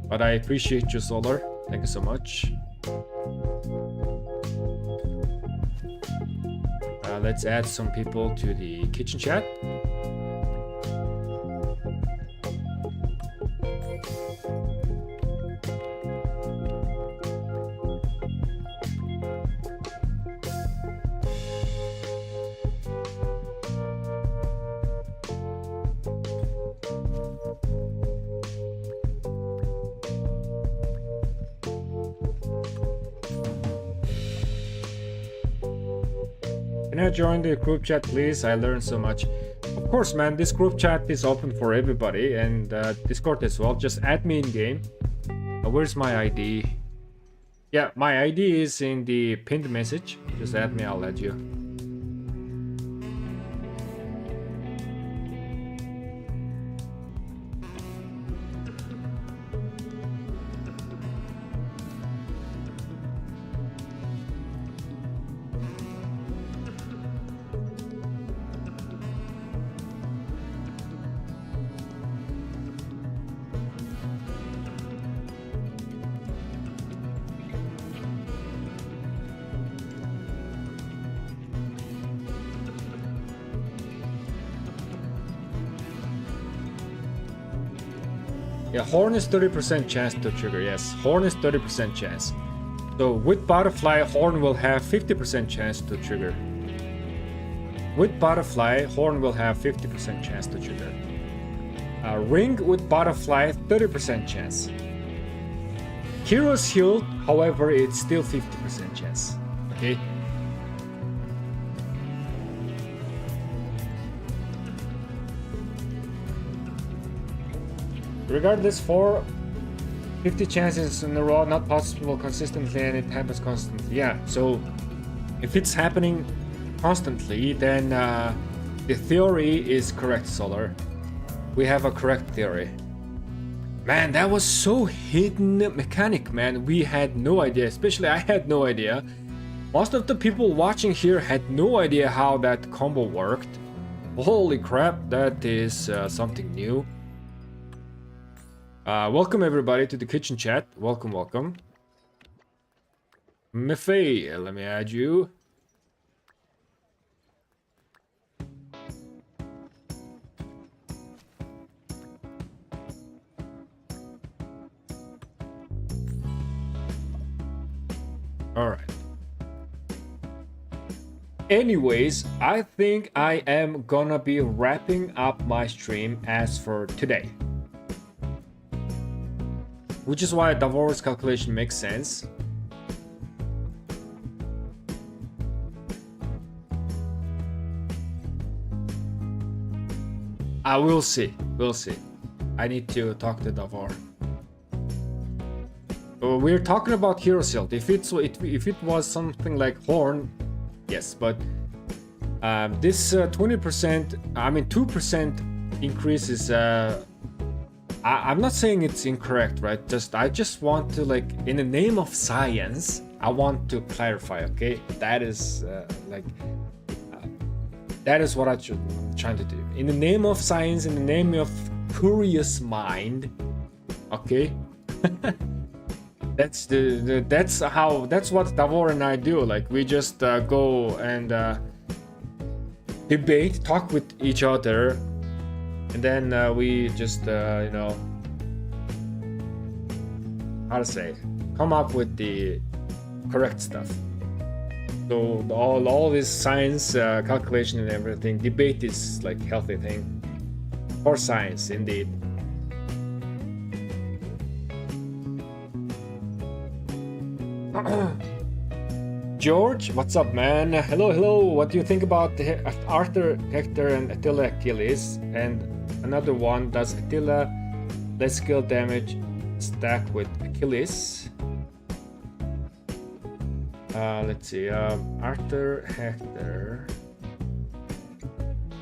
But I appreciate you, Solar. Thank you so much. Let's add some people to the kitchen chat. Can I join the group chat, please? I learned so much. Of course, man, this group chat is open for everybody, and Discord as well. Just add me in game. Where's my ID? Yeah, my ID is in the pinned message. Just add me, I'll add you. Yeah, Horn is 30% chance to trigger. Yes, Horn is 30% chance. So with Butterfly, Horn will have 50% chance to trigger. With Butterfly, Horn will have 50% chance to trigger. Ring with Butterfly, 30% chance. Hero's Hilt, however, it's still 50% chance. Okay. Regardless, for 50 chances in a row, not possible consistently, and it happens constantly. Yeah, so if it's happening constantly, then the theory is correct, Solar. We have a correct theory. Man, that was so hidden mechanic, man. We had no idea, especially I had no idea. Most of the people watching here had no idea how that combo worked. Holy crap, that is something new. Welcome everybody to the kitchen chat. Welcome, welcome. Mefei, let me add you. All right. Anyways, I think I am gonna be wrapping up my stream as for today. Which is why Davor's calculation makes sense. I will see. We'll see. I need to talk to Davor. We're talking about Hero's Hilt. If it was something like Horn, yes, but this 20%, I mean 2% increase is. I'm not saying it's incorrect, right? I just want to, like, in the name of science, I want to clarify, okay? That is that is what I'm trying to do. In the name of science, in the name of curious mind, okay? That's what Davor and I do. Like we just go and debate, talk with each other, and then we just you know, how to say, come up with the correct stuff. So all this science, calculation and everything, debate is like healthy thing for science indeed. George, what's up, man? Hello. What do you think about Arthur, Hector, and Attila Achilles? And another one, does Attila less skill damage stack with Achilles? Let's see. Arthur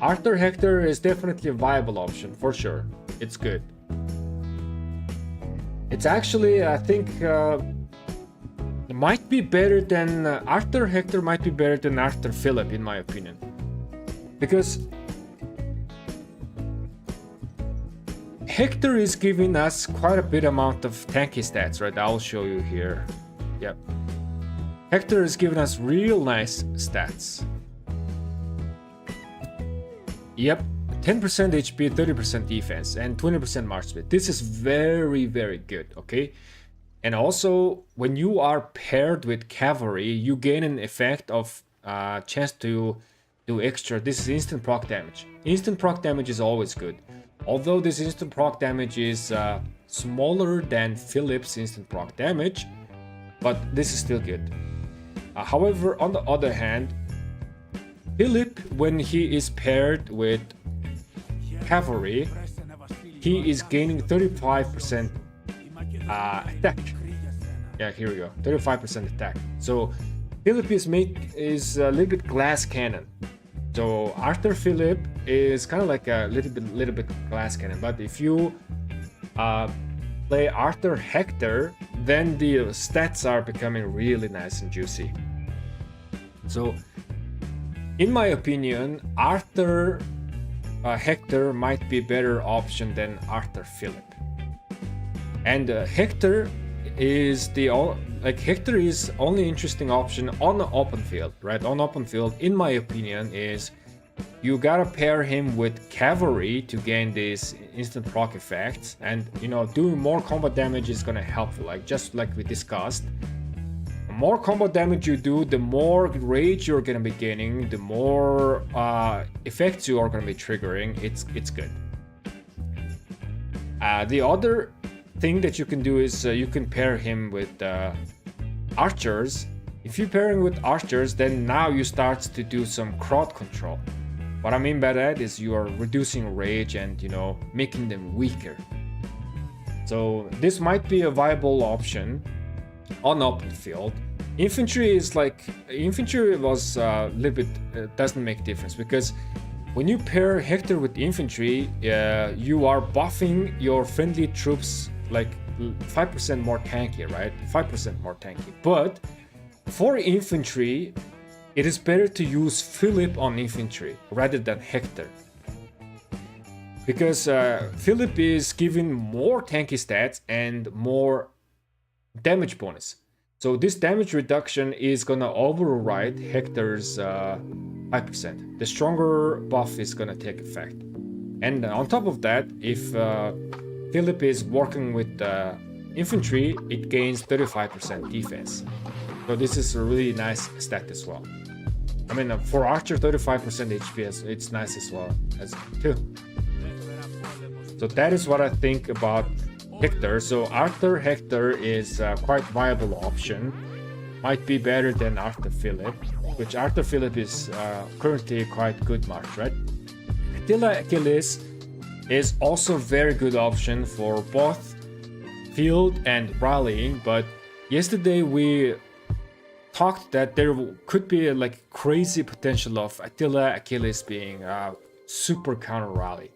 Hector is definitely a viable option for sure. It's good. It's actually, I think, might be better than Arthur Hector. Might be better than Arthur Philip, in my opinion, because Hector is giving us quite a bit amount of tanky stats, right? I'll show you here. Yep. Hector is giving us real nice stats. Yep, 10% HP, 30% defense, and 20% march speed. This is very, very good, okay? And also, when you are paired with cavalry, you gain an effect of chance to do extra. This is instant proc damage. Instant proc damage is always good. Although this instant proc damage is smaller than Philip's instant proc damage, but this is still good. However, on the other hand, Philip, when he is paired with cavalry, he is gaining 35% attack. Yeah, here we go, 35% attack. So Philip is a little bit glass cannon. So Arthur Philip is kind of like a little bit glass cannon. But if you play Arthur Hector, then the stats are becoming really nice and juicy. So in my opinion, Arthur Hector might be a better option than Arthur Philip. And Hector is Hector is only interesting option on the open field, right? On open field, in my opinion, is you gotta pair him with cavalry to gain these instant proc effects, and you know, doing more combat damage is gonna help you, just like we discussed. The more combat damage you do, the more rage you're gonna be gaining, the more effects you are gonna be triggering. It's good. The other thing that you can do is you can pair him with archers. If you pair him with archers, then now you start to do some crowd control. What I mean by that is you are reducing rage and, you know, making them weaker. So this might be a viable option on open field. Infantry was a little bit doesn't make a difference, because when you pair Hector with infantry, you are buffing your friendly troops like 5% more tanky, right? 5% more tanky. But for infantry, it is better to use Philip on infantry rather than Hector, because Philip is giving more tanky stats and more damage bonus. So this damage reduction is gonna override Hector's 5%. The stronger buff is gonna take effect. And on top of that, if Philip is working with infantry, it gains 35% defense. So this is a really nice stat as well. I mean, for Archer, 35% HP, it's nice as well as too. So that is what I think about Hector. So Arthur Hector is a quite viable option. Might be better than Arthur Philip, which Arthur Philip is currently quite good march, right? Attila Achilles is also a very good option for both field and rallying, but yesterday we talked that there could be like crazy potential of Attila Achilles being a super counter rally.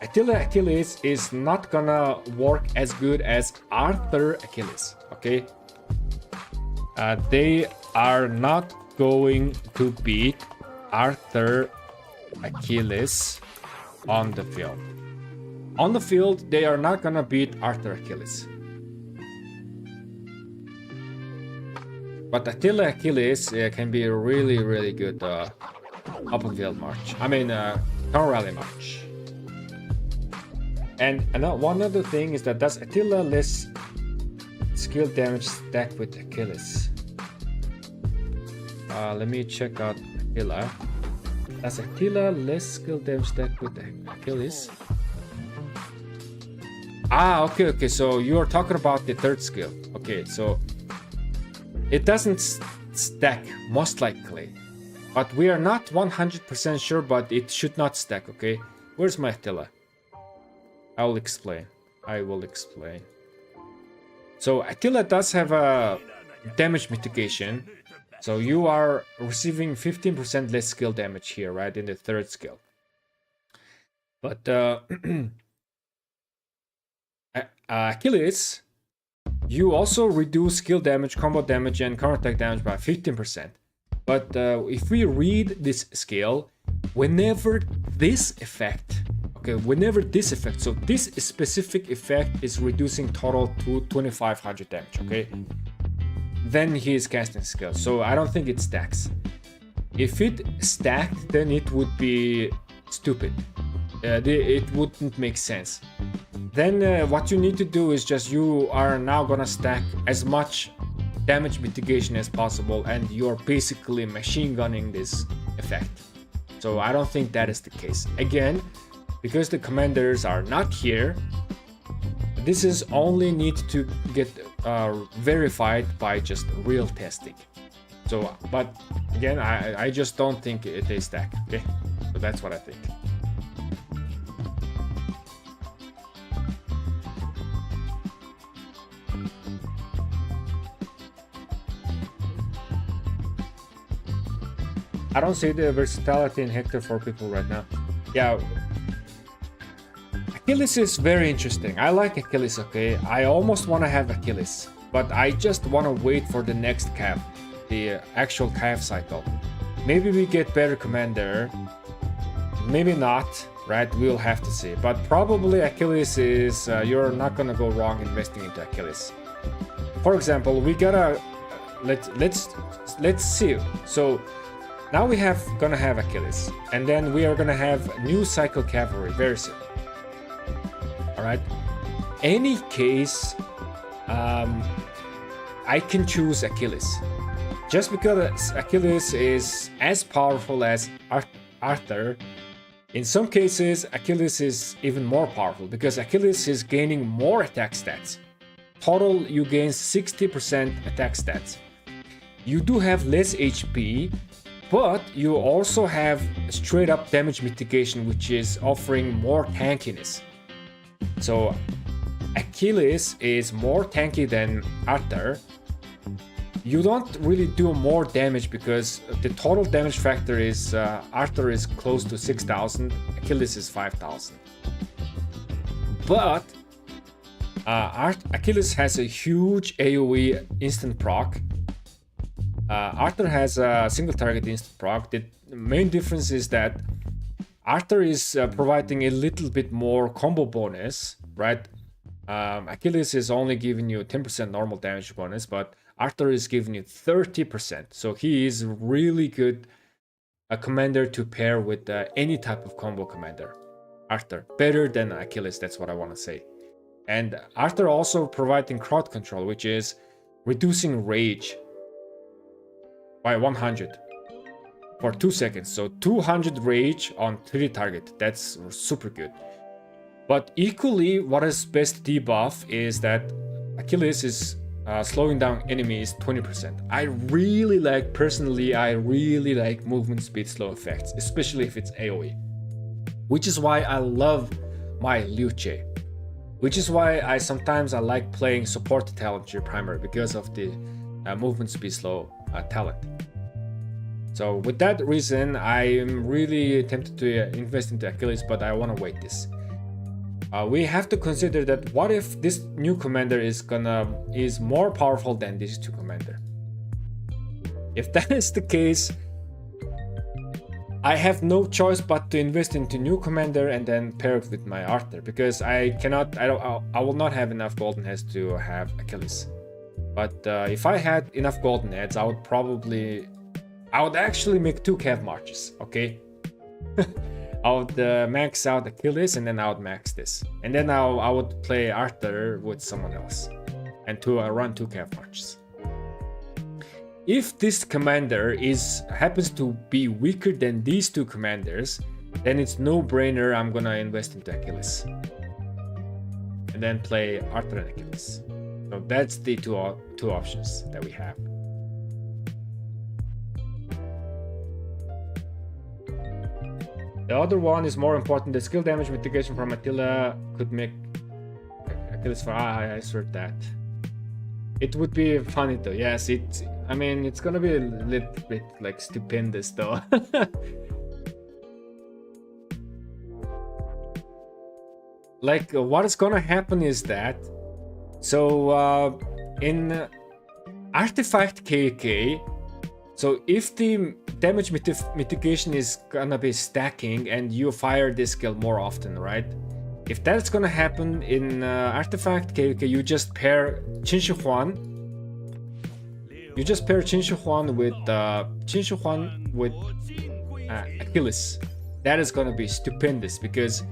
Attila Achilles is not gonna work as good as Arthur Achilles, okay? They are not going to beat Arthur Achilles on the field. On the field, they are not gonna beat Arthur Achilles. But Attila Achilles can be a really good open field march. I mean, counter rally march. And one other thing is that does Attila less skill damage stack with Achilles? Let me check out Attila. Does Attila less skill damage stack with Achilles? Ah, okay. So you are talking about the third skill. Okay, so it doesn't stack, most likely. But we are not 100% sure, but it should not stack, okay? Where's my Attila? I will explain. So Attila does have a damage mitigation. So you are receiving 15% less skill damage here, right? In the third skill. But Achilles, you also reduce skill damage, combo damage, and counterattack damage by 15%. But if we read this skill, whenever this effect, so this specific effect is reducing total to 2500 damage, okay? Then he is casting skill, so I don't think it stacks. If it stacked, then it would be stupid. It wouldn't make sense. Then what you need to do is just you are now gonna stack as much damage mitigation as possible, and you're basically machine gunning this effect. So I don't think that is the case. Again, because the commanders are not here, this is only need to get verified by just real testing. So, but again, I just don't think they stack. Okay, so that's what I think. I don't see the versatility in Hector for people right now. Yeah. Achilles is very interesting. I like Achilles, okay? I almost want to have Achilles, but I just want to wait for the next calf, the actual calf cycle. Maybe we get better commander, maybe not, right? We'll have to see. But probably Achilles is, you're not gonna go wrong investing into Achilles. For example, we gotta, let's see. So now we gonna have Achilles, and then we are gonna have new cycle cavalry very soon. All right. Any case, I can choose Achilles, just because Achilles is as powerful as Arthur. In some cases, Achilles is even more powerful because Achilles is gaining more attack stats. Total, you gain 60% attack stats. You do have less HP, but you also have straight up damage mitigation, which is offering more tankiness. So Achilles is more tanky than Arthur. You don't really do more damage because the total damage factor is Arthur is close to 6,000, Achilles is 5,000. But Achilles has a huge AoE instant proc. Arthur has a single target instant proc. The main difference is that Arthur is providing a little bit more combo bonus, right? Achilles is only giving you 10% normal damage bonus, but Arthur is giving you 30%. So he is really good a commander to pair with any type of combo commander. Arthur, better than Achilles, that's what I want to say. And Arthur also providing crowd control, which is reducing rage by 100 for 2 seconds. So 200 rage on 3 target. That's super good. But equally, what is best debuff is that Achilles is slowing down enemies 20%. I really like movement speed slow effects, especially if it's AoE. Which is why I love my Luce. Which is why I sometimes like playing support talent to your primary because of the movement speed slow talent. So with that reason, I am really tempted to invest into Achilles, but I want to wait this. We have to consider that what if this new commander is more powerful than these two commander? If that is the case, I have no choice but to invest into new commander and then pair it with my Arthur, because I will not have enough golden heads to have Achilles. But if I had enough golden heads, I would actually make 2 cav marches, okay? I would max out Achilles and then I would max this. And then I would play Arthur with someone else and run 2 cav marches. If this commander happens to be weaker than these 2 commanders, then it's no-brainer I'm gonna invest into Achilles. And then play Arthur and Achilles. So that's the two options that we have. The other one is more important. The skill damage mitigation from Attila could make Achilles for I assert that. It would be funny though. Yes, I mean, it's gonna be a little bit like stupendous though. Like what is gonna happen is that, so in Artifact KK, so if the damage mitigation is gonna be stacking and you fire this skill more often, right? If that's gonna happen in Artifact KK, you just pair Qin Shi Huan. You just pair Qin Shi Huan with Achilles. That is gonna be stupendous because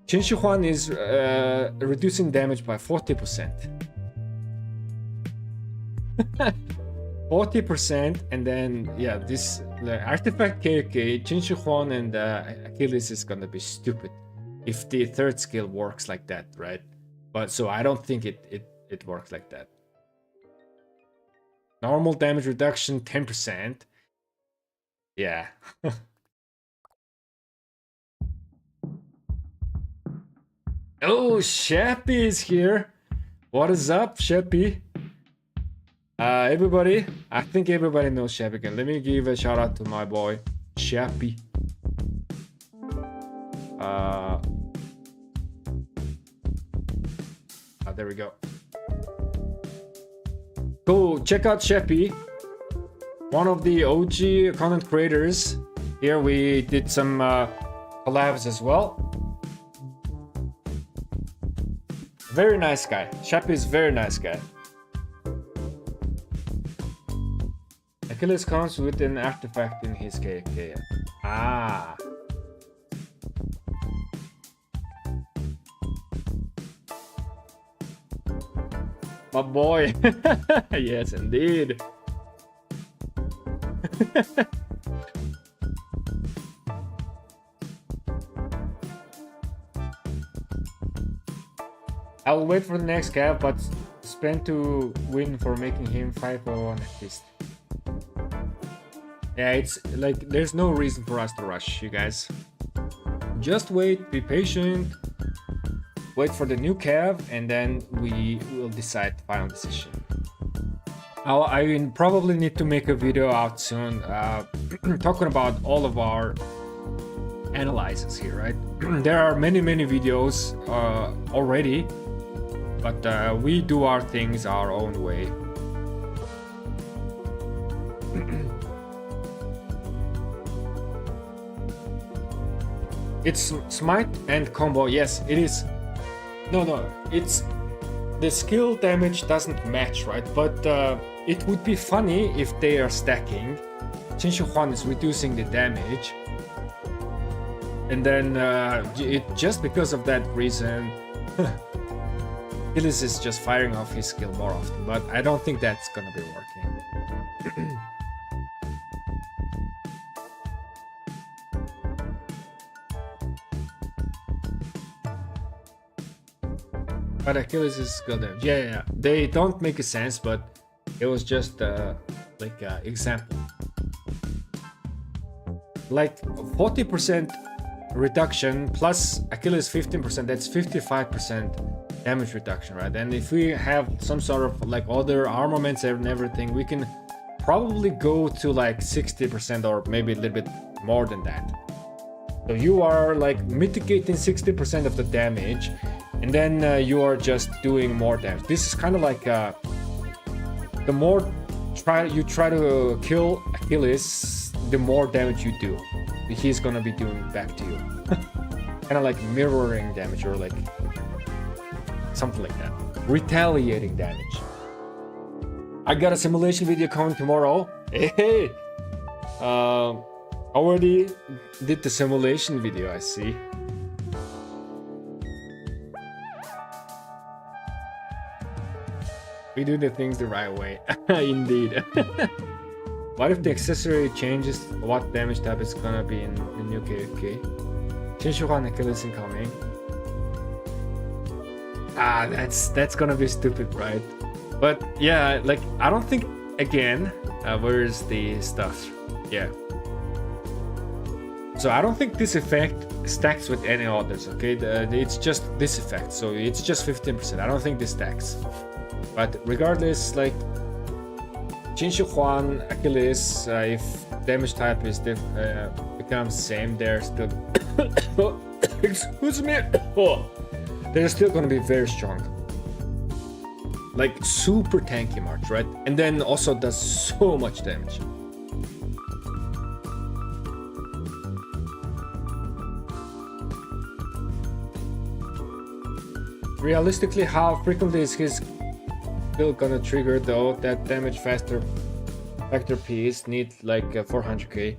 Qin Shi Huan is reducing damage by 40%. 40%, and then yeah, this Artifact KK, Qin Shi Huan and Achilles is gonna be stupid if the third skill works like that, right? But so I don't think it works like that. Normal damage reduction 10%. Yeah. Oh, Shappy is here. What is up, Shappy? Everybody, I think everybody knows Shappy again. Let me give a shout out to my boy, Shappy. There we go. Go check out Shappy, one of the OG content creators. Here we did some collabs as well. Very nice guy. Shappy is very nice guy. Achilles comes with an artifact in his KK. Ah. My boy. Yes, indeed. I'll wait for the next cap, but spend to win for making him 501 at least. Yeah, it's like there's no reason for us to rush, you guys. Just wait, be patient, wait for the new cav, and then we will decide the final decision. I probably need to make a video out soon talking about all of our analyzes here, right? There are many videos already, but we do our things our own way. It's smite and combo. Yes, it is. No, it's the skill damage doesn't match, right? But it would be funny if they are stacking. Qin Shi Huan is reducing the damage, and then just because of that reason, Achilles is just firing off his skill more often. But I don't think that's gonna be working. But Achilles is skill damage. Yeah. They don't make a sense, but it was just like an example. Like 40% reduction plus Achilles 15%, that's 55% damage reduction, right? And if we have some sort of like other armaments and everything, we can probably go to like 60% or maybe a little bit more than that. So you are like mitigating 60% of the damage, and then you are just doing more damage. This is kind of like the more you try to kill Achilles, the more damage you do, he's gonna be doing back to you. Kind of like mirroring damage, or like something like that. Retaliating damage. I got a simulation video coming tomorrow. Hey! Already did the simulation video, I see. We do the things the right way. Indeed. What if the accessory changes what damage type is gonna be in the new KFK? Shinshuhan Achilles incoming. That's gonna be stupid, right? But yeah, like I don't think, again, where's the stuff? Yeah. So I don't think this effect stacks with any others, okay? It's just this effect, so it's just 15%. I don't think this stacks. But regardless, like Shinshu Huan, Achilles, if damage type is becomes same, they're still excuse me. They're still gonna be very strong. Like super tanky March, right? And then also does so much damage. Realistically, how frequently is his still gonna trigger though? That damage factor piece need like 400k.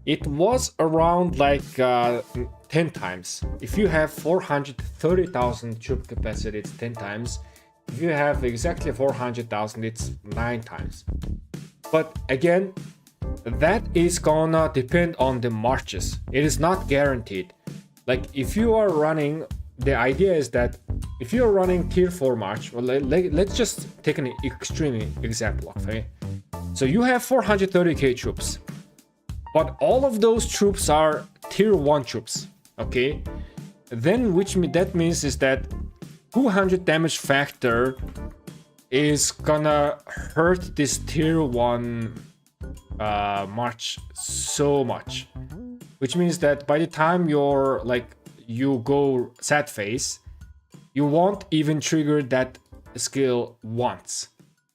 It was around like 10 times. If you have 430,000 troop capacity, it's 10 times. If you have exactly 400,000, it's 9 times. But again, that is gonna depend on the marches. It is not guaranteed. Like if you are running, the idea is that if you're running tier 4 march, well, let's just take an extreme example, okay? So you have 430k troops, but all of those troops are tier 1 troops, okay? Then that means is that 200 damage factor is gonna hurt this tier 1 march so much, which means that by the time you go sad phase, you won't even trigger that skill once,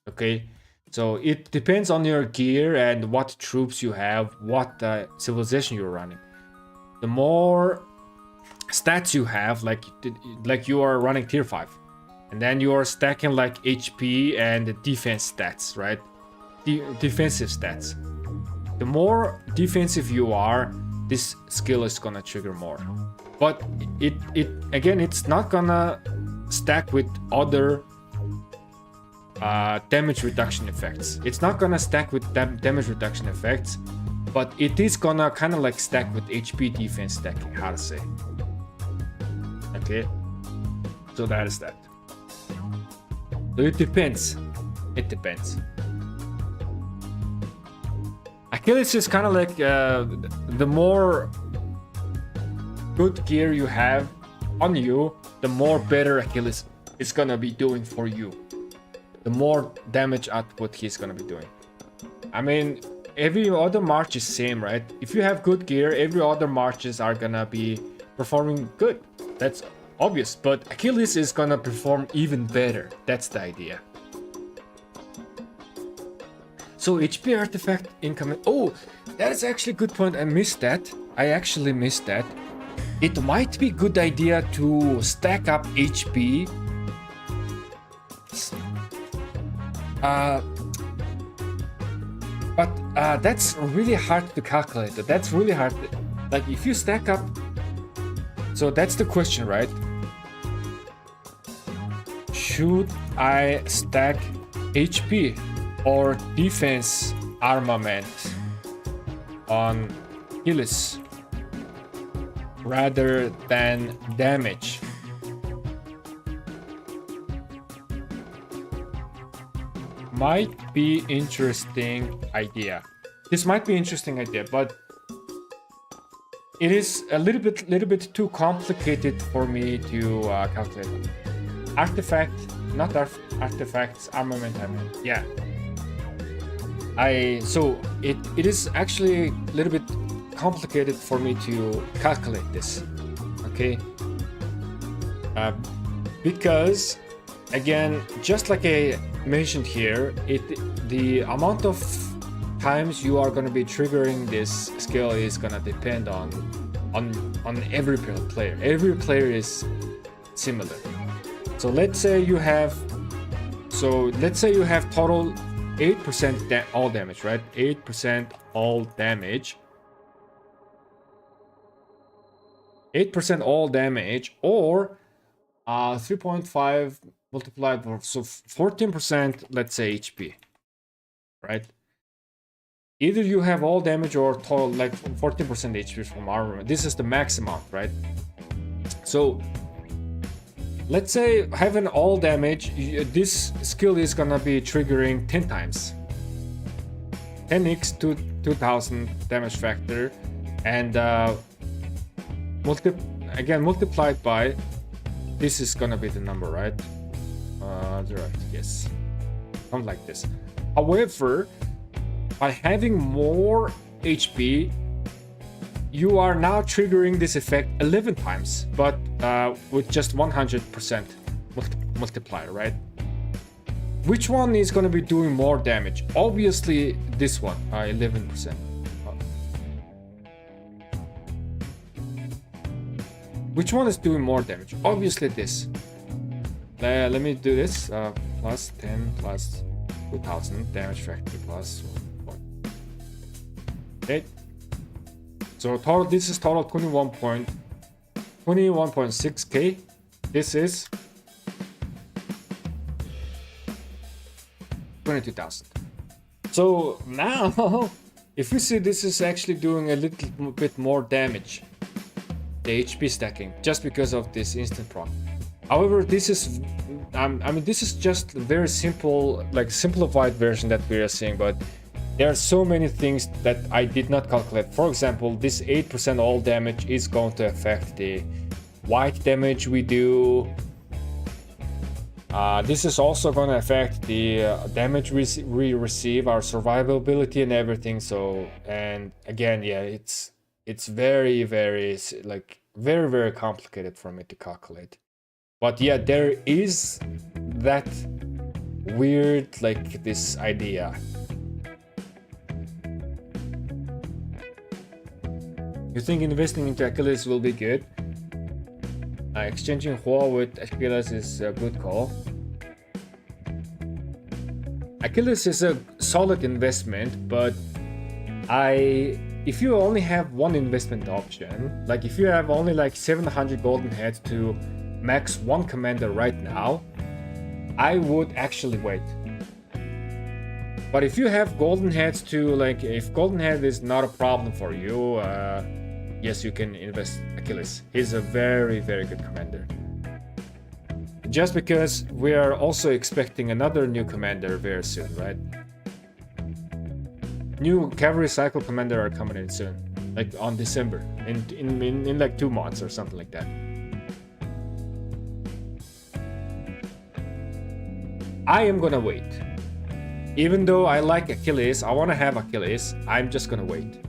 okay? So it depends on your gear and what troops you have, what civilization you're running. The more stats you have, like you are running tier 5, and then you are stacking like HP and defense stats, right? Defensive stats. The more defensive you are, this skill is gonna trigger more. But it's not gonna stack with other damage reduction effects. It's not gonna stack with damage reduction effects, but it is gonna kind of like stack with HP defense stacking, how to say. Okay, so that is that. So it depends. It depends. Achilles is kind of like the more good gear you have on you, the more better Achilles is gonna be doing for you. The more damage output he's gonna be doing. I mean, every other march is same, right? If you have good gear, every other marches are gonna be performing good. That's obvious, but Achilles is gonna perform even better. That's the idea. So HP artifact incoming. Oh, that is actually a good point. I missed that. I actually missed that. It might be a good idea to stack up HP. But that's really hard to calculate. That's really hard. Like if you stack up. So that's the question, right? Should I stack HP or defense armament on Achilles rather than damage? Might be interesting idea. This might be interesting idea, but it is a little bit too complicated for me to calculate. Artifact, not artifacts, armament. I mean, yeah. So it is actually a little bit complicated for me to calculate this. Okay. Because again, just like I mentioned here, the amount of times you are gonna be triggering this skill is gonna depend on every player. Every player is similar. So let's say you have total 8% all damage, right? 8% all damage. 8% all damage, or 3.5 multiplied for, so 14%, let's say, HP, right? Either you have all damage or total, like 14% HP from armor. This is the max amount, right? So let's say having all damage, this skill is gonna be triggering 10 times. 10x to 2000 damage factor, and multiplied by, this is gonna be the number, right? Right, yes, something like this. However, by having more HP, you are now triggering this effect 11 times, but with just 100% multiplier, right? Which one is going to be doing more damage? Obviously this one, 11%. Which one is doing more damage? Obviously this. Let me do this. Plus 10 plus 2000 damage factor plus 1. Okay. So total, this is total 21.6k. This is 22,000. So now, if we see, this is actually doing a little bit more damage, the HP stacking, just because of this instant proc. However, this is, I mean, this is just a very simple, like simplified version that we are seeing, but there are so many things that I did not calculate. For example, this 8% all damage is going to affect the white damage we do. This is also going to affect the damage we receive, our survivability and everything. So, and again, yeah, it's very, very, like, very, very complicated for me to calculate. But yeah, there is that weird, like, this idea. You think investing into Achilles will be good? Exchanging Hua with Achilles is a good call. Achilles is a solid investment, but if you only have one investment option, like if you have only like 700 golden heads to max one commander right now, I would actually wait. But if you have golden heads to, like, if golden head is not a problem for you, yes, you can invest Achilles. He's a very, very good commander. Just because we are also expecting another new commander very soon, right? New cavalry cycle commander are coming in soon, like on December, in like 2 months or something like that. I am gonna wait. Even though I like Achilles, I want to have Achilles, I'm just gonna wait.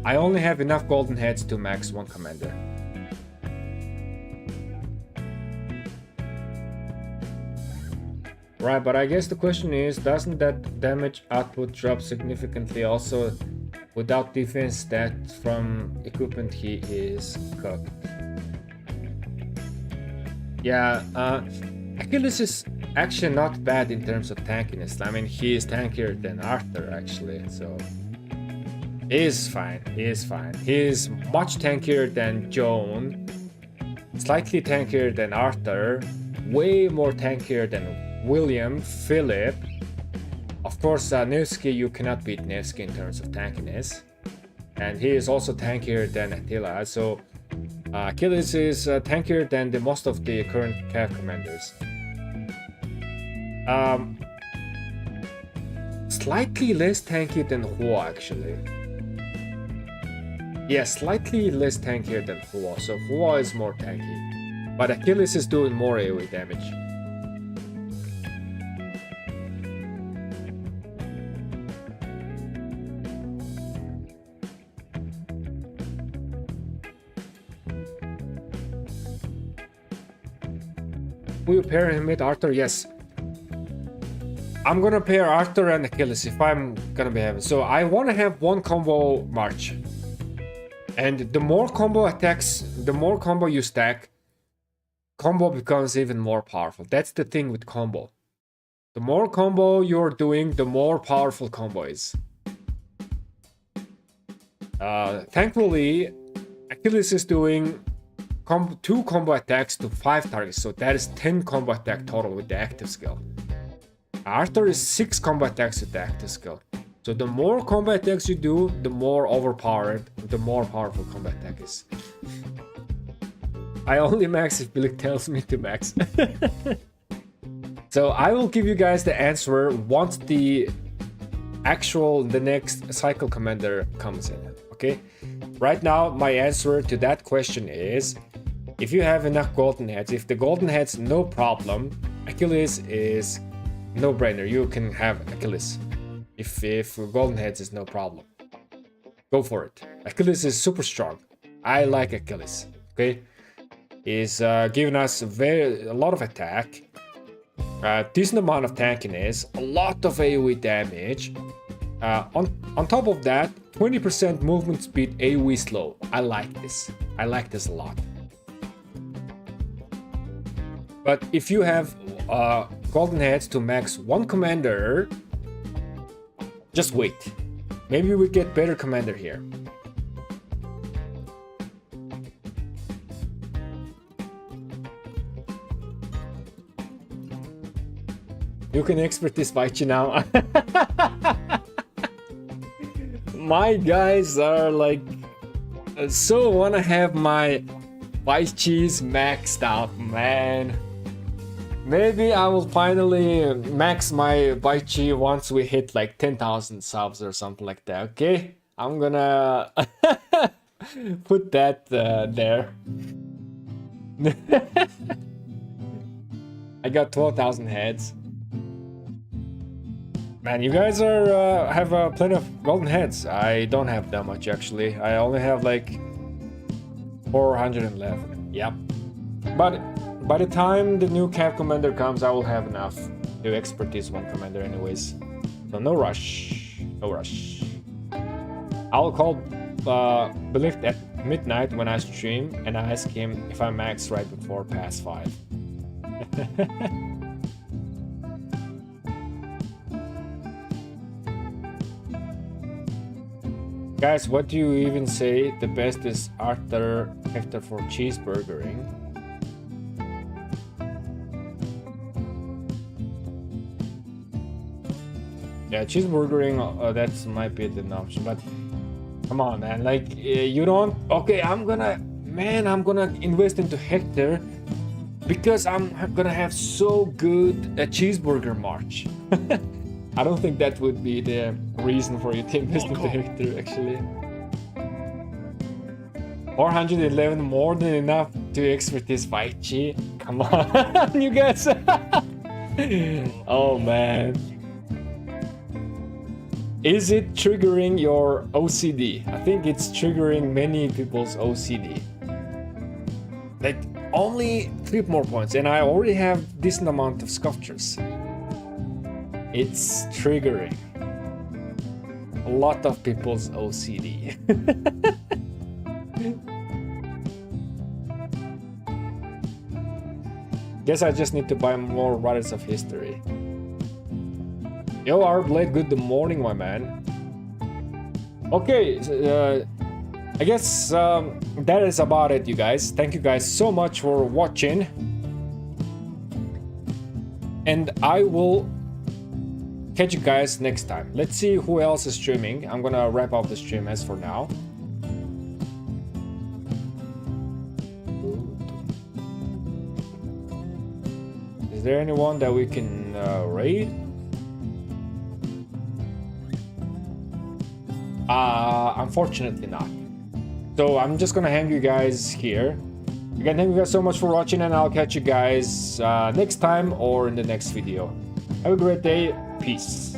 I only have enough golden heads to max one commander. Right, but I guess the question is, doesn't that damage output drop significantly also without defense stats from equipment he is cooked? Yeah, Achilles is actually not bad in terms of tankiness. I mean, he is tankier than Arthur actually, so he is fine. He is fine. He is much tankier than Joan, slightly tankier than Arthur, way more tankier than William, Philip. Of course, Nevsky, you cannot beat Nevsky in terms of tankiness, and he is also tankier than Attila. So Achilles is tankier than the most of the current Cav commanders. Slightly less tanky than Hua actually. Yeah, slightly less tankier than Hua. So Hua is more tanky, but Achilles is doing more AoE damage. Will you pair him with Arthur? Yes. I'm gonna pair Arthur and Achilles if I'm gonna be having. So I want to have one combo march. And the more combo attacks, the more combo you stack, combo becomes even more powerful. That's the thing with combo. The more combo you're doing, the more powerful combo is. Thankfully, Achilles is doing 2 combo attacks to 5 targets, so that is 10 combo attack total with the active skill. Arthur is 6 combo attacks with the active skill. So the more combo attacks you do, the more overpowered, the more powerful combo attack is. I only max if Billy tells me to max. So I will give you guys the answer once the next cycle commander comes in, okay? Right now, my answer to that question is, if you have enough golden heads, if the golden heads, no problem, Achilles is no brainer. You can have Achilles. If golden heads is no problem, go for it. Achilles is super strong. I like Achilles, okay? He's giving us a lot of attack, decent amount of tankiness, a lot of AoE damage. On top of that, 20% movement speed, AoE slow. I like this. I like this a lot. But if you have golden heads to max one commander, just wait. Maybe we get better commander here. You can expert this Vaichi now. My guys are like so wanna have my Vaichis maxed out, man. Maybe I will finally max my Vaichi once we hit like 10,000 subs or something like that, okay? I'm gonna put that there. I got 12,000 heads. Man, you guys are have plenty of golden heads. I don't have that much actually. I only have like 411. Yep. But by the time the new cap commander comes, I will have enough to expertise one commander anyways. So no rush. No rush. I'll call Belief at midnight when I stream and I ask him if I max right before pass 5. Guys, what do you even say? The best is Arthur Hector for cheeseburgering. Yeah, cheeseburgering, that might be an option, but come on, man. Like, you don't... Okay, I'm gonna invest into Hector because I'm gonna have so good a cheeseburger march. I don't think that would be the reason for you to invest into Hector, actually. 411 more than enough to expert this Vaichi. Come on, you guys. Oh, man. Is it triggering your OCD? I think it's triggering many people's OCD. Like, only 3 more points, and I already have decent amount of sculptures. It's triggering a lot of people's OCD. Guess I just need to buy more Riders of History. Yo, Blade, good morning, my man. Okay, I guess that is about it, you guys. Thank you guys so much for watching. And I will catch you guys next time. Let's see who else is streaming. I'm gonna wrap up the stream as for now. Is there anyone that we can raid? Unfortunately not. So I'm just gonna hang you guys here. Again, thank you guys so much for watching, and I'll catch you guys next time or in the next video. Have a great day. Peace.